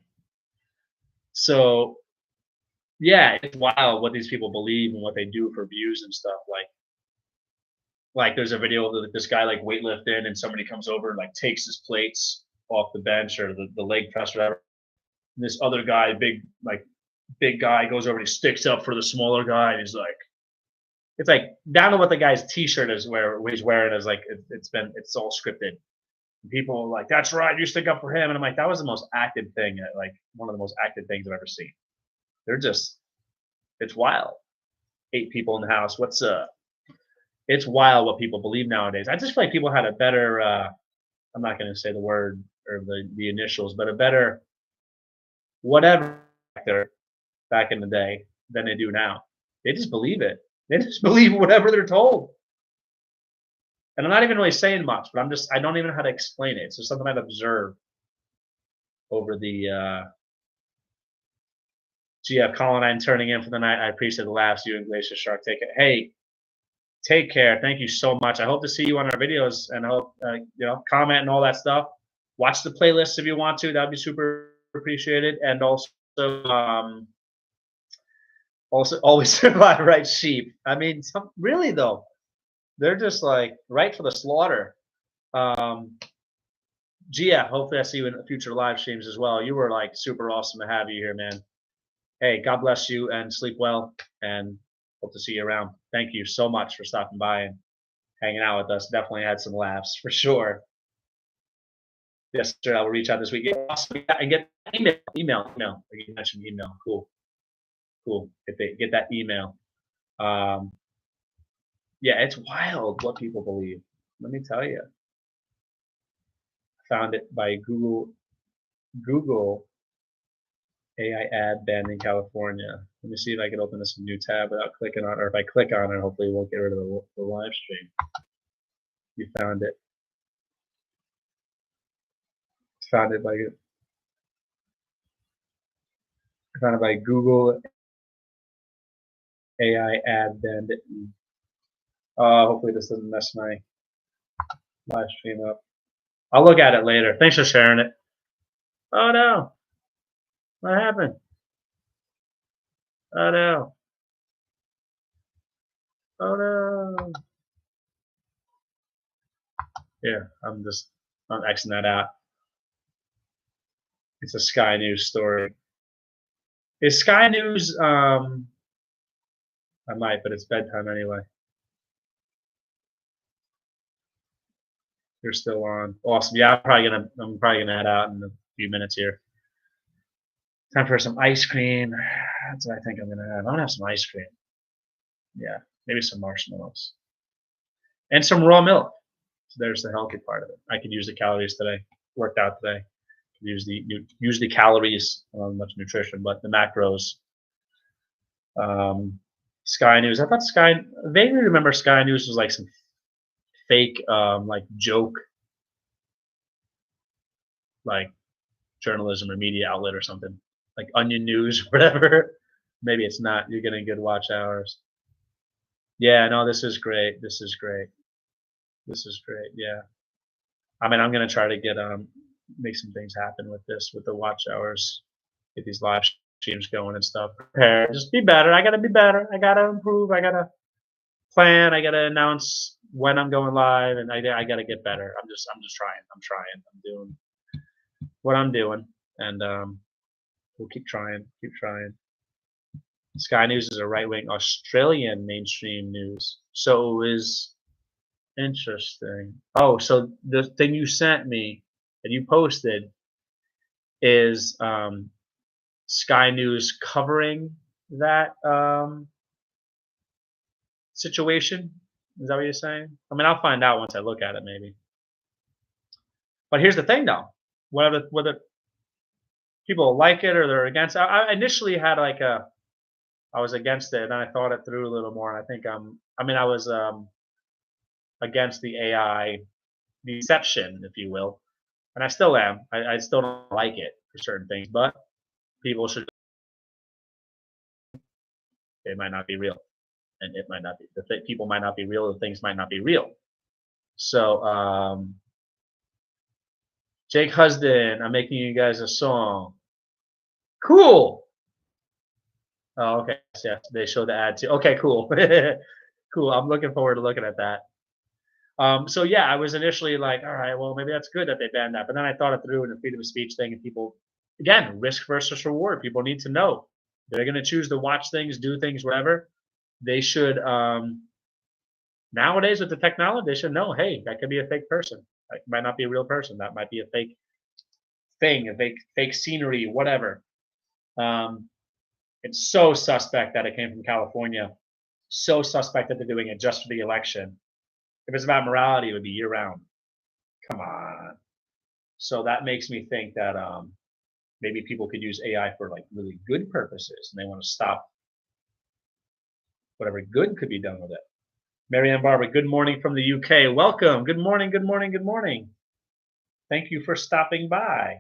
Speaker 1: So yeah, it's wild what these people believe and what they do for views and stuff. Like there's a video of this guy like weightlifting and somebody comes over and like takes his plates off the bench or the leg press or whatever. And this other guy, big guy, goes over and he sticks up for the smaller guy and he's like, it's like down to what the guy's t-shirt is where he's wearing is like it's all scripted. And people are like, that's right, you stick up for him. And I'm like, that was the most acted thing, like one of the most acted things I've ever seen. They're just it's wild. 8 people in the house. What's it's wild what people believe nowadays. I just feel like people had a better I'm not gonna say the word or the initials, but a better whatever back in the day than they do now. They just believe it. They just believe whatever they're told. And I'm not even really saying much, but I don't even know how to explain it. It's just something I've observed over the GF Colin, I'm turning in for the night. I appreciate the laughs, you and Glacier Shark. Take it. Hey, take care. Thank you so much. I hope to see you on our videos and I hope comment and all that stuff. Watch the playlist if you want to. That'd be super appreciated. And also always survive right sheep. I mean, really though, they're just like right for the slaughter. Gia, hopefully I see you in future live streams as well. You were like super awesome to have you here, man. Hey, God bless you and sleep well and hope to see you around. Thank you so much for stopping by and hanging out with us. Definitely had some laughs for sure. Yes, sir. I will reach out this week. Yeah, awesome. And get email. You mentioned email. Cool. Get that email. Yeah, it's wild what people believe. Let me tell you. I found it by Google AI ad banned in California. Let me see if I can open this new tab without clicking on it, or if I click on it, hopefully it won't get rid of the live stream. You found it. Found it by Google AI ad banned it. Hopefully this doesn't mess my live stream up. I'll look at it later. Thanks for sharing it. Oh no. What happened? Oh no. Oh no. Here, I'm Xing that out. It's a Sky News story. Is Sky News I might, but it's bedtime anyway. You're still on. Awesome. Yeah, I'm probably gonna head out in a few minutes here. Time for some ice cream. That's what I think I'm gonna have. I'm gonna have some ice cream. Yeah, maybe some marshmallows and some raw milk. So there's the healthy part of it. I could use the calories today. Worked out today. Could use the calories, much nutrition, but the macros. Sky News. I thought Sky. Vaguely remember Sky News was like some fake, like joke, like journalism or media outlet or something, like Onion News or whatever. Maybe it's not. You're getting good watch hours. Yeah, no, this is great. This is great. This is great. Yeah. I mean, I'm gonna try to get make some things happen with this, with the watch hours, get these live streams going and stuff. Prepare, just be better. I gotta be better. I gotta improve. I gotta plan. I gotta announce when I'm going live, and I gotta get better. I'm just trying. I'm trying. I'm doing what I'm doing, and we'll keep trying. Keep trying. Sky News is a right-wing Australian mainstream news, so is interesting. Oh, so the thing you sent me that you posted is Sky News covering that situation. Is that what you're saying? I mean, I'll find out once I look at it, maybe. But here's the thing, though: whether people like it or they're against. I initially had like I was against it, and then I thought it through a little more. And I think I mean, I was against the AI deception, if you will, and I still am. I still don't like it for certain things, but people should. It might not be real, and it might not be. People might not be real. The things might not be real. So, Jake Husden, I'm making you guys a song. Cool. Oh, okay. Yeah, they show the ad too. Okay, cool. Cool. I'm looking forward to looking at that. So yeah, I was initially like, all right, well, maybe that's good that they banned that. But then I thought it through in the freedom of speech thing, and people, again, risk versus reward. People need to know they're going to choose to watch things, do things, whatever. They should nowadays with the technology, they should know, hey, that could be a fake person. That might not be a real person. That might be a fake thing, a fake scenery, whatever. It's so suspect that it came from California. So suspect that they're doing it just for the election. If it's about morality, it would be year round. Come on. So that makes me think that maybe people could use AI for like really good purposes, and they want to stop whatever good could be done with it. Marianne Barber, good morning from the UK. Welcome. Good morning. Good morning. Good morning. Thank you for stopping by.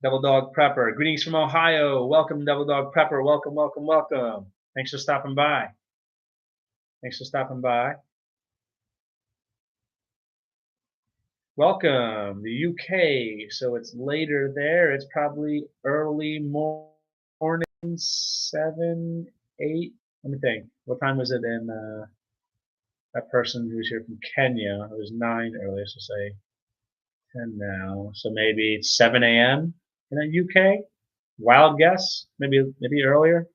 Speaker 1: Double Dog Prepper, greetings from Ohio. Welcome, Double Dog Prepper. Welcome, welcome, welcome. Thanks for stopping by. Thanks for stopping by. Welcome, the UK. So it's later there. It's probably early morning, 7, 8. Let me think. What time was it in that person who's here from Kenya? It was 9 earlier, so say 10 now. So maybe it's 7 a.m. in the UK. Wild guess. Maybe earlier.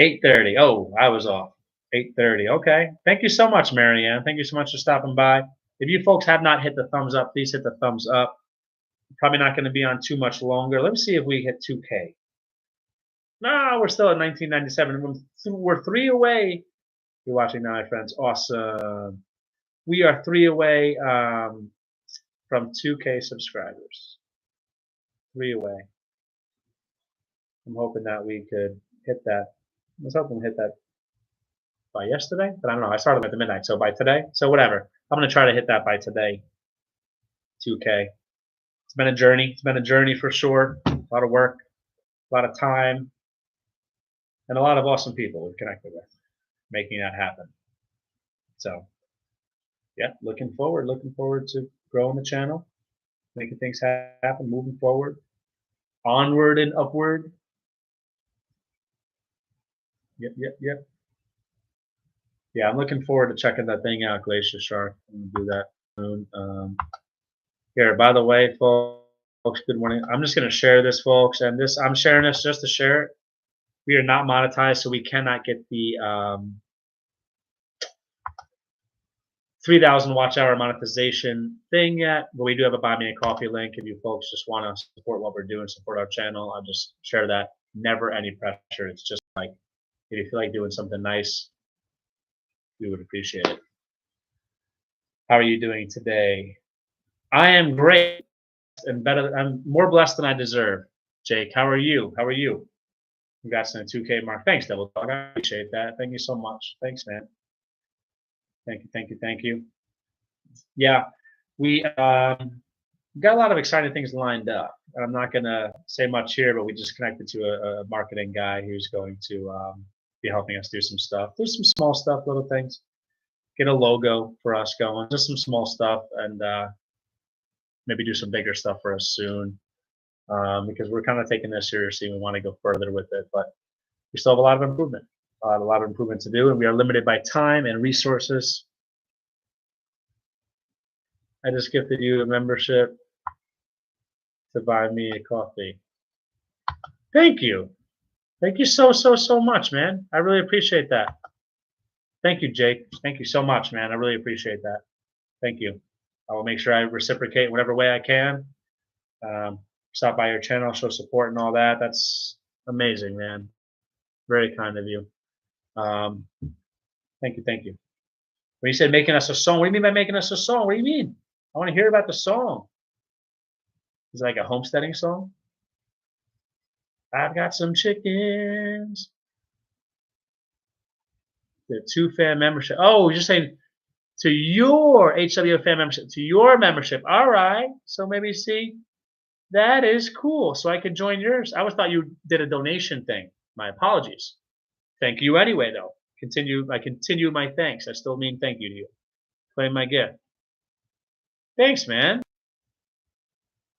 Speaker 1: 8:30. Oh, I was off. 8:30. Okay. Thank you so much, Marianne. Thank you so much for stopping by. If you folks have not hit the thumbs up, please hit the thumbs up. Probably not going to be on too much longer. Let me see if we hit 2K. No, we're still at 1997. We're 3 away. You're watching now, my friends. Awesome. We are 3 away from 2K subscribers. 3 away. I'm hoping that we could hit that. I was hoping to hit that by yesterday, but I don't know. I started at the midnight, so by today. So whatever. I'm going to try to hit that by today. 2K. It's been a journey. It's been a journey for sure. A lot of work, a lot of time, and a lot of awesome people we've connected with making that happen. So, yeah, looking forward to growing the channel, making things happen, moving forward, onward and upward. Yep. Yeah, I'm looking forward to checking that thing out, Glacier Shark. I'm gonna do that soon. Here, by the way, folks, good morning. I'm just gonna share this, folks, and I'm sharing this just to share it. We are not monetized, so we cannot get the 3,000 watch hour monetization thing yet, but we do have a buy me a coffee link if you folks just want to support what we're doing, support our channel. I'll just share that. Never any pressure. It's just like if you feel like doing something nice, we would appreciate it. How are you doing today? I am great and better. I'm more blessed than I deserve. Jake, how are you? How are you? Congrats on the 2K mark. Thanks, Double Dog. I appreciate that. Thank you so much. Thanks, man. Thank you, thank you, thank you. Yeah, we got a lot of exciting things lined up. I'm not going to say much here, but we just connected to a marketing guy who's going to be helping us do some stuff. There's some small stuff, little things. Get a logo for us going, just some small stuff, and maybe do some bigger stuff for us soon because we're kind of taking this seriously. We want to go further with it, but we still have a lot of improvement, a lot of improvement to do, and we are limited by time and resources. I just gifted you a membership to buy me a coffee. Thank you. Thank you so much, man. I really appreciate that. Thank you, Jake. Thank you so much, man. I really appreciate that. Thank you. I will make sure I reciprocate in whatever way I can. Stop by your channel, show support and all that. That's amazing, man. Very kind of you. Thank you, thank you. When you said making us a song, what do you mean by making us a song? What do you mean? I want to hear about the song. Is it like a homesteading song? I've got some chickens. The 2 fan membership. Oh, you're just saying to your HW fan membership, to your membership. All right. So maybe see, that is cool. So I could join yours. I always thought you did a donation thing. My apologies. Thank you anyway, though. I continue my thanks. I still mean thank you to you. Claim my gift. Thanks, man.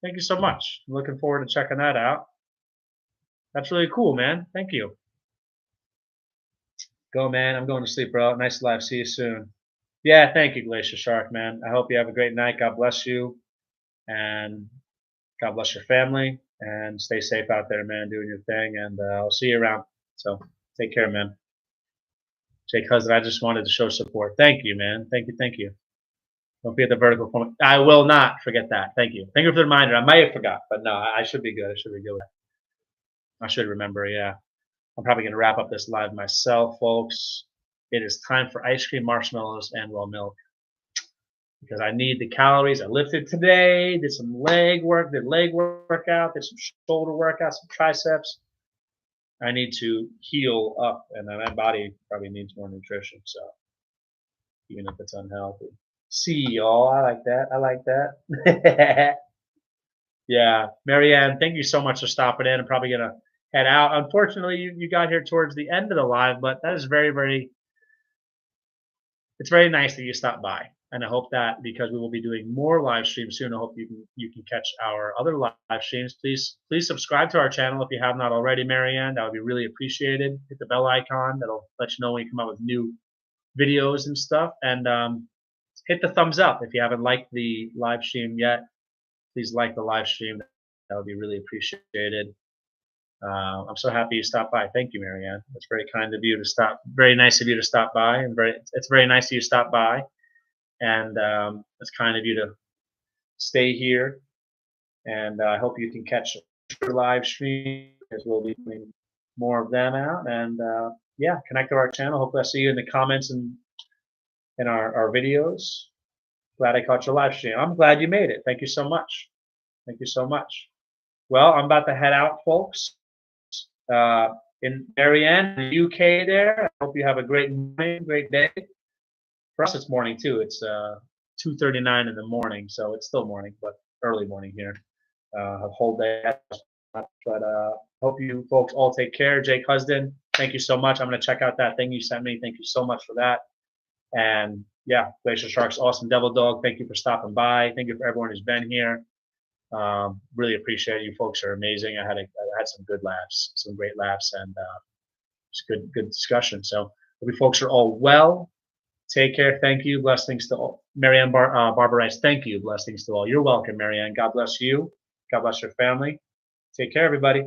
Speaker 1: Thank you so much. I'm looking forward to checking that out. That's really cool, man. Thank you. Go, man. I'm going to sleep, bro. Nice live. See you soon. Yeah, thank you, Glacier Shark, man. I hope you have a great night. God bless you. And God bless your family. And stay safe out there, man, doing your thing. And I'll see you around. So take care, man. Jake Husband, I just wanted to show support. Thank you, man. Thank you, thank you. Don't forget the vertical form. I will not forget that. Thank you. Thank you for the reminder. I might have forgot, but no, I should be good. I should be good with that. I should remember, yeah. I'm probably going to wrap up this live myself, folks. It is time for ice cream, marshmallows, and raw milk. Because I need the calories. I lifted today, did some leg work, did leg workout, did some shoulder workout, some triceps. I need to heal up, and my body probably needs more nutrition, so even if it's unhealthy. See y'all. I like that. I like that. Yeah. Marianne, thank you so much for stopping in. I'm probably going to head out. Unfortunately, you got here towards the end of the live, but that is it's very nice that you stopped by. And I hope that because we will be doing more live streams soon, I hope you can catch our other live streams. Please subscribe to our channel if you have not already, Marianne. That would be really appreciated. Hit the bell icon. That'll let you know when we come out with new videos and stuff. And hit the thumbs up if you haven't liked the live stream yet. Please like the live stream. That would be really appreciated. I'm so happy you stopped by. Thank you, Marianne. It's very kind of you to stop. Very nice of you to stop by, and it's very nice of you to stop by. And it's kind of you to stay here. And I hope you can catch the live stream because we'll be doing more of them out. And yeah, connect to our channel. Hopefully, I see you in the comments and in our videos. Glad I caught your live stream. I'm glad you made it. Thank you so much. Thank you so much. Well, I'm about to head out, folks. In Marianne, in the UK there. I hope you have a great morning, great day. For us, it's morning too. It's 2:39 in the morning, so it's still morning, but early morning here. A whole day. But hope you folks all take care. Jake Husband, thank you so much. I'm going to check out that thing you sent me. Thank you so much for that. And yeah, Glacier Sharks, awesome. Devil Dog, thank you for stopping by. Thank you for everyone who's been here. Really appreciate it. You folks are amazing. I had some good laughs, some great laughs, and it's good discussion. So hope you folks are all well. Take care. Thank you. Blessings to all. Marianne Barbara Rice, thank you. Blessings to all. You're welcome, Marianne. God bless you. God bless your family. Take care, everybody.